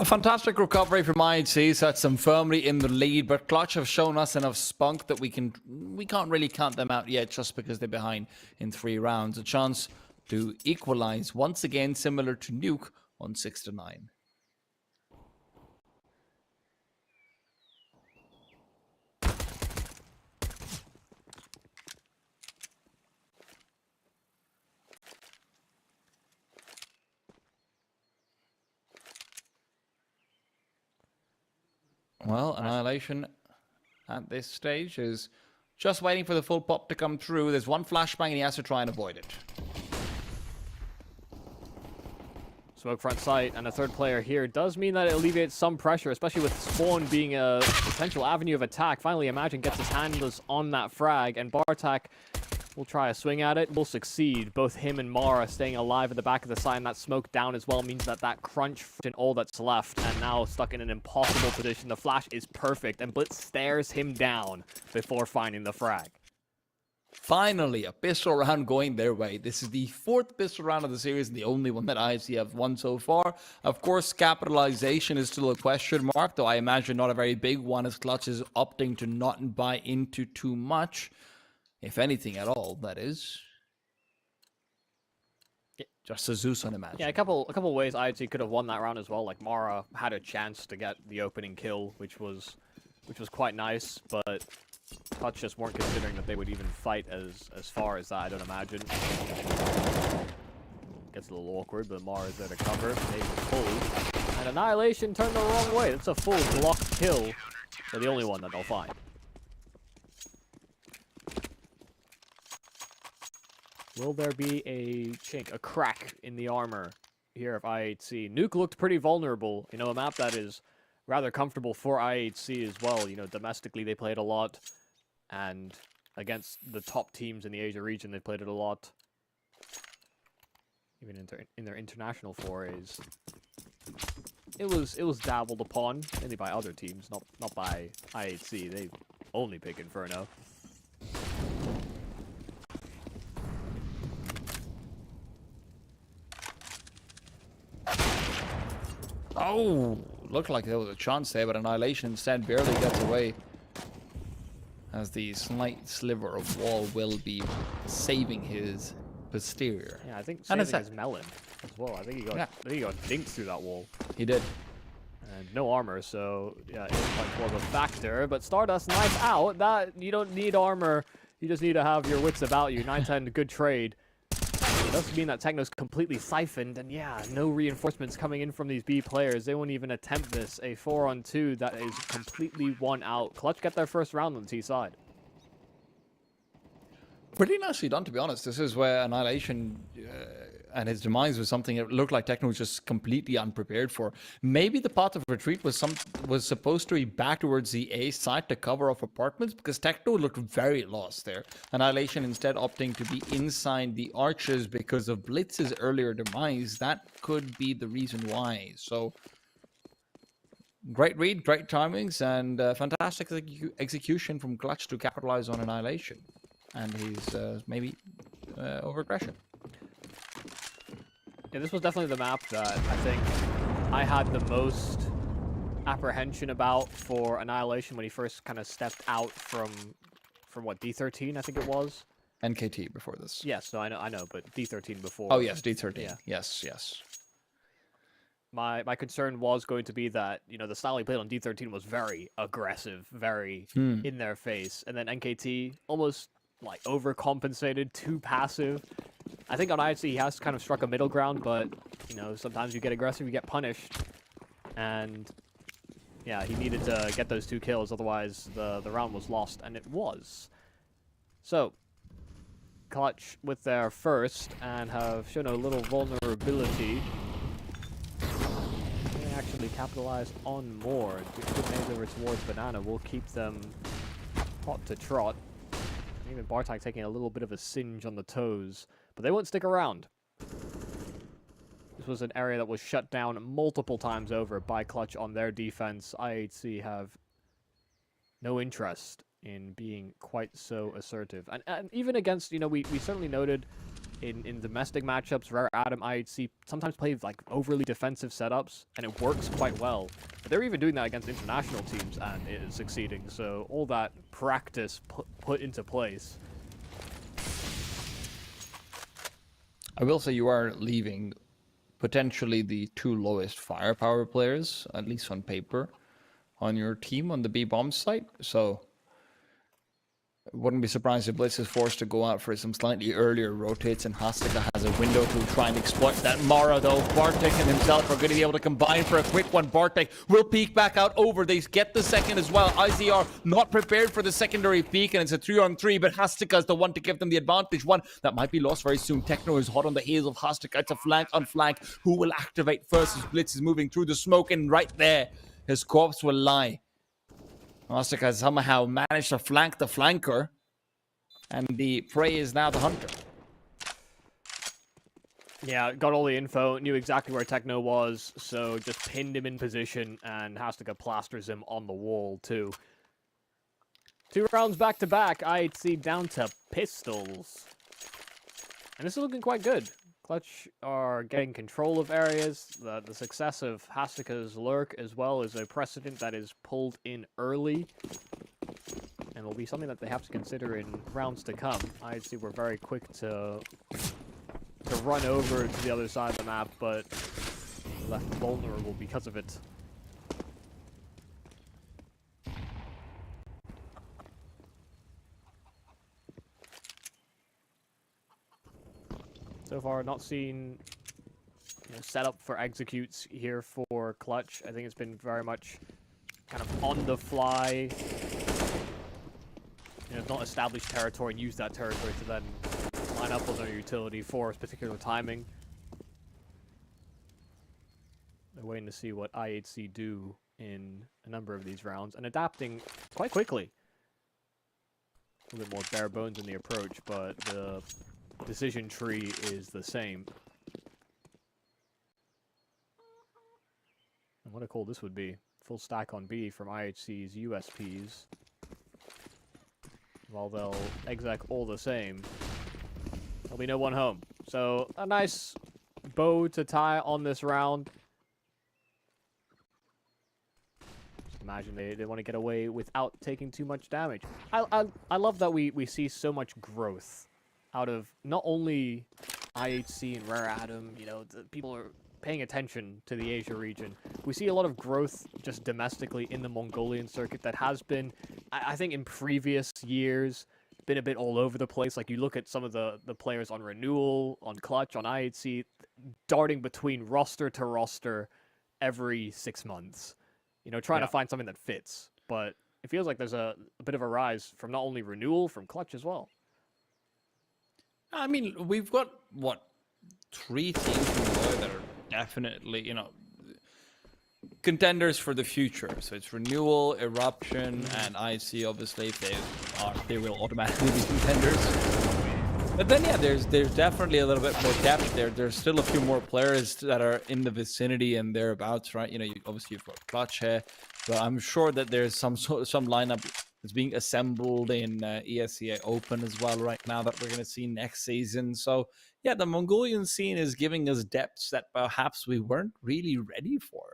A fantastic recovery from IHC, sets them firmly in the lead, but Clutch have shown us enough spunk that we can't really count them out yet just because they're behind in 3 rounds. A chance to equalize once again, similar to Nuke on 6-9. Well, Annihilation at this stage is just waiting for the full pop to come through. There's one flashbang and he has to try and avoid it. Smoke front sight, and a third player here does mean that it alleviates some pressure, especially with Spawn being a potential avenue of attack. Finally, Imagine gets his handless on that frag, and Bartak will try a swing at it. Will succeed. Both him and Mara staying alive at the back of the side, and that smoke down as well means that that crunch in all that's left, and now stuck in an impossible position. The flash is perfect, and Blitz stares him down before finding the frag. Finally, a pistol round going their way. This is the 4th pistol round of the series, and the only one that IFC have won so far. Of course, capitalization is still a question mark, though I imagine not a very big one, as Clutch is opting to not buy into too much. If anything at all, that is. Yeah. Just a Zeus on Imagine. Yeah, a couple ways IHC could have won that round as well. Like, Mara had a chance to get the opening kill, which was quite nice, but Clutch just weren't considering that they would even fight as far as that, I don't imagine. Gets a little awkward, but Mara's there to cover. They pull. And Annihilation turned the wrong way. That's a full blocked kill. They're the only one that they'll find. Will there be a chink, a crack in the armor here of IHC? Nuke looked pretty vulnerable. You know, a map that is rather comfortable for IHC as well. You know, domestically they played a lot, and against the top teams in the Asia region they played it a lot. Even in their international forays, it was dabbled upon, mainly by other teams, not by IHC. They only pick Inferno. Oh, looked like there was a chance there, but Annihilation instead barely gets away, as the slight sliver of wall will be saving his posterior. Yeah, I think saving his melon as well. I think he got dinked through that wall. He did. And no armor, so yeah, it was a factor. But Stardust, knife out. That you don't need armor. You just need to have your wits about you. 9-10, good trade. It does mean that Techno's completely siphoned, and yeah, no reinforcements coming in from these B players. They won't even attempt this. A 4-on-2 that is completely won out. Clutch get their first round on the T side. Pretty nicely done, to be honest. This is where Annihilation and his demise was something it looked like Techno was just completely unprepared for. Maybe the path of retreat was supposed to be back towards the A side to cover off apartments, because Techno looked very lost there. Annihilation instead opting to be inside the arches because of Blitz's earlier demise. That could be the reason why. So great read, great timings, and fantastic execution from Clutch to capitalize on Annihilation and his maybe over-aggression. Yeah, this was definitely the map that I think I had the most apprehension about for Annihilation when he first kind of stepped out from what, D13 I think it was? NKT before this. Yes, no, I know, but D13 before. Oh yes, D13. Yeah. Yes. My concern was going to be that, you know, the style he played on D13 was very aggressive, very in their face, and then NKT almost like overcompensated, too passive. I think on IHC he has kind of struck a middle ground, but you know, sometimes you get aggressive, you get punished, and yeah, he needed to get those 2 kills, otherwise the round was lost, and it was. So Clutch with their first and have shown a little vulnerability. They actually capitalize on more. Good names over towards Banana will keep them hot to trot. Even Bartak taking a little bit of a singe on the toes, but they won't stick around. This was an area that was shut down multiple times over by Clutch on their defense. IHC have no interest in being quite so assertive. And even against, you know, we certainly noted in domestic matchups, Rare Adam, IHC sometimes play like overly defensive setups, and it works quite well. But they're even doing that against international teams, and it is succeeding. So all that practice put into place. I will say you are leaving potentially the 2 lowest firepower players, at least on paper, on your team on the B-bomb site. So wouldn't be surprised if Blitz is forced to go out for some slightly earlier rotates, and Hastika has a window to try and exploit that. Mara, though, Bartek and himself are going to be able to combine for a quick one. Bartek will peek back out over. They get the second as well. IZR not prepared for the secondary peek, and it's a 3-on-3, but Hastika is the one to give them the advantage. One that might be lost very soon. Techno is hot on the heels of Hastika. It's a flank on flank. Who will activate first as Blitz is moving through the smoke, and right there, his corpse will lie. Hastika has somehow managed to flank the flanker, and the prey is now the hunter. Yeah, got all the info, knew exactly where Techno was, so just pinned him in position, and Hastika plasters him on the wall, too. 2 rounds back-to-back, IHC down to pistols. And this is looking quite good. Clutch are getting control of areas. The success of Hastika's lurk as well is a precedent that is pulled in early, and will be something that they have to consider in rounds to come. IHC were very quick to run over to the other side of the map, but left vulnerable because of it. So far, not seen setup for executes here for Clutch. I think it's been very much kind of on the fly. Not established territory and use that territory to then line up with their utility for a particular timing. They're waiting to see what IHC do in a number of these rounds and adapting quite quickly. A little bit more bare bones in the approach, but the decision tree is the same. And what a call this would be. Full stack on B from IHC's USPs. While they'll exec all the same, there'll be no one home. So a nice bow to tie on this round. Just imagine they want to get away without taking too much damage. I love that we see so much growth out of not only IHC and Rare Adam. The people are paying attention to the Asia region. We see a lot of growth just domestically in the Mongolian circuit that has been, I think in previous years, been a bit all over the place. Like you look at some of the players on Renewal, on Clutch, on IHC, darting between roster to roster every 6 months, trying to find something that fits. But it feels like there's a bit of a rise from not only Renewal, from Clutch as well. I mean, we've got, 3 teams from Roy that are definitely, contenders for the future. So it's Renewal, Eruption, and IC. Obviously, if they will automatically be contenders. But then, yeah, there's definitely a little bit more depth there. There's still a few more players that are in the vicinity and thereabouts, right? Obviously you've got Clutch here, but I'm sure that there's some lineup that's being assembled in ESCA Open as well right now that we're going to see next season. So yeah, the Mongolian scene is giving us depths that perhaps we weren't really ready for.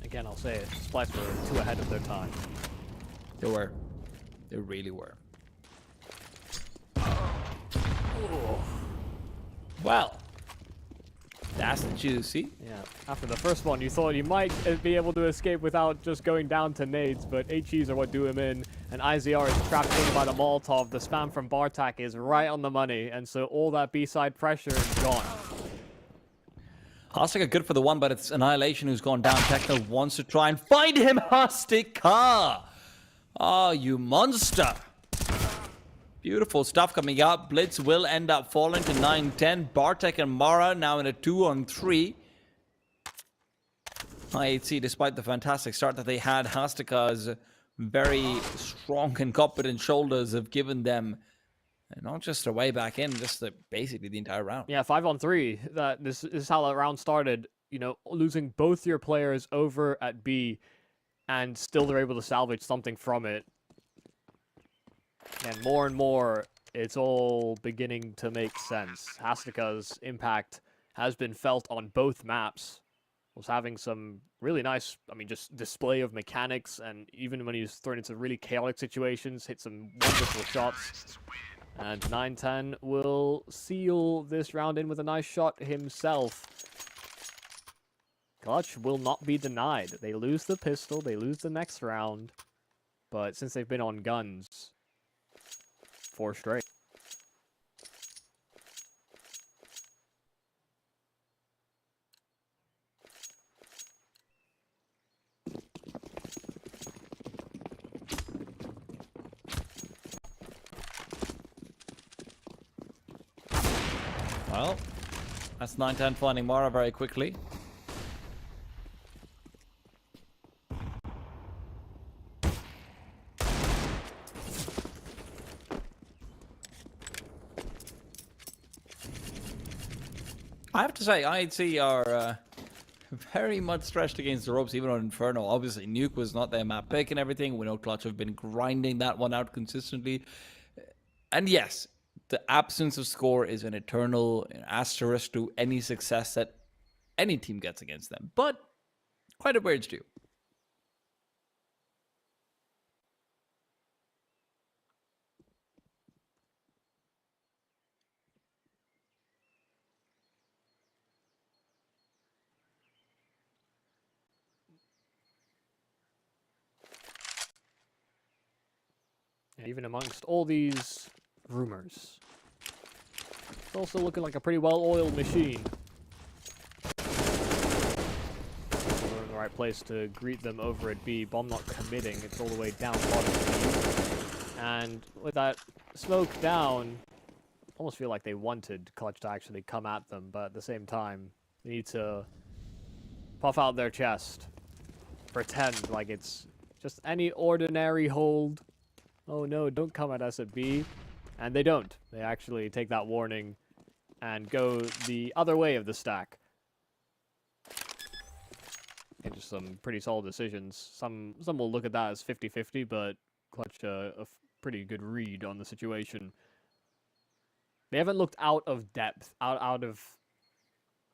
Again, I'll say it, Splice were 2 ahead of their time. They were. They really were. Well, that's juicy. Yeah, after the first one, you thought you might be able to escape without just going down to nades, but HEs are what do him in, and IZR is trapped in by the Molotov. The spam from Bartak is right on the money, and so all that B-side pressure is gone. Hastika good for the one, but it's Annihilation who's gone down. Techno wants to try and find him. Hastika! Oh, you monster! Beautiful stuff coming out. Blitz will end up falling to 9-10. Bartek and Mara now in a 2-on-3. IHC, despite the fantastic start that they had, Hastika's very strong and competent shoulders have given them not just their way back in, just basically the entire round. Yeah, 5-on-3. This is how that round started. you know, losing both your players over at B, and still they're able to salvage something from it. And more, it's all beginning to make sense. Hastika's impact has been felt on both maps. Was having some really nice, I mean, just display of mechanics, and even when he was thrown into really chaotic situations, hit some wonderful shots. And 9-10 will seal this round in with a nice shot himself. Clutch will not be denied. They lose the pistol, they lose the next round, but since they've been on guns, 4 straight. Well, that's 9-10 finding Mara very quickly. I have to say, IHC are very much stretched against the ropes, even on Inferno. Obviously, Nuke was not their map pick and everything. We know Clutch have been grinding that one out consistently. And yes, the absence of score is an eternal asterisk to any success that any team gets against them. But credit where it's due. And even amongst all these rumors, it's also looking like a pretty well-oiled machine. We're in the right place to greet them over at B. Bomb not committing. It's all the way down bottom B. And with that smoke down, almost feel like they wanted Clutch to actually come at them, but at the same time, they need to puff out their chest. Pretend like it's just any ordinary hold. Oh no, don't come at us at B. And they don't. They actually take that warning and go the other way of the stack. And just some pretty solid decisions. Some will look at that as 50-50, but Clutch a pretty good read on the situation. They haven't looked out of depth, out of,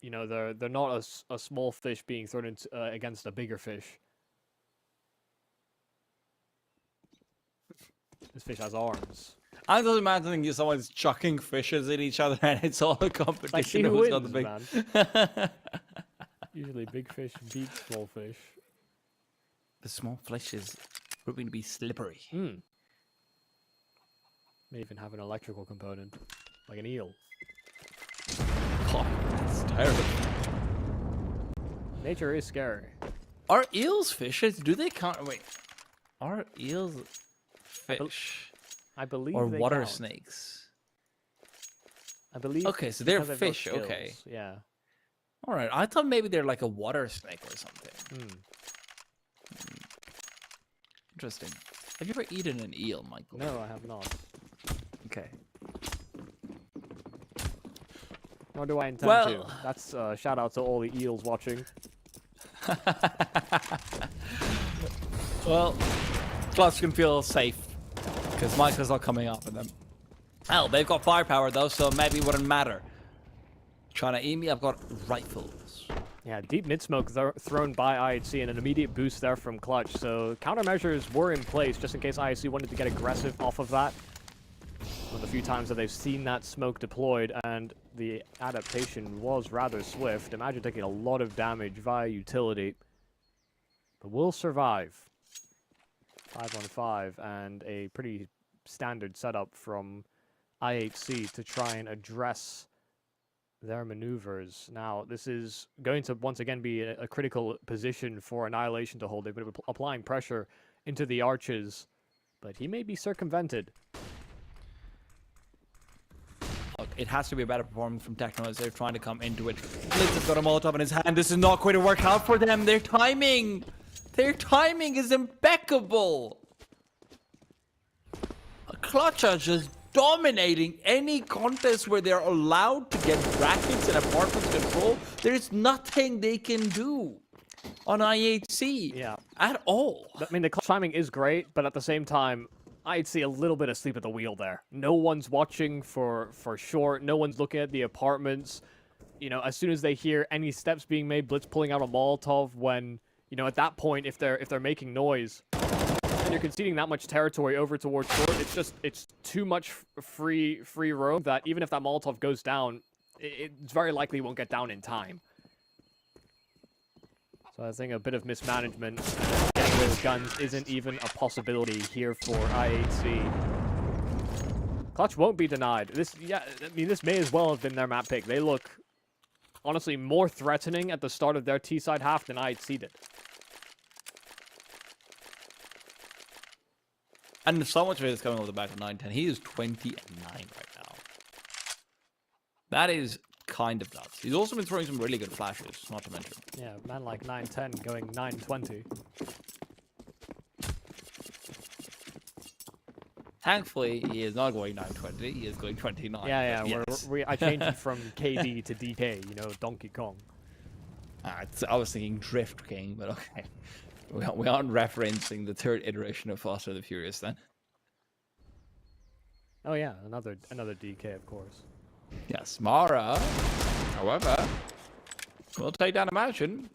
you know, they're not a small fish being thrown into, against a bigger fish. This fish has arms. I'm just imagining someone's chucking fishes at each other and it's all a competition Like, of who's wins, got the big... man. Usually big fish beat small fish. The small fish is proving to be slippery. Hmm. May even have an electrical component, like an eel. God, that's terrible. Nature is scary. Are eels fishes? Do they count? Wait. Are eels fish? I believe Or they water count. snakes? I believe. Okay, so they're because they've got fish, okay. skills, Yeah. Alright, I thought maybe they're like a water snake or something. Hmm. Interesting. Have you ever eaten an eel, Michael? No, I have not. Okay. Nor do I intend Well- to. That's shout out to all the eels watching. Well, Clutch can feel safe because Michael's not coming after them. Hell, they've got firepower though, so maybe it wouldn't matter. Trying to aim me, I've got rifles. Yeah, deep mid smoke thrown by IHC and an immediate boost there from Clutch. So countermeasures were in place just in case IHC wanted to get aggressive off of that. One of the few times that they've seen that smoke deployed, and the adaptation was rather swift. Imagine taking a lot of damage via utility. But will survive. 5-on-5, and a pretty standard setup from IHC to try and address their maneuvers. Now, this is going to once again be a critical position for Annihilation to hold. They've been applying pressure into the arches, but he may be circumvented. Look, it has to be a better performance from Techno as they're trying to come into it. Blitz has got a Molotov in his hand. This is not going to work out for them. Their timing is impeccable. Clutch are just dominating any contest where they're allowed to get brackets and apartments control. There's nothing they can do on IHC at all. I mean, the clutch timing is great, but at the same time, I'd see a little bit of sleep at the wheel there. No one's watching for short. No one's looking at the apartments. You know, as soon as they hear any steps being made, Blitz pulling out a Molotov, when, you know, at that point, if they're making noise and you're conceding that much territory over towards short, it's too much free roam that even if that Molotov goes down, it's very likely won't get down in time. So I think a bit of mismanagement getting those guns isn't even a possibility here for IHC. Clutch won't be denied. This may as well have been their map pick. They look honestly more threatening at the start of their T-side half than IHC did. And so much of it is coming over the back of 9-10. He is 20-9 right now. That is kind of nuts. He's also been throwing some really good flashes, not to mention. Yeah, man like 9-10 going 9-20. Thankfully, he is not going 9-20. He is going 29. Yeah, yes. I changed it from KD to DK, you know, Donkey Kong. I was thinking Drift King, but okay. We aren't referencing the third iteration of Fast and the Furious then. Oh yeah, another DK, of course. Yes, Mara, however, will take down Imagine.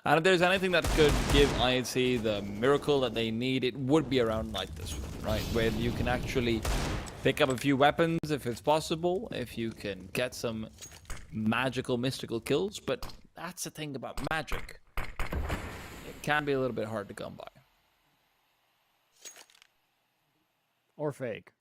And if there's anything that could give IHC the miracle that they need, it would be around like this one, right? Where you can actually pick up a few weapons if it's possible, if you can get some magical, mystical kills. But that's the thing about magic. It can be a little bit hard to come by. Or fake.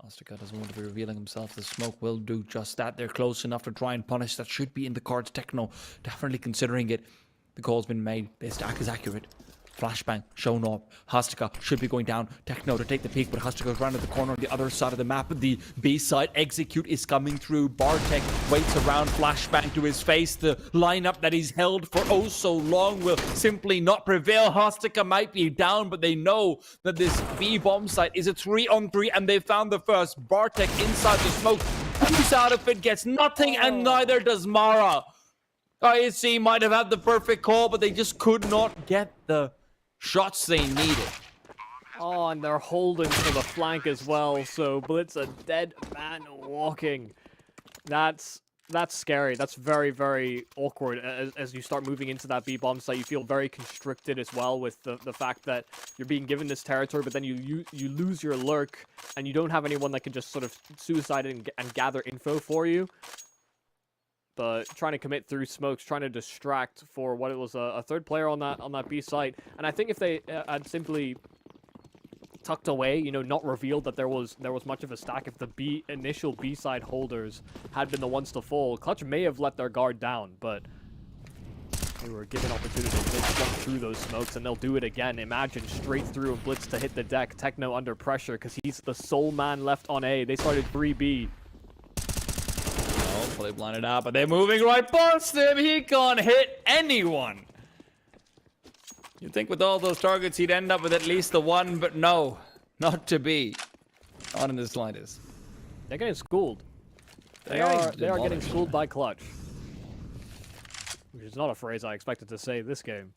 Ostica doesn't want to be revealing himself. The smoke will do just that. They're close enough to try and punish. That should be in the cards. Techno definitely considering it. The call's been made. Their stack is accurate. Flashbang shown up. Hostica should be going down. Techno to take the peek, but Hostica's around at the corner on the other side of the map. The B side execute is coming through. Bartek waits around. Flashbang to his face. The lineup that he's held for oh so long will simply not prevail. Hostica might be down, but they know that this B bomb site is a 3-on-3, and they found the first. Bartek inside the smoke. Who's out of it gets nothing, and neither does Mara. ISC might have had the perfect call, but they just could not get the shots they needed. Oh, and they're holding for the flank as well, so Blitz a dead man walking. That's scary. That's very, very awkward as you start moving into that B-bomb site. You feel very constricted as well with the fact that you're being given this territory, but then you lose your lurk, and you don't have anyone that can just sort of suicide and gather info for you. But trying to commit through smokes, trying to distract for what it was a third player on that B site. And I think if they had simply tucked away, you know, not revealed that there was much of a stack, if the initial B side holders had been the ones to fall, Clutch may have let their guard down, but they were given opportunity. They jump through those smokes, and they'll do it again. Imagine straight through and Blitz to hit the deck. Techno under pressure because he's the sole man left on A. They started 3B. Fully blinded out, but they're moving right past him. He can't hit anyone. You'd think with all those targets he'd end up with at least the one, but no, not to be. Not in the slightest. They're getting schooled. They are getting schooled by Clutch. Which is not a phrase I expected to say this game.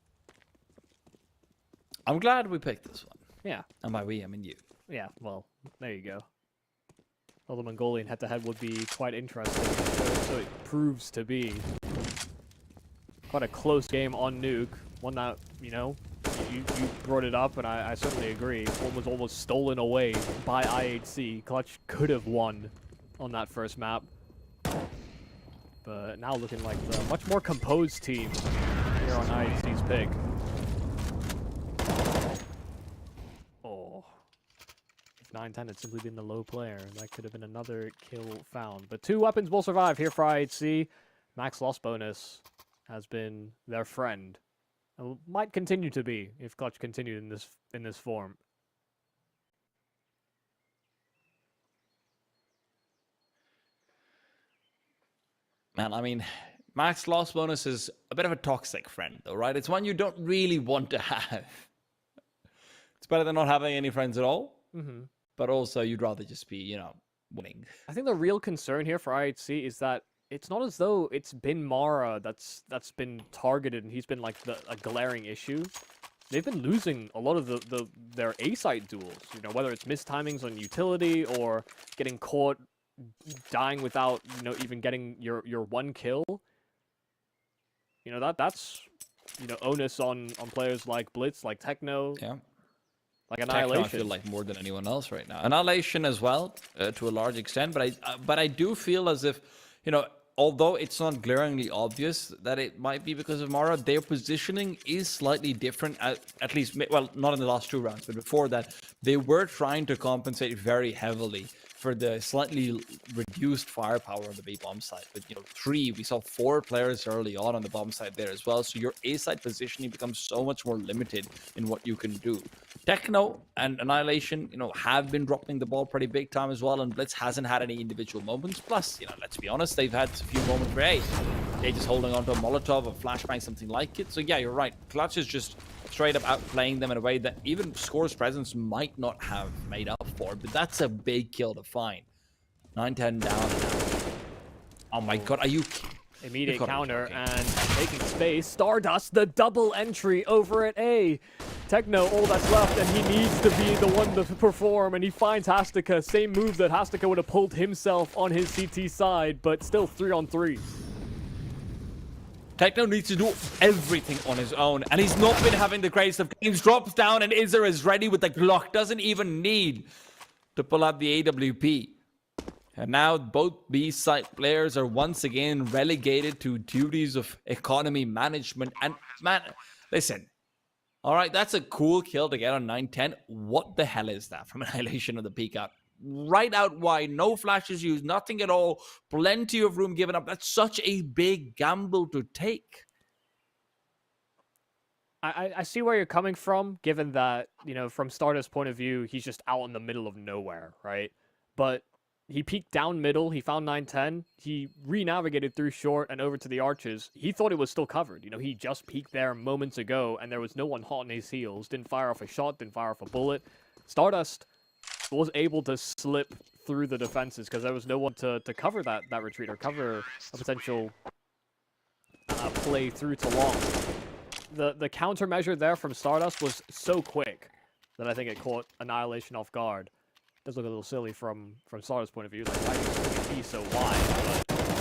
I'm glad we picked this one. Yeah. And by we, I mean you. Yeah, well, there you go. Well, the Mongolian head-to-head would be quite interesting, so it proves to be quite a close game on Nuke. One that, you know, you brought it up, and I certainly agree. One was almost stolen away by IHC. Clutch could have won on that first map. But now looking like the much more composed team here on IHC's pick. Oh. 9-10 had simply been the low player, and that could have been another kill found. But 2 weapons will survive here for IHC. Max loss bonus has been their friend, and might continue to be if Clutch continued in this form. Man, I mean, max loss bonus is a bit of a toxic friend, though, right? It's one you don't really want to have. It's better than not having any friends at all. But also, you'd rather just be, winning. I think the real concern here for IHC is that it's not as though it's been Mara that's been targeted and he's been like a glaring issue. They've been losing a lot of their A-site duels, whether it's mistimings on utility or getting caught dying without, even getting your one kill. That's onus on players like Blitz, like Techno. Yeah. Like Annihilation. Techno, I feel like more than anyone else right now. Annihilation as well, to a large extent, but I do feel as if, although it's not glaringly obvious that it might be because of Mara, their positioning is slightly different, at least, well, not in the last 2 rounds, but before that, they were trying to compensate very heavily for the slightly reduced firepower on the B bomb side. But, we saw 4 players early on the bomb side there as well. So your A side positioning becomes so much more limited in what you can do. Techno and Annihilation, have been dropping the ball pretty big time as well. And Blitz hasn't had any individual moments. Plus, let's be honest, they've had a few moments where, hey, they're just holding onto a Molotov or flashbang, something like it. So yeah, you're right. Clutch is just straight up outplaying them in a way that even Score's presence might not have made up for. But that's a big kill to find. 9-10 down. Oh my god, are you... Immediate counter and taking space. Stardust, the double entry over at A. Techno, all that's left, and he needs to be the one to perform, and he finds Hastika. Same move that Hastika would have pulled himself on his CT side, but still 3-on-3. Techno needs to do everything on his own, and he's not been having the greatest of games. Drops down, and Izzer is ready with the Glock. Doesn't even need to pull out the AWP. And now both B-side players are once again relegated to duties of economy management. And man, listen. All right, that's a cool kill to get on 9-10. What the hell is that from Annihilation of the peek out? Right out wide, no flashes used, nothing at all. Plenty of room given up. That's such a big gamble to take. I see where you're coming from, given that, from Stardust's point of view, he's just out in the middle of nowhere, right? But he peeked down middle, he found 9-10, he re-navigated through short and over to the arches. He thought it was still covered. He just peeked there moments ago, and there was no one hot on his heels. Didn't fire off a shot, didn't fire off a bullet. Stardust was able to slip through the defenses because there was no one to cover that retreat or cover a potential play through to long. The countermeasure there from Stardust was so quick that I think it caught Annihilation off guard. Does look a little silly from Stardust's point of view. Like, why is swinging B so wide?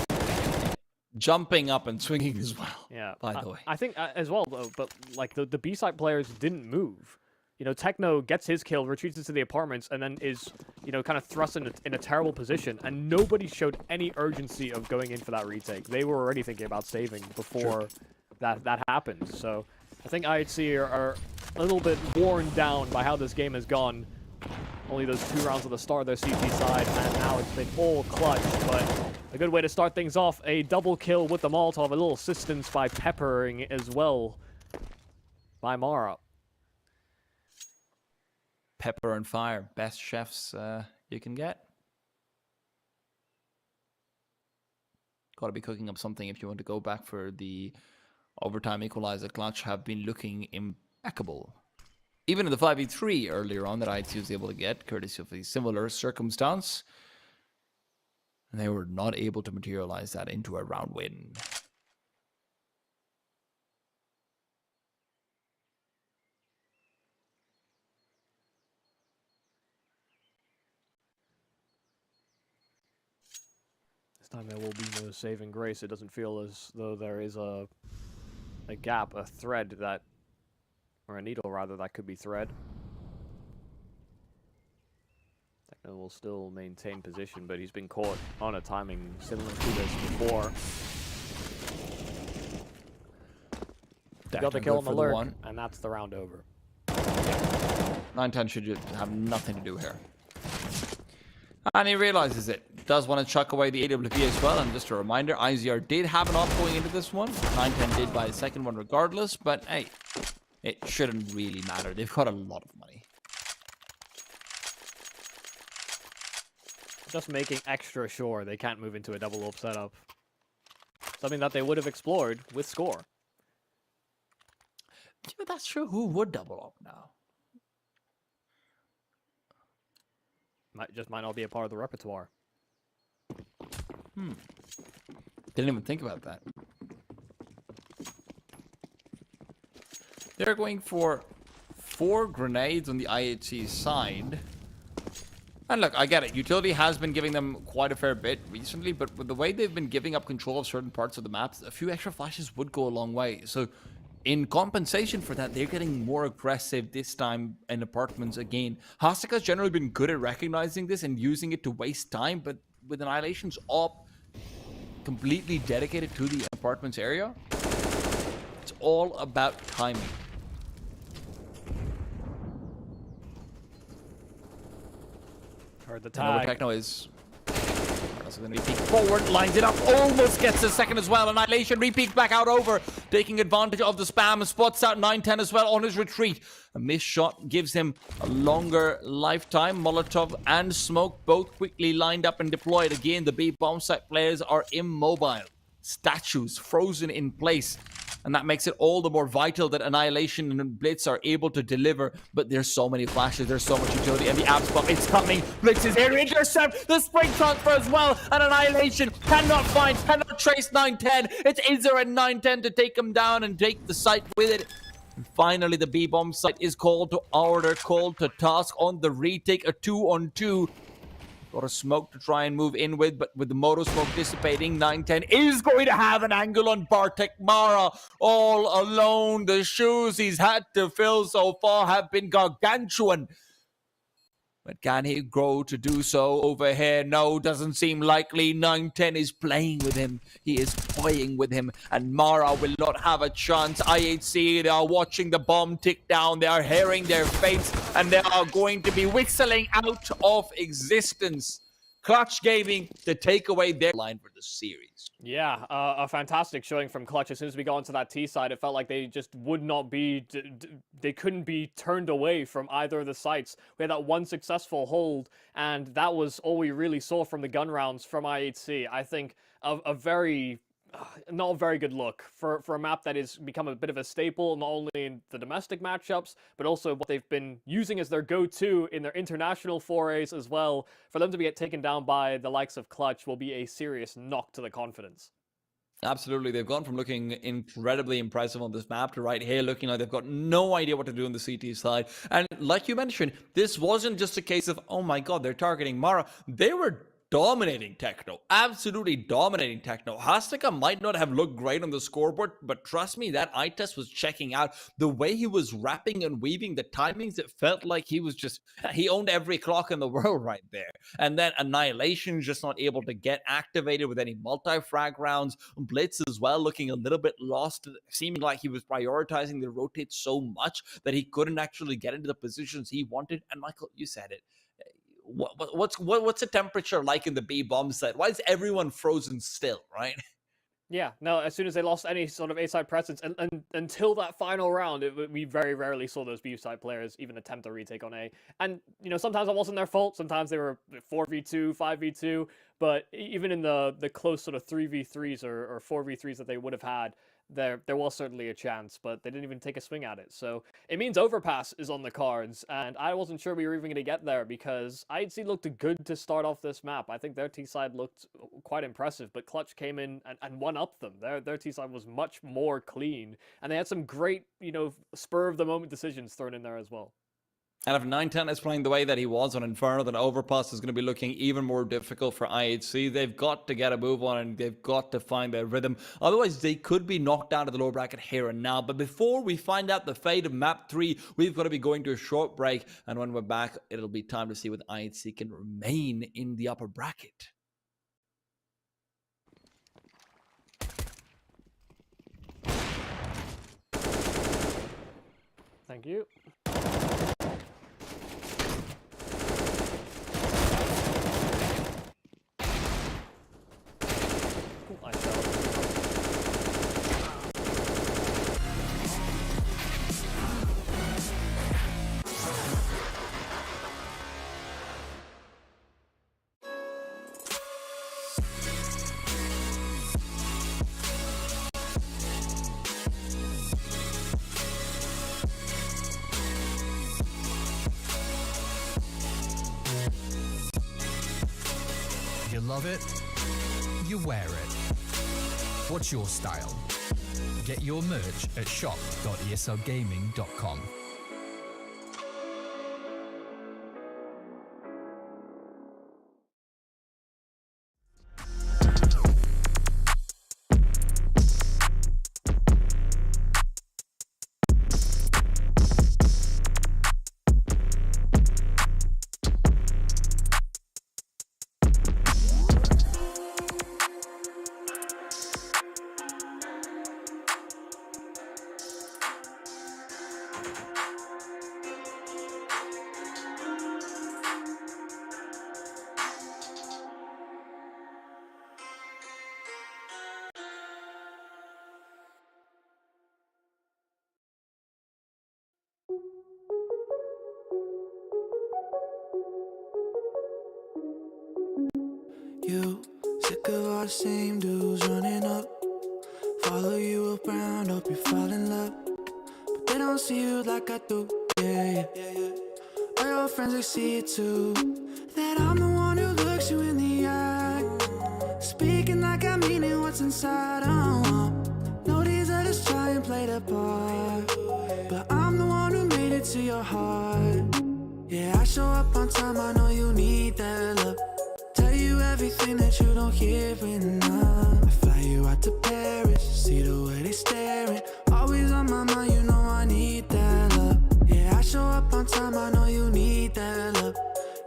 But... Jumping up and swinging as well. Yeah. By the way, I think as well though. But like the B-side players didn't move. Techno gets his kill, retreats into the apartments, and then is kind of thrust in a terrible position. And nobody showed any urgency of going in for that retake. They were already thinking about saving before that happened. So I think IHC are a little bit worn down by how this game has gone. Only those 2 rounds at the start of their CT side, and now it's been all clutch. But a good way to start things off, a double kill with the Molotov, a little assistance by peppering as well by Mara. pepper and fire, best chefs you can get. Got to be cooking up something if you want to go back for the overtime equalizer. Clutch have been looking impeccable. Even in the 5v3 earlier on that IHC was able to get, courtesy of a similar circumstance. And they were not able to materialize that into a round win. This time there will be no saving grace. It doesn't feel as though there is a gap, a thread that, or a needle rather, that could be thread. Techno will still maintain position, but he's been caught on a timing similar to this before. Got the kill on the lurk, and that's the round over. Yeah. 9-10 should have nothing to do here. And he realizes it. Does want to chuck away the AWP as well. And just a reminder, IZR did have an off going into this one. 9-10 did buy a second one regardless. But hey, it shouldn't really matter. They've got a lot of money. Just making extra sure they can't move into a double up setup. something that they would have explored with Score. Yeah, that's true. Who would double up now? Might not be a part of the repertoire. Didn't even think about that. They're going for 4 grenades on the IHC side. And look, I get it. Utility has been giving them quite a fair bit recently, but with the way they've been giving up control of certain parts of the maps, a few extra flashes would go a long way. So in compensation for that, they're getting more aggressive this time in apartments again. Haseka's generally been good at recognizing this and using it to waste time, but with Annihilation's op completely dedicated to the apartments area, it's all about timing. Heard the Over tag. Techno is also going to peek forward, lines it up, almost gets a second as well. Annihilation repeats back out over, taking advantage of the spam, spots out 910 as well on his retreat. A missed shot gives him a longer lifetime. Molotov and Smoke both quickly lined up and deployed. Again, the B bomb site players are immobile. Statues frozen in place. And that makes it all the more vital that Annihilation and Blitz are able to deliver. But there's so many flashes, there's so much utility, and the ab spot, it's coming. Blitz is here, intercept, the spring transfer as well. And Annihilation cannot trace 910. It's Izzer and 910 to take him down and take the site with it. And finally, the B-bomb site is called to order, called to task on the retake, a 2-on-2. Got a Smoke to try and move in with, but with the Moto Smoke dissipating, 910 is going to have an angle on Bartek. Mara all alone. The shoes he's had to fill so far have been gargantuan. But can he grow to do so over here? No, doesn't seem likely. 910 is playing with him. He is toying with him. And Mara will not have a chance. IHC, they are watching the bomb tick down. They are hearing their fates. And they are going to be whistling out of existence. Clutch Gaming to take away their line for the series. Yeah, a fantastic showing from Clutch. As soon as we got onto that T side, it felt like they just would not be, they couldn't be turned away from either of the sites. We had that one successful hold, and that was all we really saw from the gun rounds from IHC. I think a very, not a very good look for a map that has become a bit of a staple, not only in the domestic matchups, but also what they've been using as their go-to in their international forays as well. For them to get taken down by the likes of Clutch will be a serious knock to the confidence. Absolutely. They've gone from looking incredibly impressive on this map to right here looking like they've got no idea what to do on the CT side. And like you mentioned, this wasn't just a case of, oh my god, they're targeting Mara. They were dominating Techno, absolutely dominating Techno. Haseka might not have looked great on the scoreboard, but trust me, that eye test was checking out. The way he was wrapping and weaving the timings, it felt like he owned every clock in the world right there. And then Annihilation just not able to get activated with any multi-frag rounds. Blitz as well, looking a little bit lost, seeming like he was prioritizing the rotate so much that he couldn't actually get into the positions he wanted. And Michael, you said it. What's the temperature like in the B bomb set? Why is everyone frozen still, right? Yeah, no, as soon as they lost any sort of A-side presence, and until that final round, we very rarely saw those B-side players even attempt a retake on A. And, you know, sometimes it wasn't their fault, sometimes they were 4v2, 5v2, but even in the close sort of 3v3s or 4v3s that they would have had, there was certainly a chance, but they didn't even take a swing at it. So it means Overpass is on the cards, and I wasn't sure we were even going to get there because IHC looked good to start off this map. I think their T-side looked quite impressive, but Clutch came in and one-upped them. Their T-side was much more clean, and they had some great, you know, spur-of-the-moment decisions thrown in there as well. And if 910 is playing the way that he was on Inferno, then Overpass is going to be looking even more difficult for IHC. They've got to get a move on and they've got to find their rhythm. Otherwise, they could be knocked out of the lower bracket here and now. But before we find out the fate of Map 3, we've got to be going to a short break. And when we're back, it'll be time to see whether IHC can remain in the upper bracket. Thank you. love it, you wear it. What's your style? Get your merch at shop.eslgaming.com. You sick of all the same dudes running up, follow you around, hope you fall in love, but they don't see you like I do. Yeah, yeah. All your friends, they see it too, that I'm the one who looks you in the eye, speaking like I mean it, what's inside. No, these others try and play the part, but I'm the one who made it to your heart. Yeah, I show up on time, I know you need that love. Tell you everything that you don't hear enough. I fly you out to Paris, see the way they staring. Always on my mind, you know I need that love. Yeah, I show up on time, I know you need that love.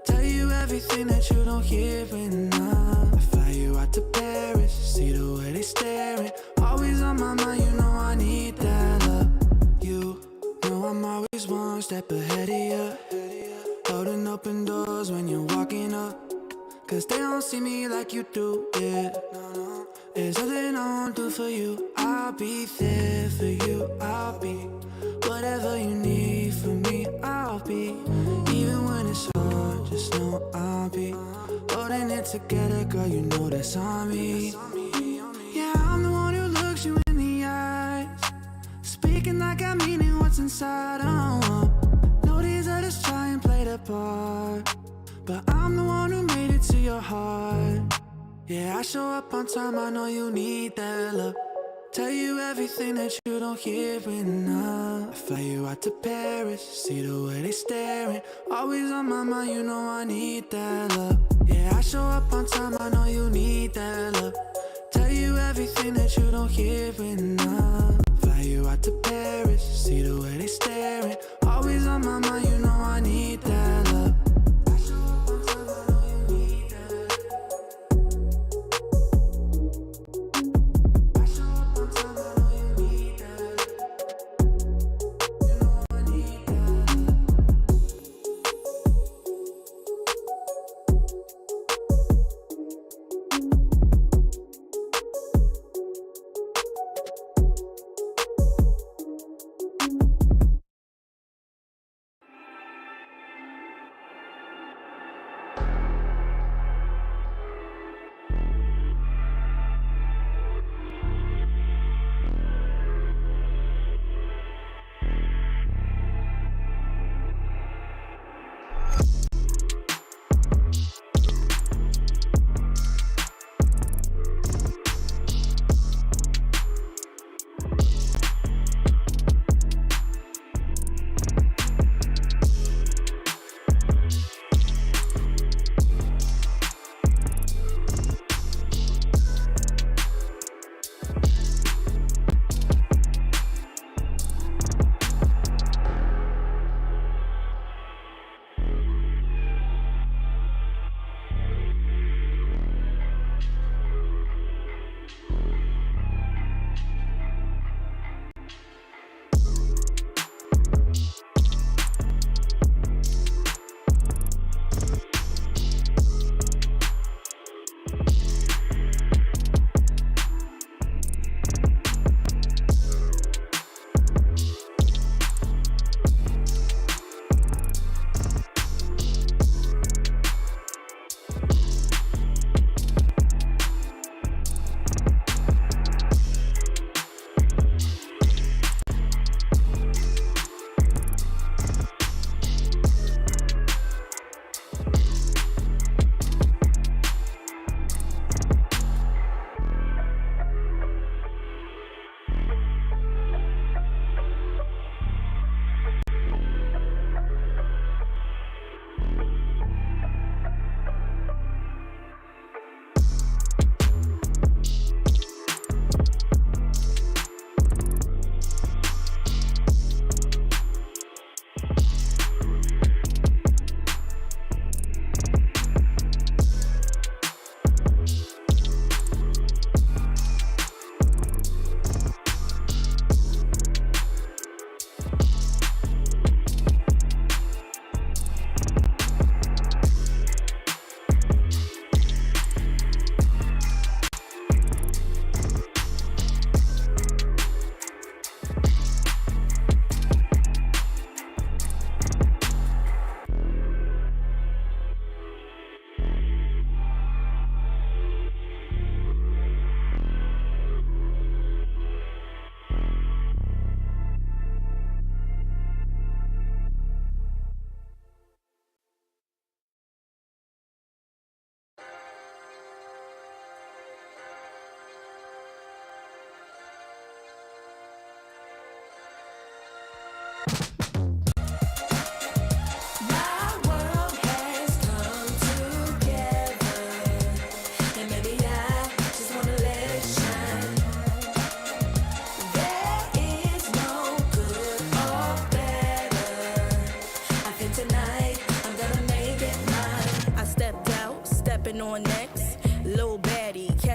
Tell you everything that you don't hear enough. I fly you out to Paris, see the way they staring. Always on my mind, you know I need that love. You know I'm always one step ahead of you, holding open doors when you're walking up, 'cause they don't see me like you do, yeah. There's nothing I won't do for you. I'll be there for you. I'll be whatever you need from me. I'll be, even when it's hard, just know I'll be holding it together, girl, you know that's on me. Yeah, I'm the one who looks you in the eyes, speaking like I mean it, what's inside. No, these others try and play the part, but I'm the one who made it to your heart. Yeah, I show up on time, I know you need that love. Tell you everything that you don't hear enough. I fly you out to Paris, see the way they staring. Always on my mind, you know I need that love. Yeah, I show up on time, I know you need that love. Tell you everything that you don't hear enough. Fly you out to Paris, see the way they staring. Always on my mind, you know I need that love.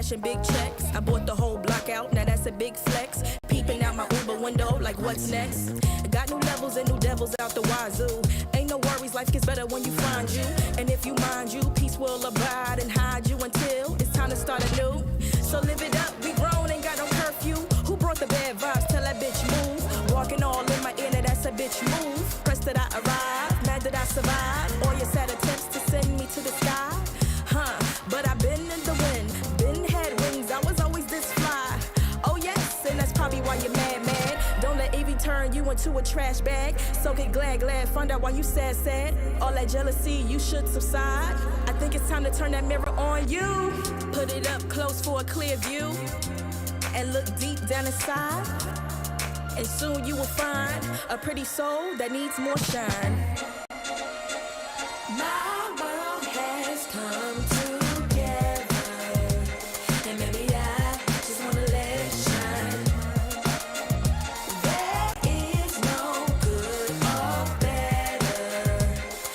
cashing big checks. I bought the whole block out, now that's a big flex. Peeping out my Uber window, like what's next? Got new levels and new devils out the wazoo. Ain't no worries, life gets better when you find you. And if you mind you, peace will abide and hide you until it's time to start anew. So live it up, we grown, ain't got no curfew. Who brought the bad vibes? Tell that bitch move. Walking all in my ear, now that's a bitch move. Pressed that I arrived, mad that I survived. All your sad attempts to send me to the sky. But I've been in the wind, been had wings, I was always this fly. Oh yes, and that's probably why you're mad. Don't let Evie turn you into a trash bag. So get glad, find out why you sad. All that jealousy, you should subside. I think it's time to turn that mirror on you. Put it up close for a clear view. And look deep down inside. And soon you will find a pretty soul that needs more shine. My world has come together, and maybe I just wanna let it shine. There is no good or better.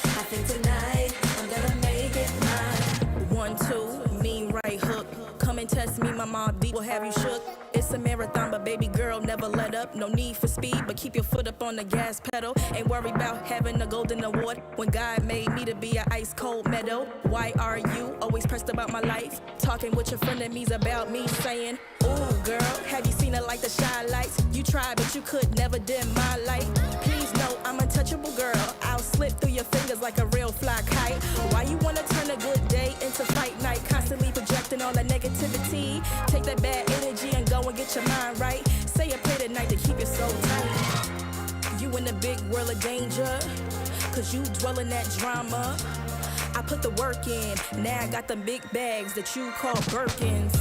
I think tonight I'm gonna make it mine. 1, 2, mean right hook. Come and test me, my mob deep will have you shook. It's a marathon, but baby girl, never let up. No need for speed, but keep your foot up on the gas pedal. Ain't worried about having a golden award when God made me to be an ice cold meadow. Why are you always pressed about my life? Talking with your frenemies about me, saying, ooh, girl, have you seen it like the shy lights? You tried, but you could never dim my light. Please know I'm untouchable, girl. I'll slip through your fingers like a real fly kite. Why you wanna turn a good day into fight night? Constantly projecting all that negativity. Take that bad energy and go and get your mind right. Say a prayer tonight to keep your soul tight. You in the big world of danger, cause you dwell in that drama. I put the work in, now I got them big bags that you call Birkins.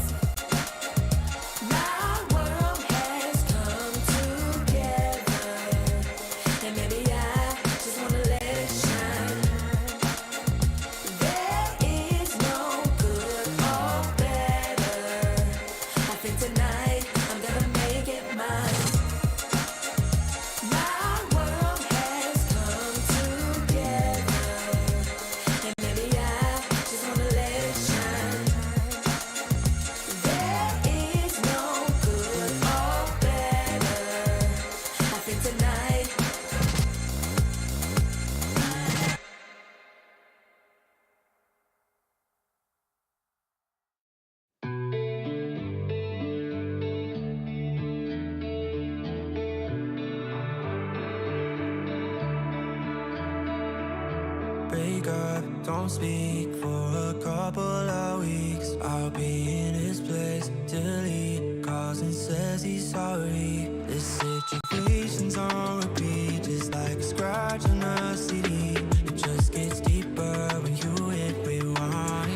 My world has come together, and maybe I just wanna let it shine. There is no good or better. I think tonight I'm gonna make it mine. My world has come together, and maybe I just wanna let it shine. There is no good or better. I think tonight. Break up, don't speak for a couple of weeks. I'll be in his place till he calls and says he's sorry. This situation's on repeat, just like a scratch on a CD. It just gets deeper when you hit rewind.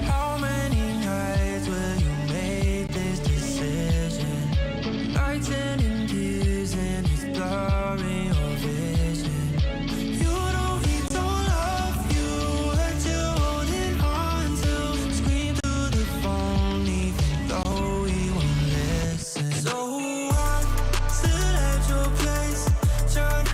How many nights will you make this decision? Nights ending tears and it's blurring your vision. You know he don't love you, that you're holding on to. Scream through the phone even though he won't listen. So I still at your place, trying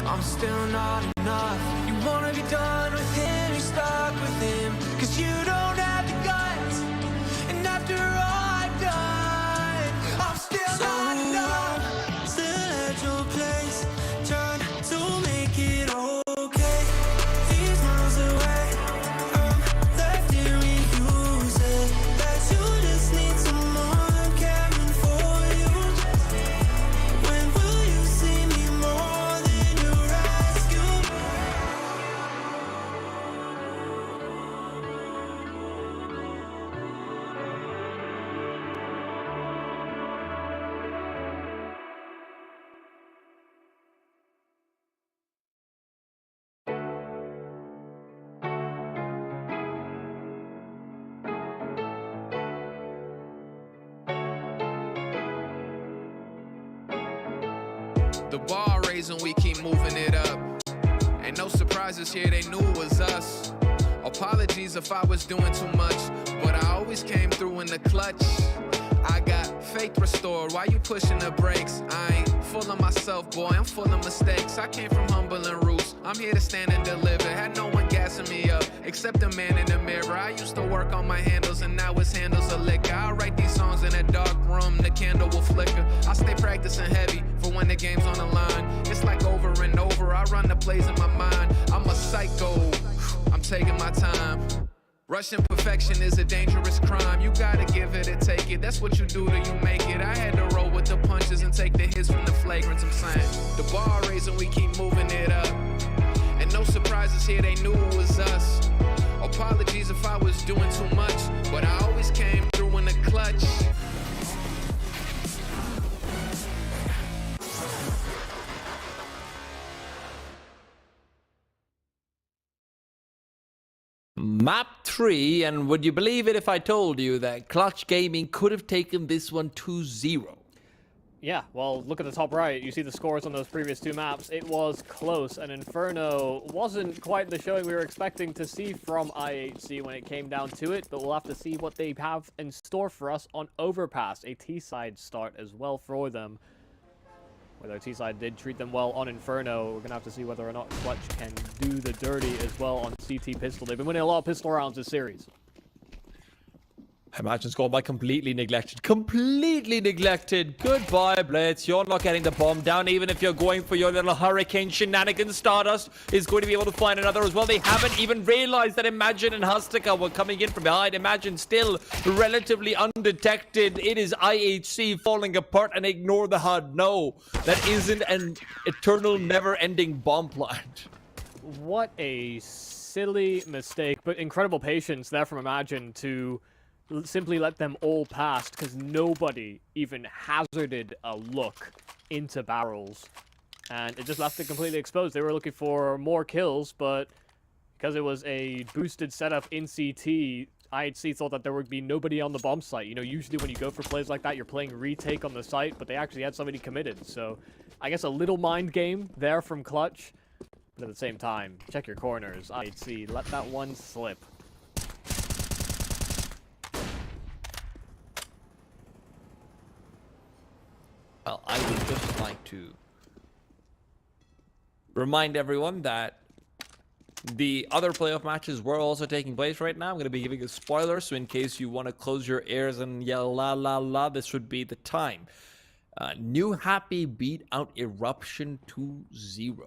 I'm still not enough. You wanna be done with him, you're stuck with him, 'cause you don't have the guts. And after all I've done, I'm still not enough. Still at your place, trying to make it okay. These miles away, I'm left here reusing that you just need someone caring for you. When will you see me more than you're asking? The bar raising, we keep moving it up. Ain't no surprises here, they knew it was us. Apologies if I was doing too much, but I always came through in the clutch. I got faith restored, why you pushing the brakes? I ain't full of myself, boy, I'm full of mistakes. I came from humble and roots, I'm here to stand and deliver. Had no one gassing me up, except the man in the mirror. I used to work on my handles, and now his handles are liquor. I write these songs in a dark room, the candle will flicker. I stay practicing heavy for when the game's on the line. It's like over and over, I run the plays in my mind. I'm a psycho, I'm taking my time. Rushing perfection is a dangerous crime. You gotta give it and take it. That's what you do till you make it. I had to roll with the punches and take the hits from the flagrants. I'm saying the bar raising, we keep moving it up. And no surprises here, they knew it was us. Apologies if I was doing too much, but I always came through in the clutch. Map 3, and would you believe it if I told you that Clutch Gaming could have taken this one 2-0? Yeah, well, look at the top right. You see the scores on those previous two maps. It was close, and Inferno wasn't quite the showing we were expecting to see from IHC when it came down to it, but we'll have to see what they have in store for us on Overpass, a T-side start as well for them. Whether T-side did treat them well on Inferno, we're going to have to see whether or not Clutch can do the dirty as well on CT Pistol. They've been winning a lot of pistol rounds this series. Imagine scored by completely neglected. Completely neglected. Goodbye, Blitz. You're not getting the bomb down, even if you're going for your little hurricane shenanigans. Stardust is going to be able to find another as well. They haven't even realized that Imagine and Hustica were coming in from behind. Imagine still relatively undetected. It is IHC falling apart, and ignore the HUD. No, that isn't an eternal, never-ending bomb plant. What a silly mistake, but incredible patience there from Imagine to simply let them all pass, because nobody even hazarded a look into barrels. And it just left it completely exposed. They were looking for more kills, but because it was a boosted setup in CT, IHC thought that there would be nobody on the bomb site. You know, usually when you go for plays like that, you're playing retake on the site, but they actually had somebody committed. So I guess a little mind game there from Clutch. But at the same time, check your corners. IHC, let that one slip. Well, I would just like to remind everyone that the other playoff matches were also taking place right now. I'm going to be giving a spoiler, so in case you want to close your ears and yell la la la, this would be the time. New Happy beat out Eruption 2-0.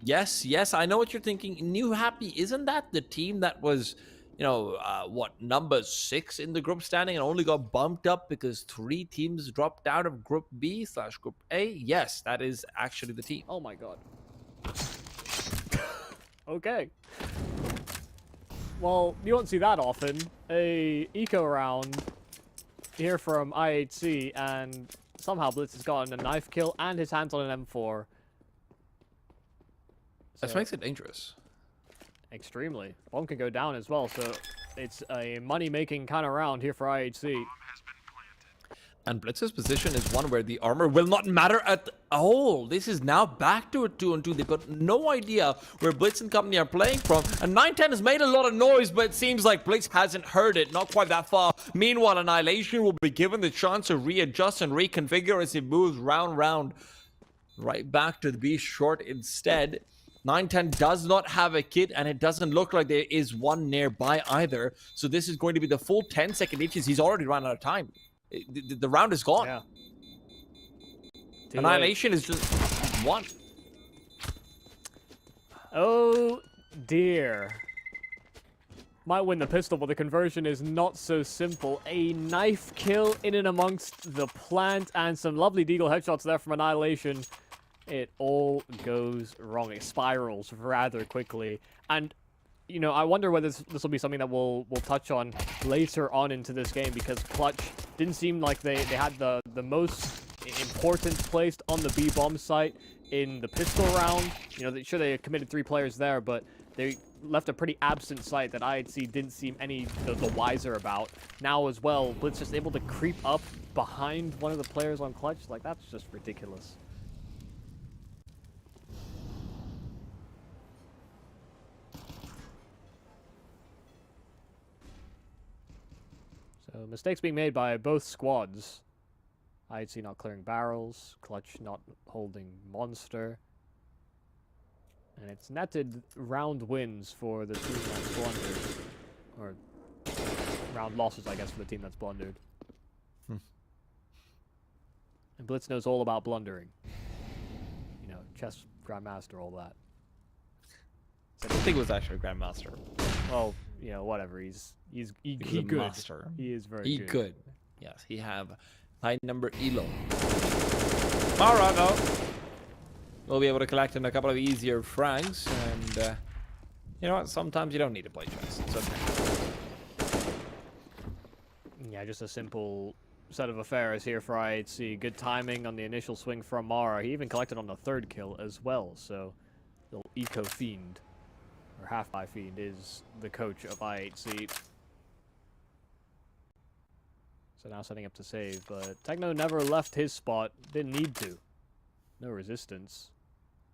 Yes, I know what you're thinking. New Happy, isn't that the team that was, you know, number 6 in the group standing and only got bumped up because 3 teams dropped out of Group B/Group A? Yes, that is actually the team. Oh my god. Okay. Well, you won't see that often. A eco round here from IHC, and somehow Blitz has gotten a knife kill and his hands on an M4. That makes it dangerous. Extremely. Bomb can go down as well, so it's a money-making kind of round here for IHC. And Blitz's position is one where the armor will not matter at all. This is now back to a 2-on-2. They've got no idea where Blitz and company are playing from. And 910 has made a lot of noise, but it seems like Blitz hasn't heard it. Not quite that far. Meanwhile, Annihilation will be given the chance to readjust and reconfigure as he moves round. right back to the B short instead. 910 does not have a kit, and it doesn't look like there is one nearby either. So this is going to be the full 10-second itches. He's already run out of time. The round is gone. Yeah. Too Annihilation is just one. Oh dear. Might win the pistol, but the conversion is not so simple. A knife kill in and amongst the plant, and some lovely deagle headshots there from Annihilation. It all goes wrong. It spirals rather quickly. And, you know, I wonder whether this will be something that we'll touch on later on into this game, because Clutch didn't seem like they had the most importance placed on the B-bomb site in the pistol round. You know, sure, they committed 3 players there, but they left a pretty absent site that IHC didn't seem any the wiser about. Now as well, Blitz just able to creep up behind one of the players on Clutch. Like, that's just ridiculous. So mistakes being made by both squads. IHC not clearing barrels, Clutch not holding Monster. And it's netted round wins for the team that's blundered. Or round losses, I guess, for the team that's blundered. And Blitz knows all about blundering. You know, chess grandmaster, all that. I don't think it was actually a grandmaster. Well, you know, whatever. He's He good. master. He is very good. Good. Yes, he have high number elo. Mara, no. We'll be able to collect in a couple of easier frags, and you know what? Sometimes you don't need to play chess. It's okay. Yeah, just a simple set of affairs here for IHC. Good timing on the initial swing from Mara. He even collected on the 3rd kill as well, so little Eco Fiend, or Half-Eye Fiend, is the coach of IHC. So now setting up to save, but Techno never left his spot. Didn't need to. No resistance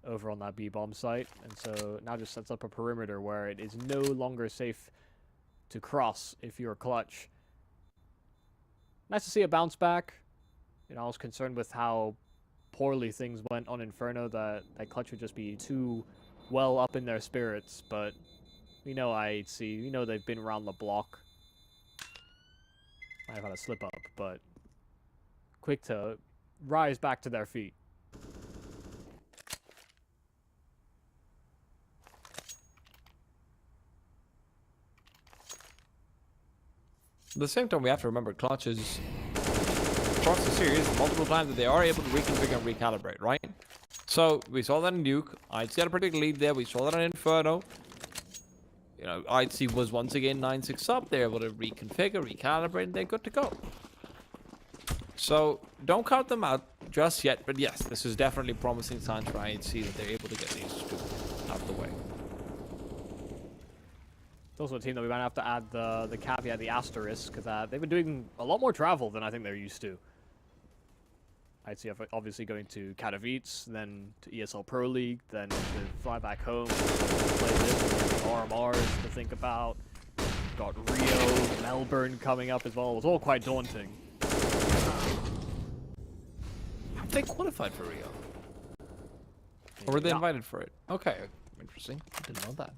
over on that B-bomb site, and so now just sets up a perimeter where it is no longer safe to cross if you're Clutch. Nice to see a bounce back. You know, I was concerned with how poorly things went on Inferno, that Clutch would just be too well up in their spirits, but we know IHC, we know they've been around the block. Might have had a slip up, but quick to rise back to their feet. At the same time, we have to remember Clutch is across the series multiple times that they are able to reconfigure and recalibrate, right? So we saw that in Duke. IHC had a pretty good lead there. We saw that in Inferno. You know, IHC was once again 9-6 up. They're able to reconfigure, recalibrate, and they're good to go. So don't count them out just yet. But yes, this is definitely promising signs for IHC that they're able to get these two out of the way. It's also a team that we might have to add the caveat, the asterisk, that they've been doing a lot more travel than I think they're used to. IHC obviously going to Katowice, then to ESL Pro League, then to fly back home, play this, RMRs to think about. Got Rio, Melbourne coming up as well. It was all quite daunting. They qualified for Rio. Or were they invited for it? Okay, interesting. I didn't know that.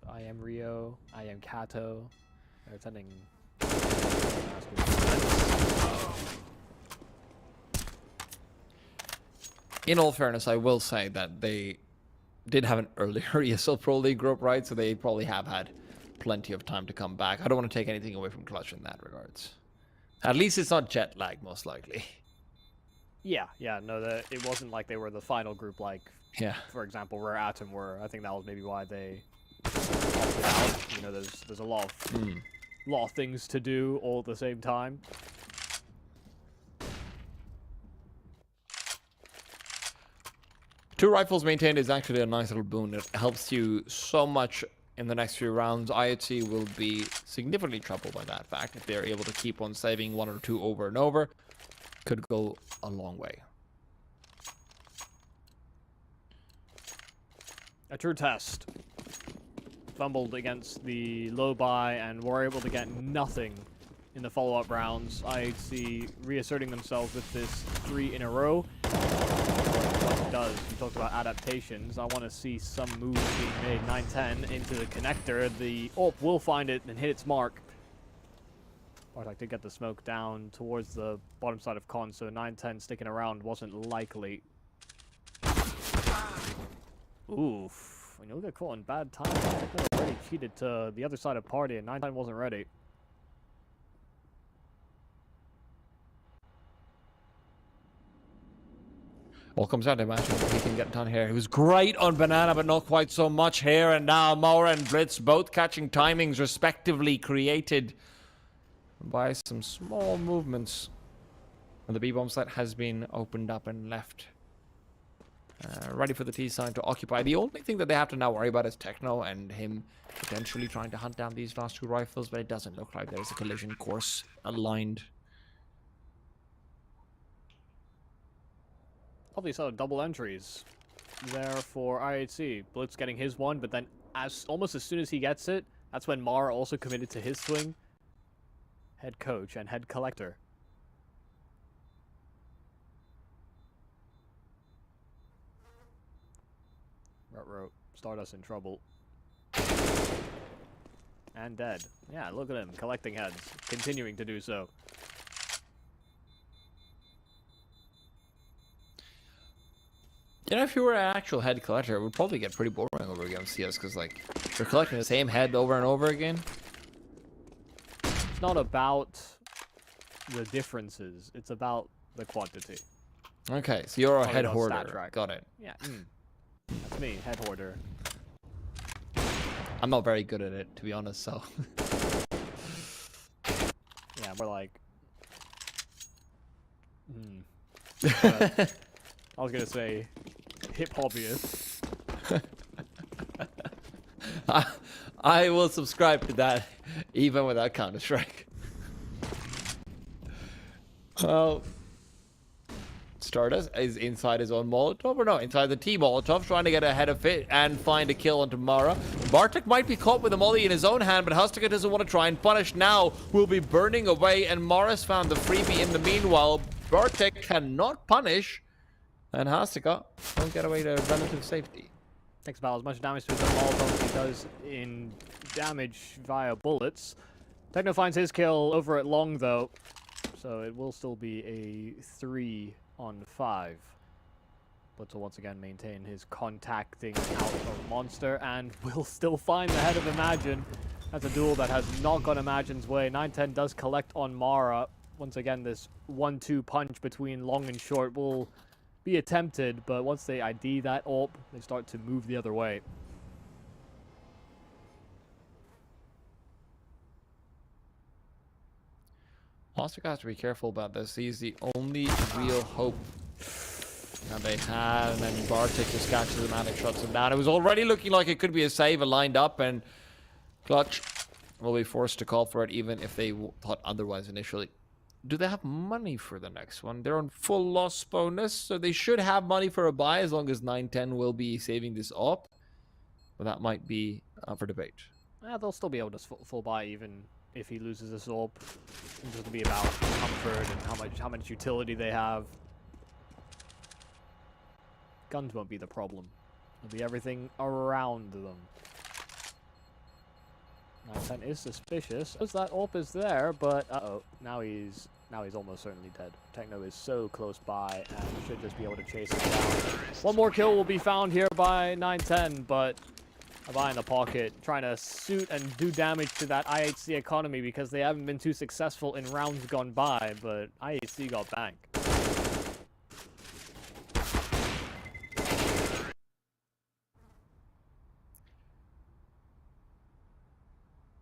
I am Rio, I am Kato. They're attending. In all fairness, I will say that they did have an earlier ESL Pro League group, right? So they probably have had plenty of time to come back. I don't want to take anything away from Clutch in that regards. At least it's not jet lag, most likely. Yeah, no, it wasn't like they were the final group, like, for example, Rare Atom were. I think that was maybe why they opted out. You know, there's a lot of things to do all at the same time. Two rifles maintained is actually a nice little boon. It helps you so much in the next few rounds. IHC will be significantly troubled by that fact. If they're able to keep on saving one or two over and over, could go a long way. A true test. Fumbled against the low buy and were able to get nothing in the follow-up rounds. IHC reasserting themselves with this 3 in a row. What it does, you talked about adaptations. I want to see some moves being made. 9-10 into the connector. The AWP will find it and hit its mark. Bartek did get the smoke down towards the bottom side of con, so 9-10 sticking around wasn't likely. Oof. When you get caught in bad time, they could have already cheated to the other side of party, and 9-10 wasn't ready. All comes down to imagine what he can get done here. He was great on Banana, but not quite so much here. And now Mora and Blitz both catching timings respectively created by some small movements. And the B-bomb site has been opened up and left. Ready for the T side to occupy. The only thing that they have to now worry about is Techno and him potentially trying to hunt down these last 2 rifles, but it doesn't look like there's a collision course aligned. Probably saw double entries there for IHC. Blitz getting his one, but then almost as soon as he gets it, that's when Mara also committed to his swing. Head coach and head collector. Ruh-roh. Stardust in trouble. And dead. Yeah, look at him collecting heads. Continuing to do so. You know, if you were an actual head collector, it would probably get pretty boring over against CS, because, like, you're collecting the same head over and over again. It's not about the differences, it's about the quantity. Okay, so you're a Probably head not hoarder. stat track. Got it. Yeah, that's me, head hoarder. I'm not very good at it, to be honest, so... Yeah, we're like... I was gonna say, hip hobbyist. I will subscribe to that, even without Counter-Strike. Well, Stardust is inside his own Molotov, or no, inside the T-Molotov, trying to get ahead of it and find a kill onto Mara. Bartek might be caught with a molly in his own hand, but Hustica doesn't want to try and punish now. Will be burning away, and Mara's found the freebie in the meanwhile. Bartek cannot punish, and Hustica won't get away to relative safety. Takes about as much damage to his Molotov as he does in damage via bullets. Techno finds his kill over at long, though, so it will still be a 3-on-5. Blitz will once again maintain his contacting out of Monster, and will still find the head of Imagine. That's a duel that has not gone Imagine's way. 9-10 does collect on Mara. Once again, this 1-2 punch between long and short will be attempted, but once they ID that AWP, they start to move the other way. Monster has to be careful about this. He's the only real hope that they had, and then Bartek just catches him out and shuts him down. It was already looking like it could be a save, lined up, and Clutch will be forced to call for it, even if they thought otherwise initially. Do they have money for the next one? They're on full loss bonus, so they should have money for a buy as long as 9-10 will be saving this up. But that might be up for debate. They'll still be able to full buy even if he loses this AWP. It's just to be about comfort and how much utility they have. Guns won't be the problem. It'll be everything around them. 9-10 is suspicious. As that AWP is there, but now he's almost certainly dead. Techno is so close by and should just be able to chase him down. One more kill will be found here by 9-10, but a buy in the pocket, trying to suit and do damage to that IHC economy because they haven't been too successful in rounds gone by, but IHC got banged.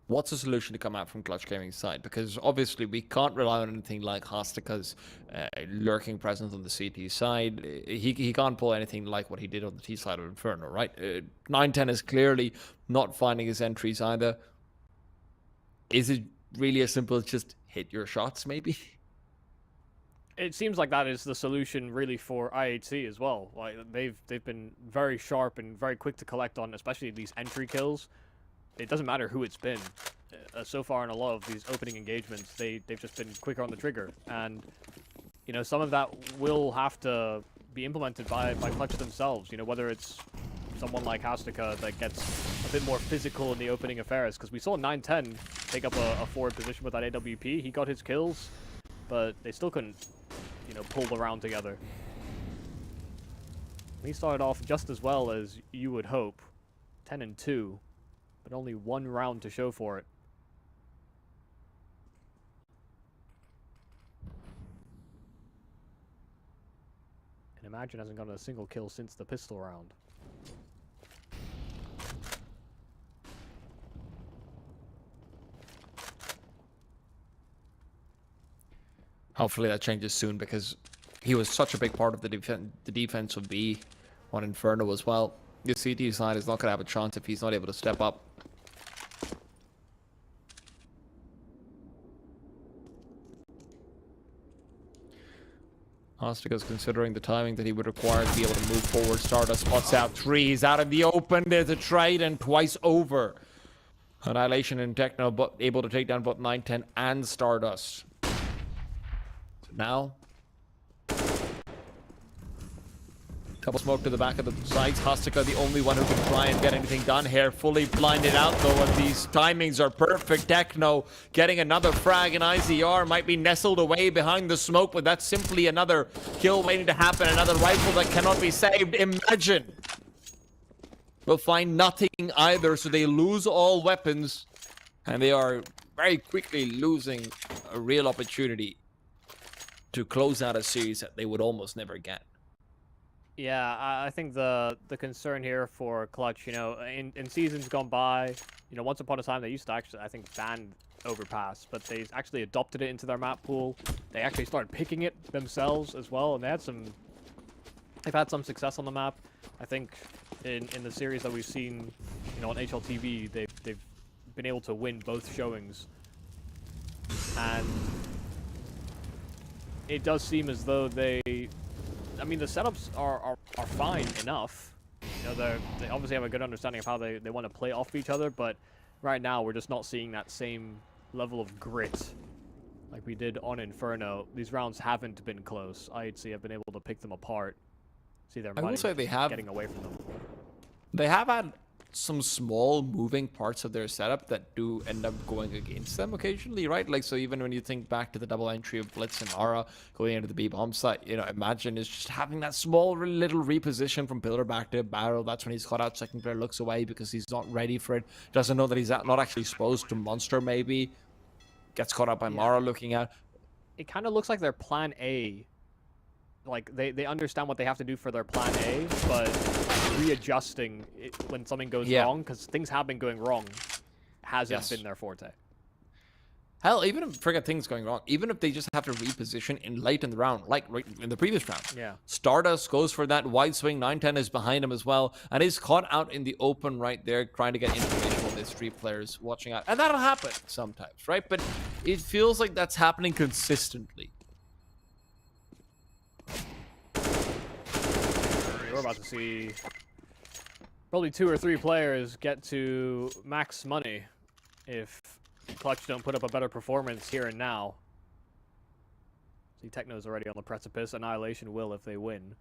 What's the solution to come out from Clutch Gaming's side? Because obviously we can't rely on anything like Hostika's lurking presence on the CT side. He can't pull anything like what he did on the T side of Inferno, right? 9-10 is clearly not finding his entries either. Is it really as simple as just hit your shots, maybe? It seems like that is the solution really for IHC as well. Like they've been very sharp and very quick to collect on, especially these entry kills. It doesn't matter who it's been. so far in a lot of these opening engagements, they've just been quicker on the trigger, and you know, some of that will have to be implemented by Clutch themselves. You know, whether it's someone like Hastica that gets a bit more physical in the opening affairs, because we saw 910 take up a forward position with that AWP. He got his kills, but they still couldn't, you know, pull the round together. We started off just as well as you would hope, 10-2, but only one round to show for it. And Imagine hasn't gotten a single kill since the pistol round. Hopefully that changes soon, because he was such a big part of the defense of B on Inferno as well. The CT side is not going to have a chance if he's not able to step up. Ostica's considering the timing that he would require to be able to move forward. Stardust spots out 3. He's out in the open. There's a trade and twice over. Annihilation and Techno but able to take down both 910 and Stardust. So now, double smoke to the back of the sides. Hastica, the only one who can try and get anything done here. Fully blinded out, though, and these timings are perfect. Techno getting another frag, and IZR might be nestled away behind the smoke, but that's simply another kill waiting to happen. Another rifle that cannot be saved. Imagine will find nothing either, so they lose all weapons, and they are very quickly losing a real opportunity to close out a series that they would almost never get. Yeah, I think the concern here for Clutch, you know, in seasons gone by, you know, once upon a time they used to actually, I think, ban Overpass, but they actually adopted it into their map pool. They actually started picking it themselves as well, and they've had some success on the map. I think in the series that we've seen, you know, on HLTV, they've been able to win both showings, and it does seem as though I mean, the setups are fine enough. You know, they obviously have a good understanding of how they want to play off each other, but right now we're just not seeing that same level of grit like we did on Inferno. These rounds haven't been close. IHC have been able to pick them apart. See their money getting away from them. They have had some small moving parts of their setup that do end up going against them occasionally, right? Like, so even when you think back to the double entry of Blitz and Aura going into the B bomb site, you know, Imagine is just having that small little reposition from pillar back to barrel. That's when he's caught out. Second player looks away because he's not ready for it. Doesn't know that he's not actually exposed to Monster, maybe. Gets caught up by Mara looking out. It kind of looks like their plan A. Like, they understand what they have to do for their plan A, but readjusting it when something goes wrong, because things have been going wrong, hasn't been their forte. Hell, even if, forget things going wrong, even if they just have to reposition in late in the round, like right in the previous round. Yeah. Stardust goes for that wide swing. 910 is behind him as well, and is caught out in the open right there, trying to get information on the street players watching out. And that'll happen sometimes, right? But it feels like that's happening consistently. We're about to see probably 2 or 3 players get to max money if Clutch don't put up a better performance here and now. See, Techno's already on the precipice. Annihilation will if they win.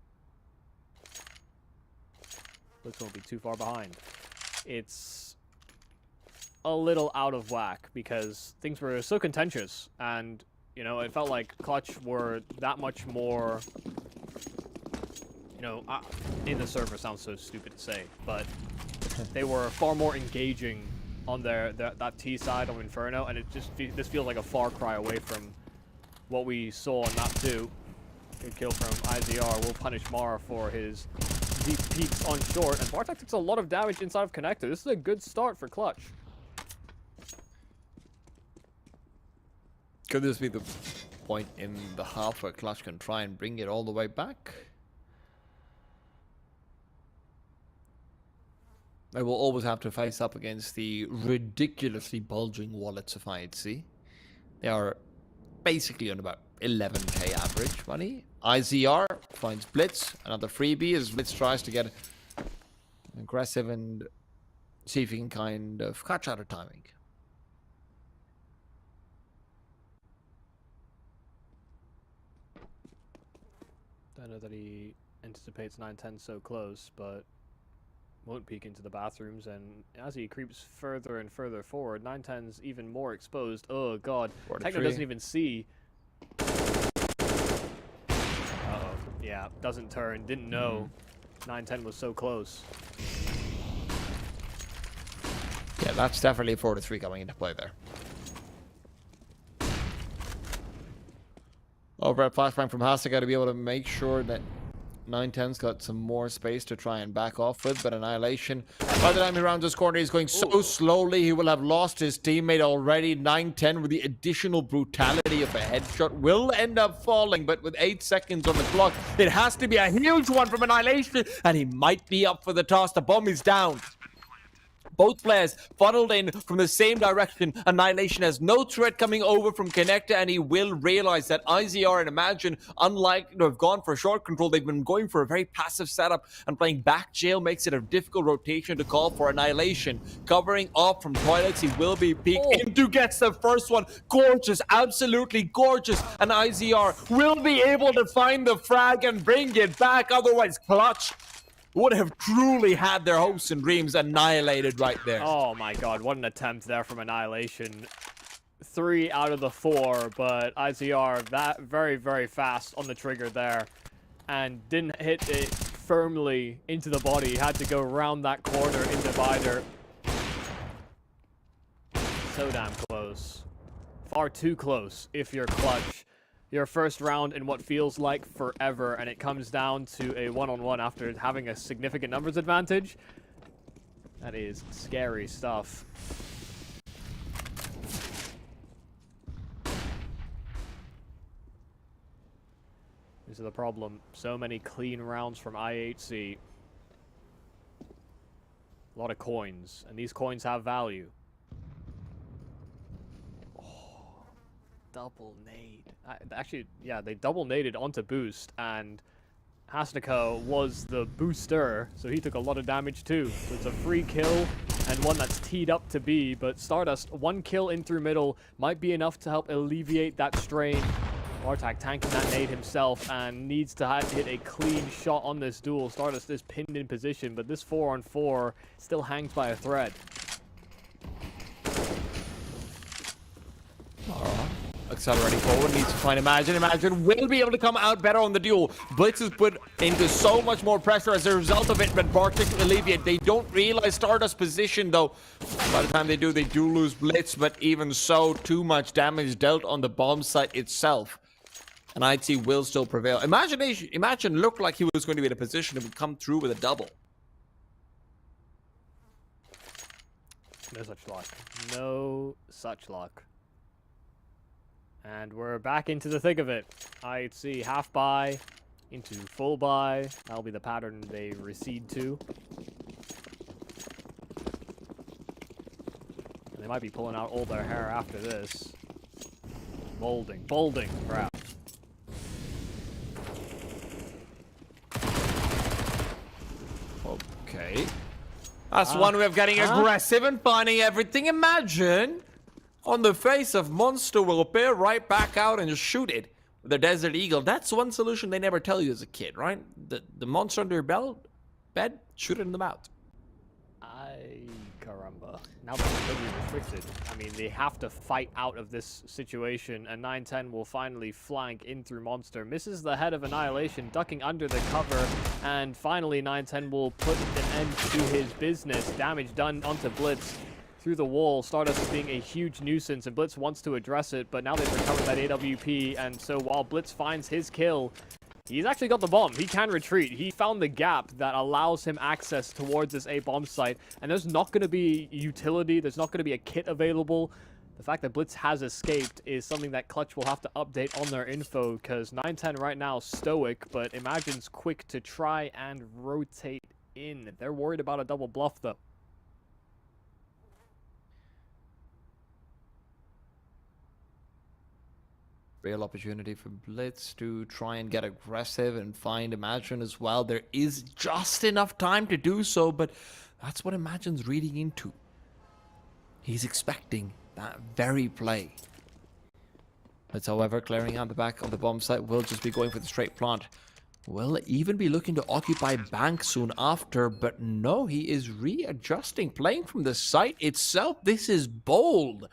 Blitz won't be too far behind. It's a little out of whack because things were so contentious, and, you know, it felt like Clutch were that much more... You know, in the server sounds so stupid to say, but they were far more engaging on that T side of Inferno, and this feels like a far cry away from what we saw on map 2. Good kill from IZR will punish Mara for his deep peeks on short, and Bartek takes a lot of damage inside of Connector. This is a good start for Clutch. Could this be the point in the half where Clutch can try and bring it all the way back? They will always have to face up against the ridiculously bulging wallets of IHC. They are basically on about 11k average money. IZR finds Blitz, another freebie as Blitz tries to get aggressive and see if he can kind of catch out of timing. I know that he anticipates 9-10 so close, but won't peek into the bathrooms, and as he creeps further and further forward, 9-10's even more exposed. Oh god, Techno doesn't even see. Uh-oh, yeah, doesn't turn, didn't know 9-10 was so close. Yeah, that's definitely 4-3 coming into play there. Over at Flashbang from Hasta, got to be able to make sure that 9-10's got some more space to try and back off with, but Annihilation, by the time he rounds this corner, he's going so slowly, he will have lost his teammate already. 9-10 with the additional brutality of a headshot will end up falling, but with 8 seconds on the clock, it has to be a huge one from Annihilation, and he might be up for the toss. The bomb is down. Both players funneled in from the same direction. Annihilation has no threat coming over from Connector, and he will realize that IZR and Imagine, unlike to have gone for short control, they've been going for a very passive setup, and playing back jail makes it a difficult rotation to call for. Annihilation covering off from toilets. He will be peeked into, gets the first one. Gorgeous, absolutely gorgeous. And IZR will be able to find the frag and bring it back. Otherwise, Clutch would have truly had their hopes and dreams annihilated right there. Oh my god, what an attempt there from Annihilation. 3 out of the 4, but IZR that very, very fast on the trigger there. And didn't hit it firmly into the body. He had to go around that corner in divider. So damn close. Far too close if you're Clutch. Your first round in what feels like forever, and it comes down to a one-on-one after having a significant numbers advantage. That is scary stuff. This is the problem. So many clean rounds from IHC. A lot of coins, and these coins have value. Double nade. Actually, yeah, they double naded onto boost, and Hasnako was the booster, so he took a lot of damage too. So it's a free kill, and one that's teed up to be, but Stardust, 1 kill in through middle might be enough to help alleviate that strain. Bartak tanking that nade himself, and needs to hit a clean shot on this duel. Stardust is pinned in position, but this 4-on-4 still hangs by a thread. Alright. Accelerating forward, needs to find Imagine. Imagine will be able to come out better on the duel. Blitz is put into so much more pressure as a result of it, but Bartik will alleviate. They don't realize Stardust's position, though. By the time they do lose Blitz, but even so, too much damage dealt on the bomb site itself. And IHC will still prevail. Imagine looked like he was going to be in a position to come through with a double. No such luck. No such luck. And we're back into the thick of it. IHC half buy into full buy. That'll be the pattern they recede to. And they might be pulling out all their hair after this. Bolding, perhaps. Okay. That's one way of getting aggressive and finding everything. Imagine on the face of Monster will appear right back out and just shoot it with the Desert Eagle. That's one solution they never tell you as a kid, right? The monster under your bed, shoot it in the mouth. Ay, caramba. Now they're going to be restricted. I mean, they have to fight out of this situation, and 9-10 will finally flank in through Monster. Misses the head of Annihilation, ducking under the cover, and finally 9-10 will put an end to his business. Damage done onto Blitz through the wall. Stardust being a huge nuisance, and Blitz wants to address it, but now they've recovered that AWP, and so while Blitz finds his kill, he's actually got the bomb. He can retreat. He found the gap that allows him access towards this A bomb site, and there's not going to be utility. There's not going to be a kit available. The fact that Blitz has escaped is something that Clutch will have to update on their info, because 9-10 right now stoic, but Imagine's quick to try and rotate in. They're worried about a double bluff, though. Real opportunity for Blitz to try and get aggressive and find Imagine as well. There is just enough time to do so, but that's what Imagine's reading into. He's expecting that very play. Blitz, however, clearing out the back of the bomb site, will just be going for the straight plant. will even be looking to occupy bank soon after, but no, he is readjusting, playing from the site itself. This is bold.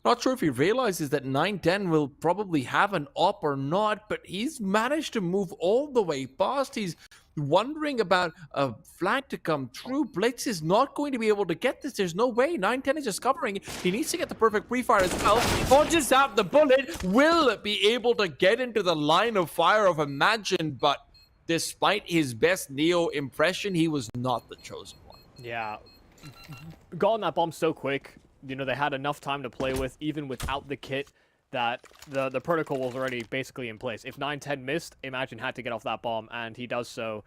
Not sure if he realizes that 9-10 will probably have an op or not, but he's managed to move all the way past. He's wondering about a flag to come through. Blitz is not going to be able to get this. There's no way. 9-10 is just covering. He needs to get the perfect pre-fire as well. Dodges out the bullet. Will be able to get into the line of fire of Imagine, but despite his best Neo impression, he was not the chosen one. Yeah. Got on that bomb so quick. You know, they had enough time to play with, even without the kit, that the protocol was already basically in place. If 9-10 missed, Imagine had to get off that bomb, and he does so.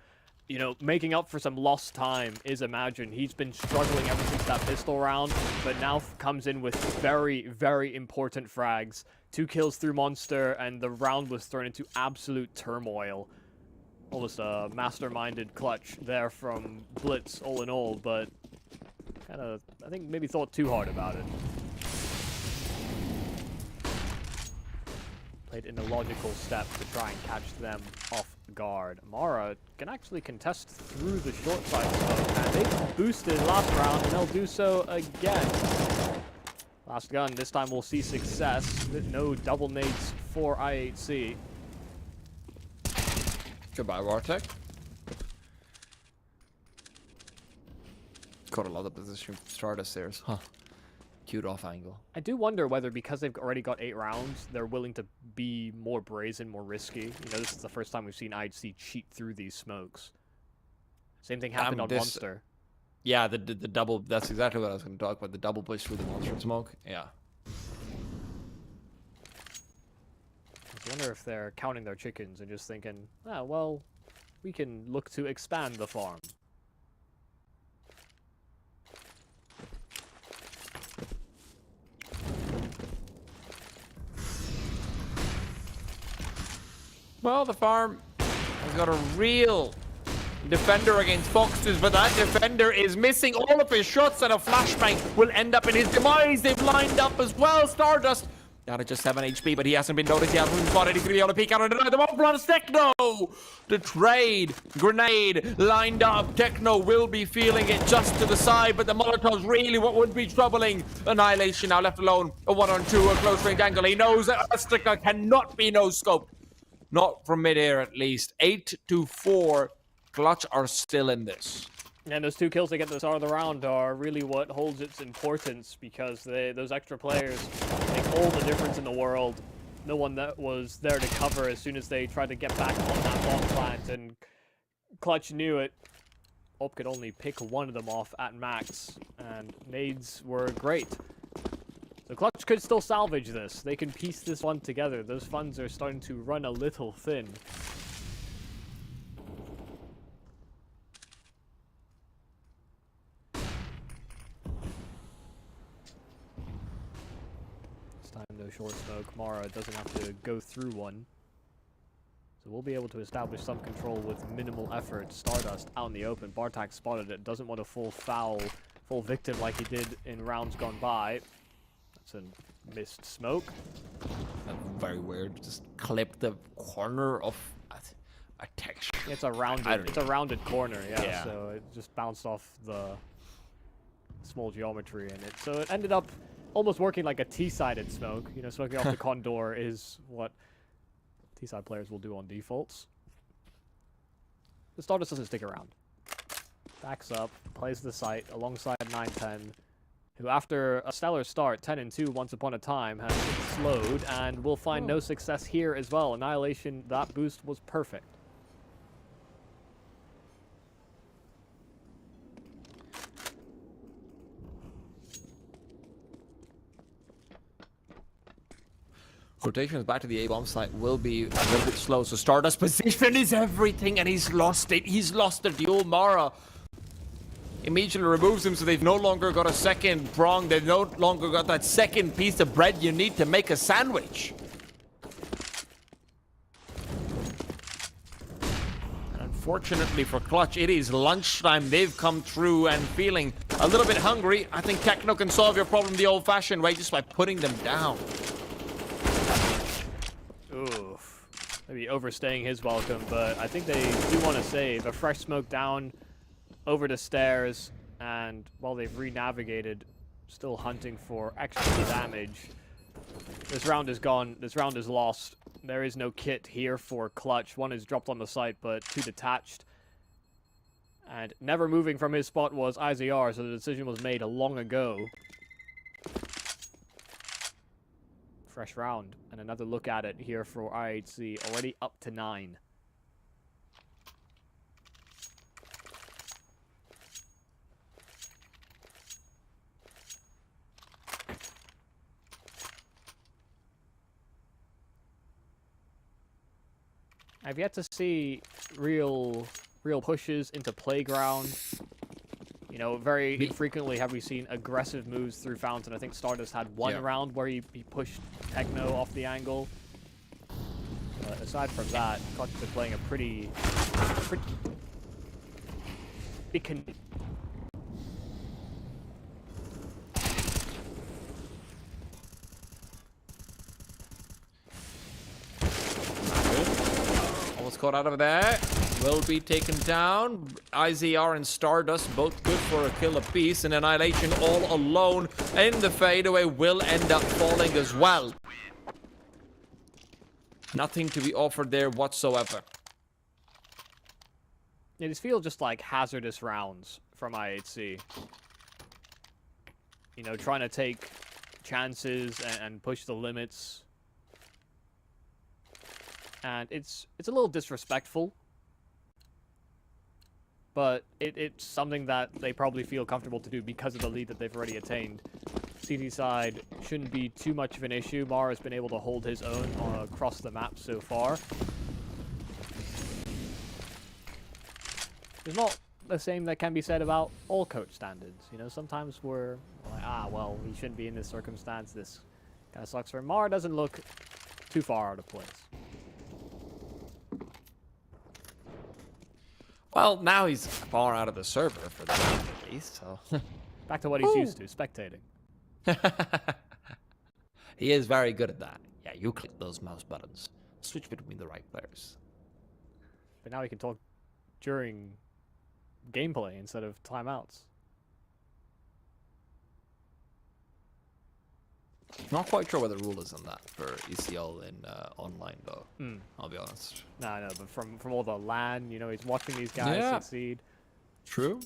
You know, making up for some lost time is Imagine. He's been struggling ever since that pistol round, but now comes in with very, very important frags. 2 kills through Monster, and the round was thrown into absolute turmoil. Almost a masterminded clutch there from Blitz, all in all, but kind of, I think, maybe thought too hard about it. Played in a logical step to try and catch them off guard. Mara can actually contest through the short side smoke, and they boosted last round, and they'll do so again. Last gun, this time we'll see success. No double nades for I8C. Goodbye, Wartek. Got a lot of position from Stardust there. Huh. Cute off angle. I do wonder whether, because they've already got 8 rounds, they're willing to be more brazen, more risky. You know, this is the first time we've seen IHC cheat through these smokes. Same thing happened on Monster. Yeah, the double, that's exactly what I was going to talk about. The double push through the Monster smoke. Yeah. I wonder if they're counting their chickens and just thinking, ah, well, we can look to expand the farm. Well, the farm has got a real defender against Foxes, but that defender is missing all of his shots, and a flashbang will end up in his demise. They've lined up as well. Stardust down at just 7 HP, but he hasn't been noticed yet. Who's spotted? He's going to be able to peek out and deny the ball. Plus Techno! The trade. Grenade lined up. Techno will be feeling it just to the side, but the Molotov's really what would be troubling. Annihilation now left alone. A 1-on-2, a close range angle. He knows that Astica cannot be no-scoped. Not from mid-air, at least. 8-4. Clutch are still in this. And those 2 kills they get at the start of the round are really what holds its importance, because those extra players make all the difference in the world. No one that was there to cover as soon as they tried to get back on that bomb plant, and Clutch knew it. Op could only pick one of them off at max, and nades were great. So Clutch could still salvage this. They can piece this one together. Those funds are starting to run a little thin. This time no short smoke. Mara doesn't have to go through one. So we'll be able to establish some control with minimal effort. Stardust out in the open. Bartak spotted it. Doesn't want a full victim like he did in rounds gone by. That's a missed smoke. That's very weird. Just clip the corner of a texture. It's a rounded corner, yeah. So it just bounced off the small geometry in it. So it ended up almost working like a T-sided smoke. You know, smoking off the condor is what T-side players will do on defaults. The Stardust doesn't stick around. Backs up, plays the site alongside 9-10. Who, after a stellar start, 10-2 once upon a time, has been slowed, and will find no success here as well. Annihilation, that boost was perfect. Rotations back to the A-bomb site will be a little bit slow, so Stardust position is everything, and he's lost it. He's lost the duel. Mara immediately removes him, so they've no longer got a second prong. They've no longer got that second piece of bread you need to make a sandwich. And unfortunately for Clutch, it is lunchtime. They've come through and feeling a little bit hungry. I think Techno can solve your problem the old-fashioned way, just by putting them down. Oof. maybe overstaying his welcome, but I think they do want to save. A fresh smoke down over the stairs, and while they've re-navigated, still hunting for extra damage. This round is gone. This round is lost. There is no kit here for Clutch. One is dropped on the site, but two detached. And never moving from his spot was IZR, so the decision was made long ago. Fresh round, and another look at it here for IHC, already up to 9. I've yet to see real pushes into playground. You know, very infrequently have we seen aggressive moves through Fountain. I think Stardust had one round where he pushed Techno off the angle. But aside from that, Clutch is playing a pretty Almost caught out of there. Will be taken down. IZR and Stardust both good for a kill apiece, and Annihilation all alone in the fadeaway will end up falling as well. Nothing to be offered there whatsoever. Yeah, these feel just like hazardous rounds from IHC. You know, trying to take chances and push the limits. And it's a little disrespectful. But it's something that they probably feel comfortable to do because of the lead that they've already attained. CT side shouldn't be too much of an issue. Mara has been able to hold his own across the map so far. There's not the same that can be said about all coach standards. You know, sometimes we're like, well, he shouldn't be in this circumstance. This kind of sucks for him. Mara doesn't look too far out of place. Well, now he's far out of the server for the game at least, so... Back to what he's used to, spectating. He is very good at that. Yeah, you click those mouse buttons. Switch between the right players. But now he can talk during gameplay instead of timeouts. Not quite sure what the rule is on that for ECL in online, though. I'll be honest. No, but from all the LAN, you know, he's watching these guys succeed. True.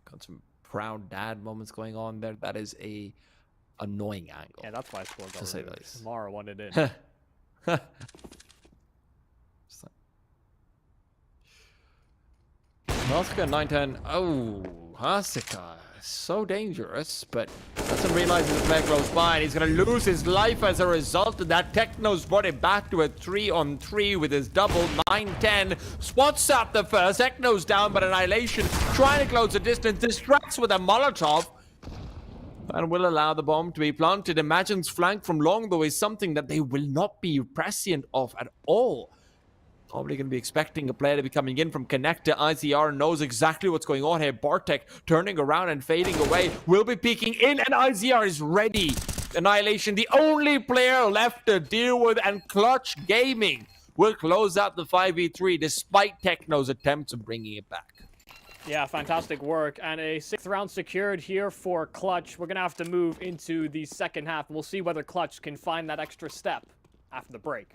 Got some proud dad moments going on there. That is a annoying angle. Yeah, that's why I scored goal. To say the least. Mara wanted it. Oscar 910. Oh, Hasika. So dangerous, but doesn't realize as the player grows by, and he's going to lose his life as a result of that. Techno's brought it back to a 3-on-3 with his double 9-10. Spots up the first. Techno's down, but Annihilation trying to close the distance. Distracts with a Molotov. And will allow the bomb to be planted. Imagine's flank from long, though, is something that they will not be prescient of at all. Probably going to be expecting a player to be coming in from Connector. IZR knows exactly what's going on here. Bartek turning around and fading away. Will be peeking in, and IZR is ready. Annihilation, the only player left to deal with, and Clutch Gaming will close out the 5v3 despite Techno's attempts of bringing it back. Yeah, fantastic work. And a 6th round secured here for Clutch. We're going to have to move into the second half. We'll see whether Clutch can find that extra step after the break.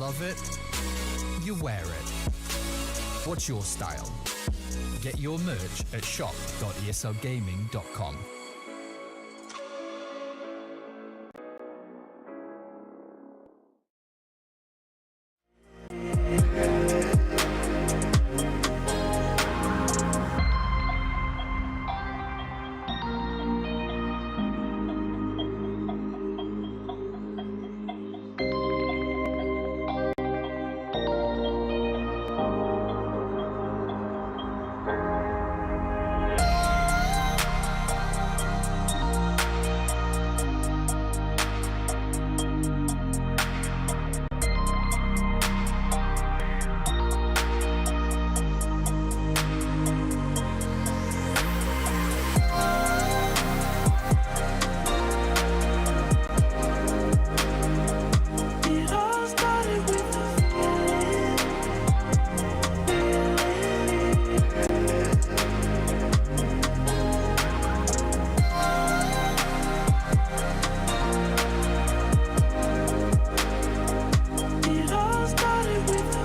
love it, you wear it. What's your style? Get your merch at shop.eslgaming.com. It all started with a It all started with a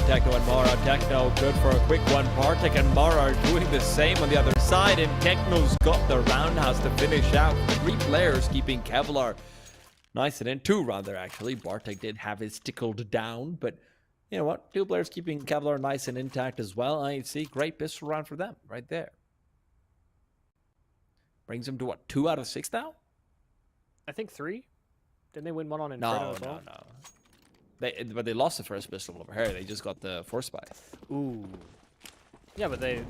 Techno and Mara. Techno good for a quick one. Bartek and Mara are doing the same on the other side, and Techno's got the roundhouse to finish out. 3 players keeping Kevlar nice and in. 2 rather, actually. Bartek did have his tickled down, but you know what? 2 players keeping Kevlar nice and intact as well. IHC, great pistol round for them right there. Brings them to what, 2 out of 6 now? I think 3. Didn't they win one on Inferno as well? No. But they lost the first pistol over here. They just got the force spy. Ooh. Yeah, but they.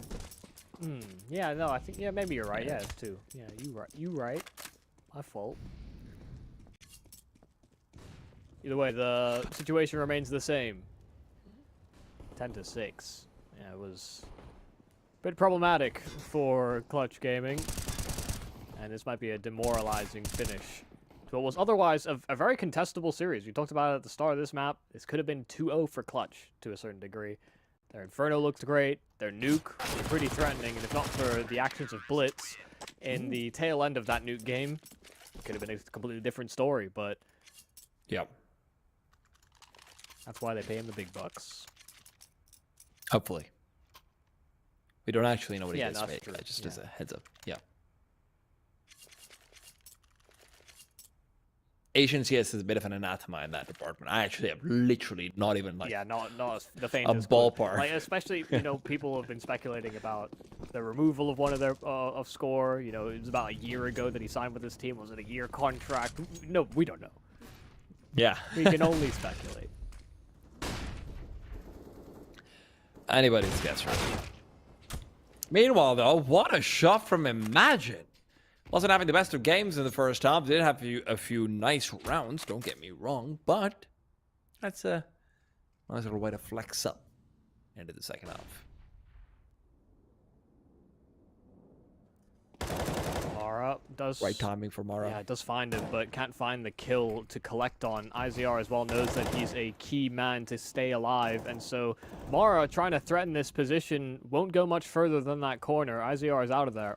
Yeah, no, I think maybe you're right. Yeah, it's 2. Yeah, you right. My fault. Either way, the situation remains the same. 10-6. Yeah, it was a bit problematic for Clutch Gaming, and this might be a demoralizing finish to what was otherwise a very contestable series. We talked about it at the start of this map. This could have been 2-0 for Clutch to a certain degree. Their Inferno looked great. Their nuke was pretty threatening, and if not for the actions of Blitz in the tail end of that nuke game, it could have been a completely different story, but Yep. that's why they pay him the big bucks. Hopefully. We don't actually know what he Yeah, is, that's right? true. Just as a heads up. Yeah. Asian CS is a bit of an anathema in that department. I actually have literally not even like not the faintest clue. ballpark. Like, especially, people have been speculating about the removal of one of their of Score. It was about a year ago that he signed with this team. Was it a year contract? No, we don't know. Yeah. We can only speculate. Anybody's guess, really. Meanwhile, though, what a shot from Imagine. Wasn't having the best of games in the first half. Did have a few nice rounds, don't get me wrong, but that's a nice little way to flex up into the second half. Mara does... Right timing for Mara. Yeah, does find him, but can't find the kill to collect on. IZR as well knows that he's a key man to stay alive, and so Mara trying to threaten this position won't go much further than that corner. IZR is out of there.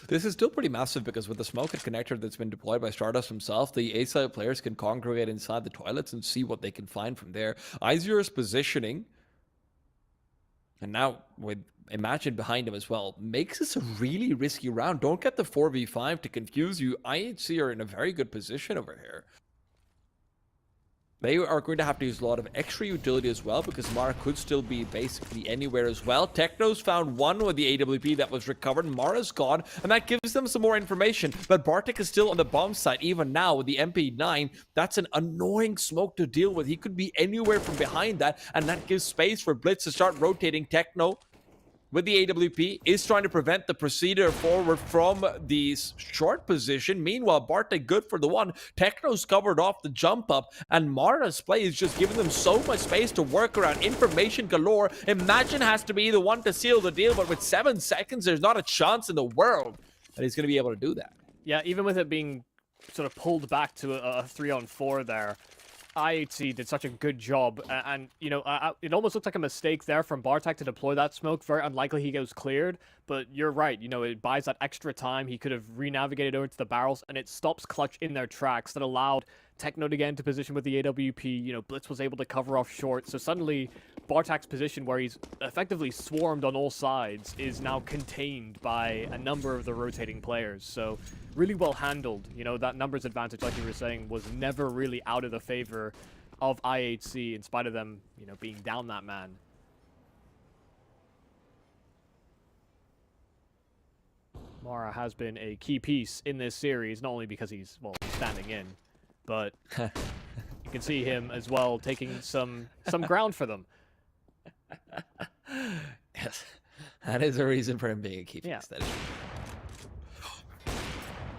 This is still pretty massive because with the smoke and connector that's been deployed by Stardust himself, the A-side players can congregate inside the toilets and see what they can find from there. IZR's positioning, and now with Imagine behind him as well, makes this a really risky round. Don't get the 4v5 to confuse you. IHC are in a very good position over here. They are going to have to use a lot of extra utility as well because Mara could still be basically anywhere as well. Techno's found one with the AWP that was recovered. Mara's gone, and that gives them some more information. But Bartek is still on the bomb site even now with the MP9. That's an annoying smoke to deal with. He could be anywhere from behind that, and that gives space for Blitz to start rotating. Techno with the AWP is trying to prevent the Procedure forward from the short position. Meanwhile, Bartek good for the one. Techno's covered off the jump up, and Mara's play is just giving them so much space to work around. Information galore. Imagine has to be the one to seal the deal, but with 7 seconds, there's not a chance in the world that he's going to be able to do that. Yeah, even with it being sort of pulled back to a 3-on-4 there, IHC did such a good job, and you know, it almost looked like a mistake there from Bartek to deploy that smoke. Very unlikely he goes cleared, but you're right, you know, it buys that extra time. He could have re-navigated over to the barrels, and it stops Clutch in their tracks. That allowed Techno to get into position with the AWP. You know, Blitz was able to cover off short, so suddenly Bartek's position, where he's effectively swarmed on all sides, is now contained by a number of the rotating players. So really well handled. You know, that numbers advantage, like you were saying, was never really out of the favor of IHC, in spite of them, you know, being down that man. Mara has been a key piece in this series, not only because he's, well, standing in, but you can see him as well taking some ground for them. Yes, that is a reason for him being a key piece. Yeah. That is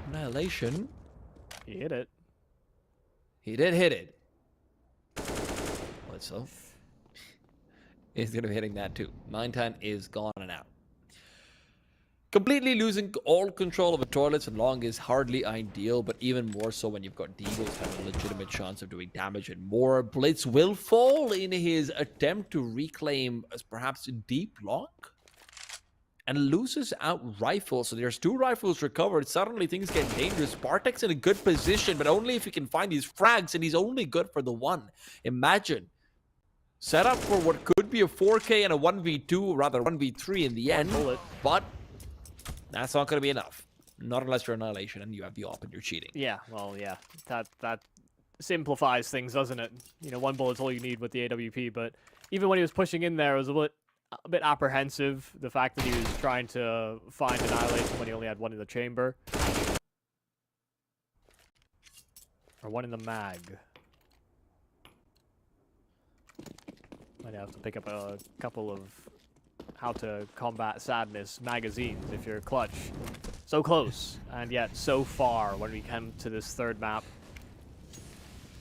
Annihilation. He hit it. He did hit it. So he's going to be hitting that too. 910 is gone and out. Completely losing all control of the toilets and long is hardly ideal, but even more so when you've got Deagles having a legitimate chance of doing damage and more. Blitz will fall in his attempt to reclaim as perhaps a deep long and loses out rifle. So there's 2 rifles recovered. Suddenly things get dangerous. Bartek's in a good position, but only if he can find these frags, and he's only good for the 1. Imagine. Set up for what could be a 4K and a 1v2, rather 1v3 in the end, but that's not going to be enough. Not unless you're Annihilation and you have the op and you're cheating. Yeah, well, yeah. That simplifies things, doesn't it? You know, 1 bullet's all you need with the AWP, but even when he was pushing in there, it was a bit apprehensive, the fact that he was trying to find Annihilation when he only had 1 in the chamber. Or 1 in the mag. Might have to pick up a couple of How to Combat Sadness magazines if you're Clutch. So close, and yet so far when we come to this 3rd map.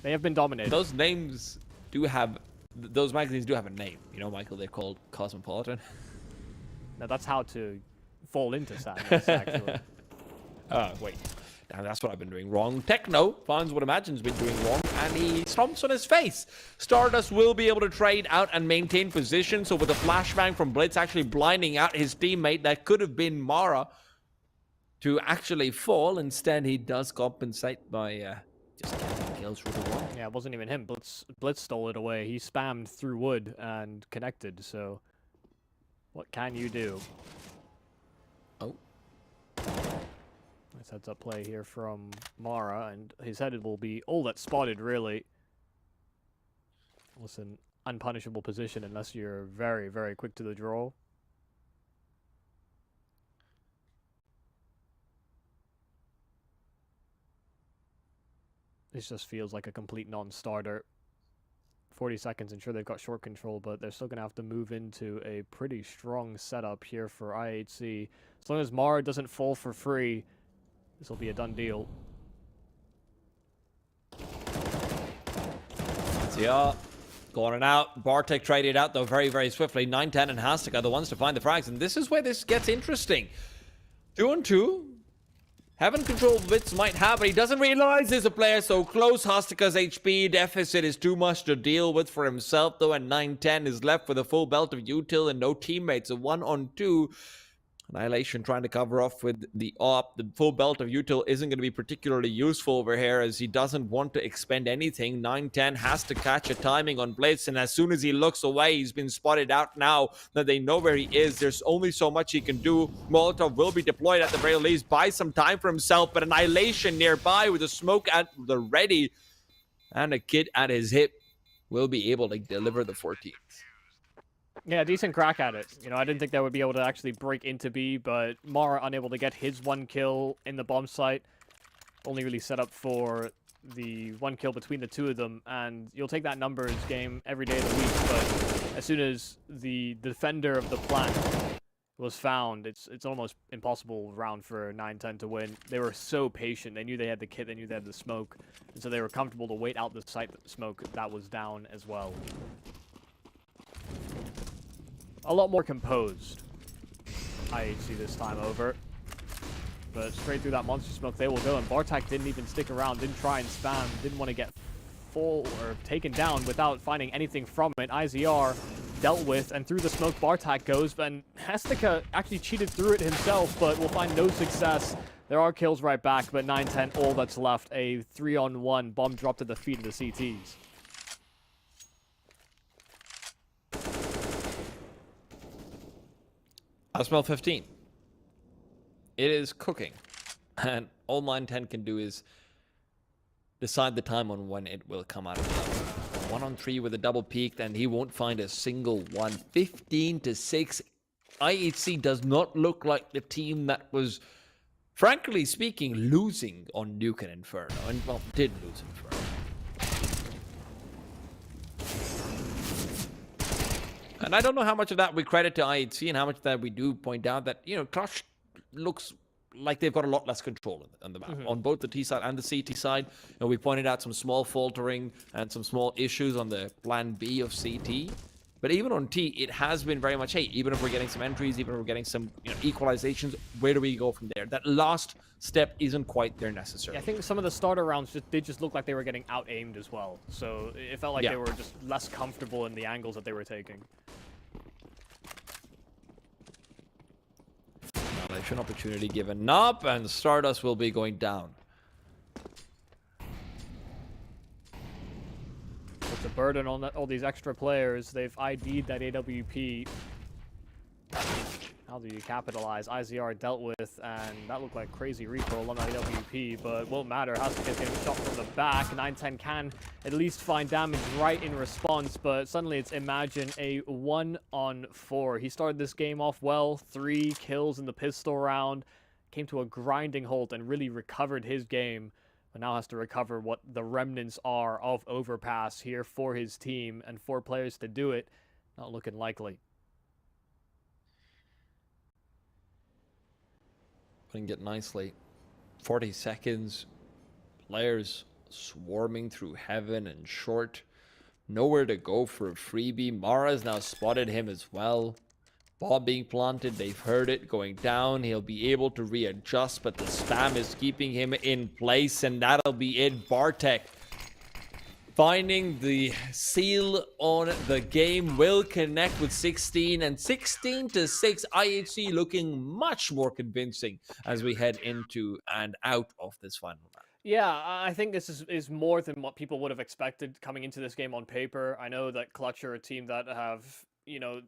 They have been dominated. Those names do have... Those magazines do have a name. You know, Michael, they're called Cosmopolitan. Now that's how to fall into sadness, actually. Wait. Now that's what I've been doing wrong. Techno finds what Imagine's been doing wrong, and he stomps on his face. Stardust will be able to trade out and maintain position, so with a flashbang from Blitz actually blinding out his teammate, that could have been Mara to actually fall. Instead, he does compensate by just getting kills through the wall. Yeah, it wasn't even him. Blitz stole it away. He spammed through wood and connected, so what can you do? Oh. Nice heads up play here from Mara, and his head will be all that's spotted, really. It's an unpunishable position unless you're very, very quick to the draw. This just feels like a complete non-starter 40 seconds, and sure, they've got short control, but they're still going to have to move into a pretty strong setup here for IHC. As long as Mara doesn't fall for free, this will be a done deal. Yeah, going out. Bartek traded out, though, very, very swiftly. 9-10 and Hastic are the ones to find the frags, and this is where this gets interesting. 2-on-2. Having control of Wits might have, but he doesn't realize there's a player so close. Hastika's HP deficit is too much to deal with for himself, though, and 9-10 is left with a full belt of util and no teammates. A 1-on-2. Annihilation trying to cover off with the AWP. The full belt of util isn't going to be particularly useful over here, as he doesn't want to expend anything. 9-10 has to catch a timing on Blitz, and as soon as he looks away, he's been spotted out now that they know where he is. There's only so much he can do. Molotov will be deployed at the very least, buy some time for himself, but Annihilation nearby with a smoke at the ready and a kid at his hip will be able to deliver the 14th. Yeah, decent crack at it. You know, I didn't think they would be able to actually break into B, but Mara unable to get his 1 kill in the bomb site. Only really set up for the 1 kill between the two of them, and you'll take that numbers game every day of the week, but as soon as the defender of the plant was found, it's almost impossible round for 9-10 to win. They were so patient. They knew they had the kit, they knew they had the smoke, and so they were comfortable to wait out the site smoke that was down as well. A lot more composed, IHC this time over. But straight through that monster smoke they will go, and Bartek didn't even stick around, didn't try and spam, didn't want to get full or taken down without finding anything from it. IZR dealt with, and through the smoke Bartek goes, and Hastika actually cheated through it himself, but will find no success. There are kills right back, but 9-10, all that's left, a 3-on-1 bomb drop to the feet of the CTs. I smell 15. It is cooking. And all 9-10 can do is decide the time on when it will come out of the 1-on-3 with a double peak, and he won't find a single one. 15-6. IHC does not look like the team that was, frankly speaking, losing on Nuke and Inferno. And, well, did lose Inferno. And I don't know how much of that we credit to IHC and how much that we do point out that, you know, Clutch looks like they've got a lot less control on the map, on both the T side and the CT side. You know, we pointed out some small faltering and some small issues on the plan B of CT. But even on T, it has been very much, hey, even if we're getting some entries, even if we're getting some, you know, equalizations, where do we go from there? That last step isn't quite there necessarily. Yeah, I think some of the starter rounds did just look like they were getting out-aimed as well. So it felt like they were just less comfortable in the angles that they were taking. Annihilation opportunity given up, and Stardust will be going down. It's a burden on all these extra players. They've ID'd that AWP. How do you capitalize? IZR dealt with, and that looked like crazy recoil on that AWP, but won't matter. Hastik's getting shot from the back. 9-10 can at least find damage right in response, but suddenly it's Imagine a 1-on-4. He started this game off well, 3 kills in the pistol round, came to a grinding halt and really recovered his game, but now has to recover what the remnants are of Overpass here for his team, and 4 players to do it, not looking likely. Putting it nicely. 40 seconds. Players swarming through heaven and short. Nowhere to go for a freebie. Mara's now spotted him as well. Bomb being planted. They've heard it going down. He'll be able to readjust, but the spam is keeping him in place, and that'll be it. Bartek finding the seal on the game, will connect with 16, and 16-6. IHC looking much more convincing as we head into and out of this final round. Yeah, I think this is more than what people would have expected coming into this game on paper. I know that Clutch are a team that have, you know,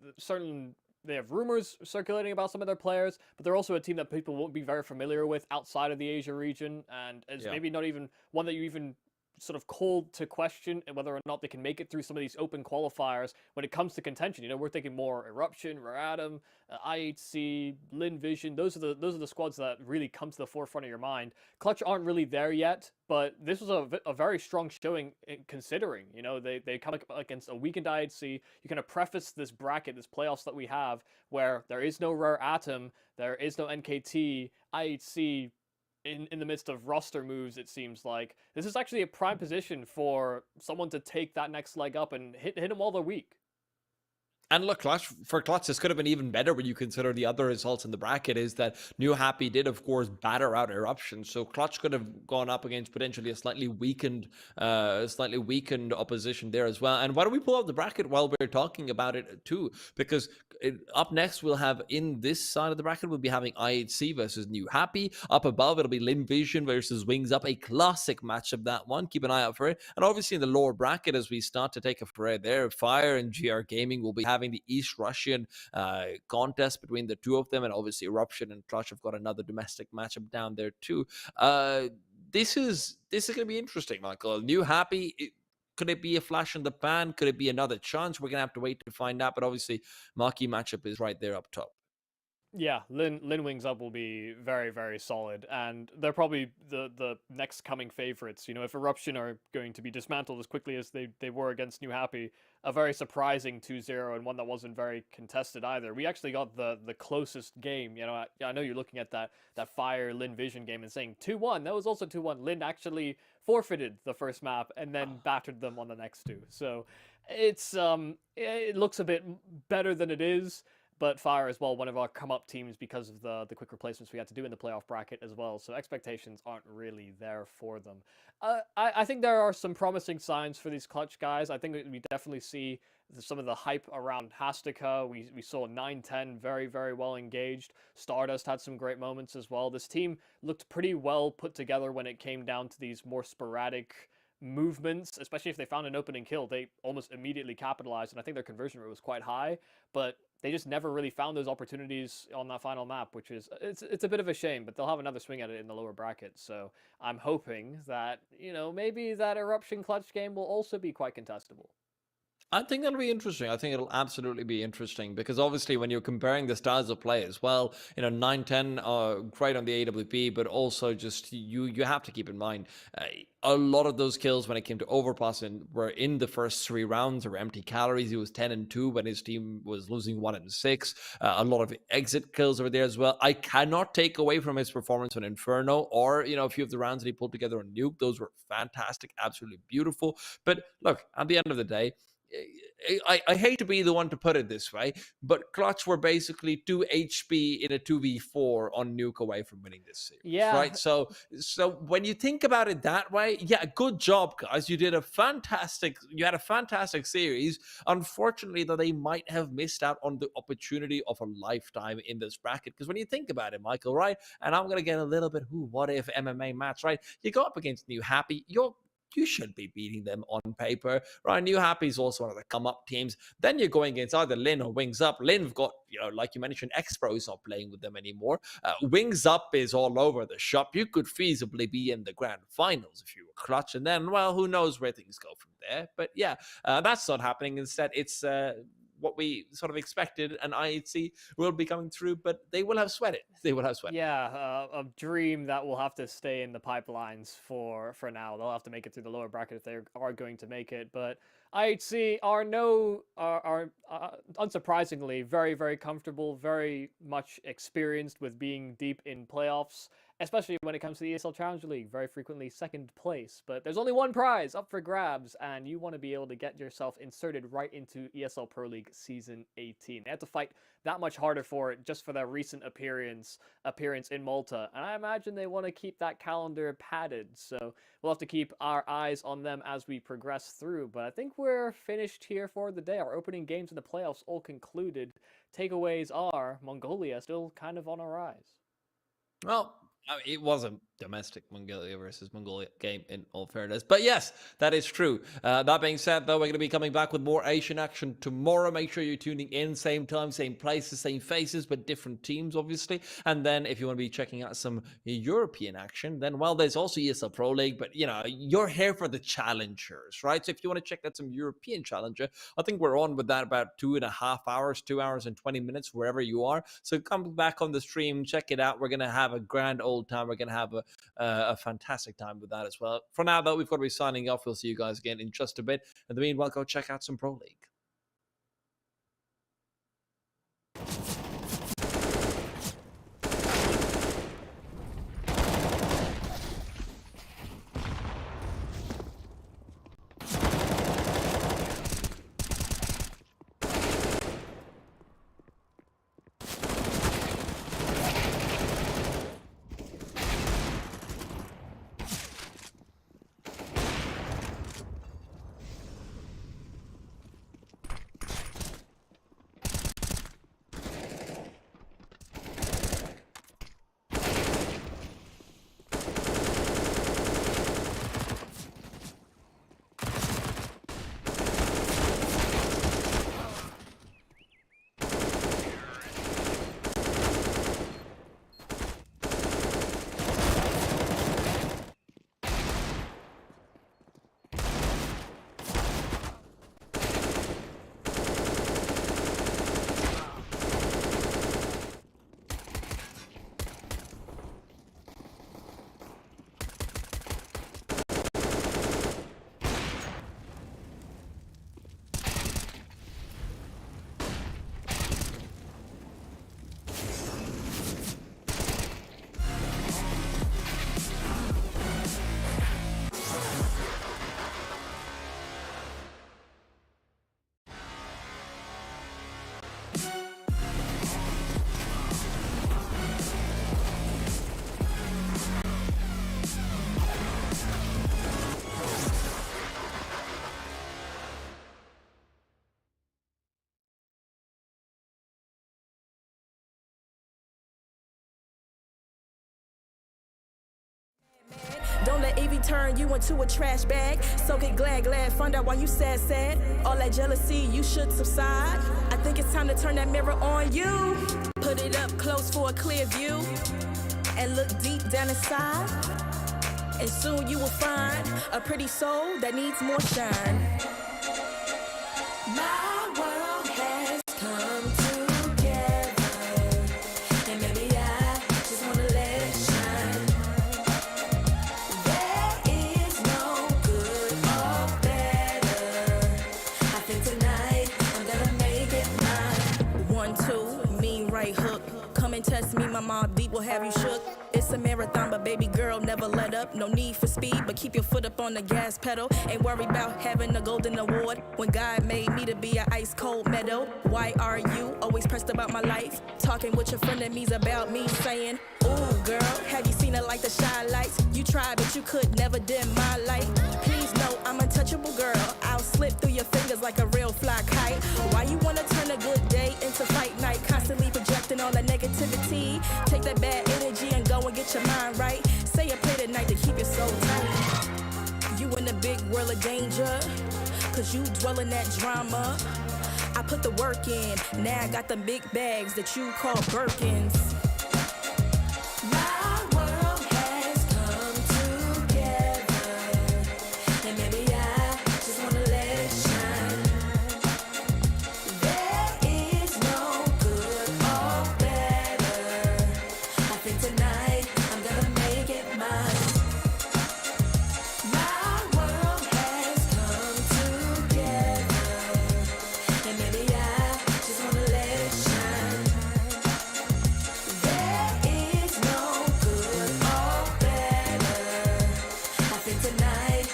they have rumors circulating about some of their players, but they're also a team that people won't be very familiar with outside of the Asia region, and is maybe not even one that you even sort of cold to question whether or not they can make it through some of these open qualifiers when it comes to contention. You know, we're thinking more Eruption, Raratum, IHC, Lin Vision. Those are the squads that really come to the forefront of your mind. Clutch aren't really there yet, but this was a very strong showing considering, you know, they come up against a weakened IHC. You kind of preface this bracket, this playoffs that we have, where there is no Rare Atom, there is no NKT, IHC, in the midst of roster moves. It seems like this is actually a prime position for someone to take that next leg up and hit them while they're weak. And look, Clutch, this could have been even better when you consider the other results in the bracket. Is that New Happy did, of course, batter out Eruption, so Clutch could have gone up against potentially a slightly weakened opposition there as well. And why don't we pull up the bracket while we're talking about it too? Because up next we'll have, in this side of the bracket, we'll be having IHC versus New Happy. Up above it'll be Lin Vision versus Wings Up, a classic matchup, that one. Keep an eye out for it. And obviously in the lower bracket, as we start to take a parade there, Fire and GR Gaming will be having the East Russian contest between the two of them, and obviously Eruption and Clutch have got another domestic matchup down there too. This is going to be interesting, Michael. New Happy, could it be a flash in the pan? Could it be another chance? We're going to have to wait to find out, but obviously marquee matchup is right there up top. Yeah, Lin Wings Up will be very, very solid, and they're probably the next coming favorites. You know, if Eruption are going to be dismantled as quickly as they were against New Happy, a very surprising 2-0 and one that wasn't very contested either. We actually got the closest game. You know, I know you're looking at that Fire Lin Vision game and saying 2-1. That was also 2-1. Lin actually forfeited the first map and then battered them on the next two. So it's it looks a bit better than it is. But Fire as well, one of our come-up teams because of the quick replacements we had to do in the playoff bracket as well. So expectations aren't really there for them. I think there are some promising signs for these Clutch guys. I think we definitely see some of the hype around Hastica. We saw 9-10 very, very well engaged. Stardust had some great moments as well. This team looked pretty well put together when it came down to these more sporadic movements, especially if they found an opening kill. They almost immediately capitalized, and I think their conversion rate was quite high, but they just never really found those opportunities on that final map, which is it's a bit of a shame, but they'll have another swing at it in the lower bracket. So I'm hoping that, you know, maybe that Eruption Clutch game will also be quite contestable. I think that'll be interesting. I think it'll absolutely be interesting because obviously when you're comparing the styles of play as well, you know, 9-10 are great on the AWP, but also just you have to keep in mind a lot of those kills when it came to Overpass were in the first 3 rounds or empty calories. He was 10-2 when his team was losing 1-6. A lot of exit kills over there as well. I cannot take away from his performance on Inferno or, you know, a few of the rounds that he pulled together on Nuke. Those were fantastic, absolutely beautiful. But look, at the end of the day, I hate to be the one to put it this way, but Clutch were basically 2 HP in a 2v4 on Nuke away from winning this series. Yeah. Right? So when you think about it that way, yeah, good job, guys. You had a fantastic series. Unfortunately, though, they might have missed out on the opportunity of a lifetime in this bracket. Because when you think about it, Michael, right? And I'm going to get a little bit, what if MMA match, right? You go up against New Happy, you should be beating them on paper, right? New Happy is also one of the come-up teams. Then you're going against either Lin or Wings Up. Lin've got, you know, like you mentioned, X-Pro is not playing with them anymore. Wings Up is all over the shop. You could feasibly be in the grand finals if you were Clutch. And then, well, who knows where things go from there. But yeah, that's not happening. Instead, it's what we sort of expected, and IHC will be coming through, but they will have sweated. Yeah, a dream that will have to stay in the pipelines for now. They'll have to make it through the lower bracket if they are going to make it. But IHC are unsurprisingly very, very comfortable, very much experienced with being deep in playoffs, especially when it comes to the ESL Challenger League, very frequently second place. But there's only one prize up for grabs, and you want to be able to get yourself inserted right into ESL Pro League Season 18. They have to fight that much harder for it just for their recent appearance in Malta, and I imagine they want to keep that calendar padded, so we'll have to keep our eyes on them as we progress through. But I think we're finished here for the day. Our opening games in the playoffs all concluded. Takeaways are Mongolia still kind of on a rise. Well, it was a domestic Mongolia versus Mongolia game, in all fairness. But yes, that is true. That being said, though, we're going to be coming back with more Asian action tomorrow. Make sure you're tuning in, same time, same places, same faces, but different teams, obviously. And then if you want to be checking out some European action, then, well, there's also ESL Pro League, but, you know, you're here for the challengers, right? So if you want to check out some European challenger, I think we're on with that about 2.5 hours, 2 hours and 20 minutes, wherever you are. So come back on the stream, check it out. We're going to have a grand old time. We're going to have a fantastic time with that as well. For now, though, we've got to be signing off. We'll see you guys again in just a bit. In the meanwhile, go check out some Pro League. Don't let Evie turn you into a trash bag. Soak it glad, find out why you sad. All that jealousy, you should subside. I think it's time to turn that mirror on you. Put it up close for a clear view. And look deep down inside. And soon you will find a pretty soul that needs more shine. My world has come together. And maybe I just wanna let it shine. There is no good or better. I think tonight I'm gonna make it mine. 1, 2, mean right hook. Come and test me, my mob deep will have you shook. It's a marathon, but baby girl, never let up. No need for speed, but keep your foot up on the gas pedal. Ain't worried about having a golden award when God made me to be an ice cold meadow. Why are you always pressed about my life? Talking with your frenemies about me, saying, ooh, girl, have you seen it like the shy lights? You tried, but you could never dim my light. Please know I'm untouchable, girl. I'll slip through your fingers like a real fly kite. Why you wanna turn a good day into fight night? Constantly projecting all the negativity. Take that bad energy and go and get your mind right. Say a prayer tonight to keep your soul tight. You in a big world of danger, cause you dwell in that drama. I put the work in, now I got the big bags that you call Birkins. My world has come together, and maybe I just wanna let it shine. There is no good or better. I think tonight I'm gonna make it mine. My world has come together, and maybe I just wanna let it shine. There is no good or better. I think tonight.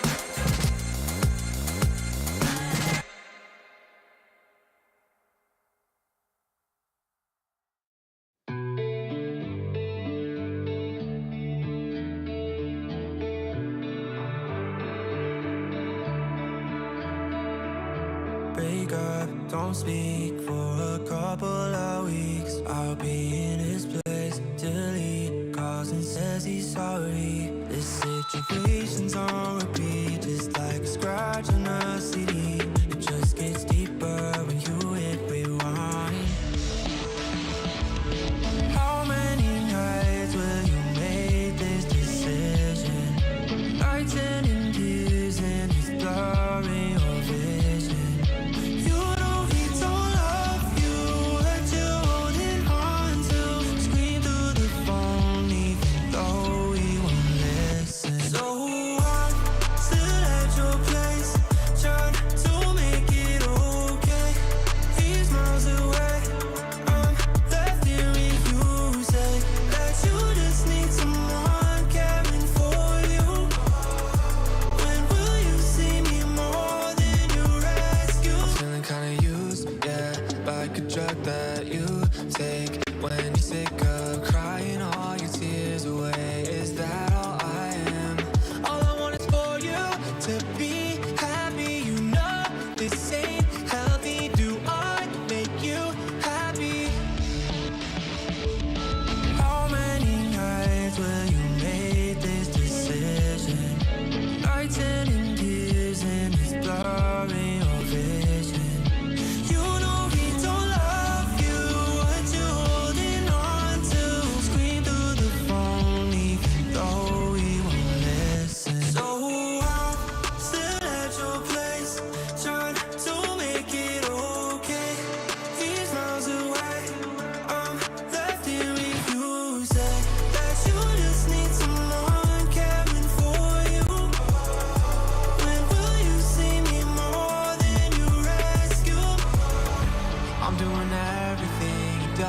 Break up, don't speak for a couple of weeks. I'll be in this place till he calls. calls and says he's sorry. This situation's on repeat, just like a scratch on a CD. It just gets deeper when you hit rewind. How many nights will you make this decision? Nights ending tears and it's blurring your vision. You know he don't love you, what you holding on to. Scream through the phone even though he won't listen. So I'm still at your place, trying to make it okay. He's miles away, I'm left hearing you say that you just need someone caring for you. When will you see me more than you rescue? I'm feeling kinda used, yeah, like a drug that you take when you're sick of crying all your tears away. Is that all I am? All I want is for you to be happy. You know this ain't healthy. Do I make you happy? How many nights will you make this decision? Nights ending tears and it's blurring your vision. You know he don't love you, what you holding on to. Scream through the phone even though he won't listen. So I'm still at your place, trying to make it okay. He's miles away, I'm left hearing you say that you just need someone caring for you. When will you see me more than you rescue? I'm doing everything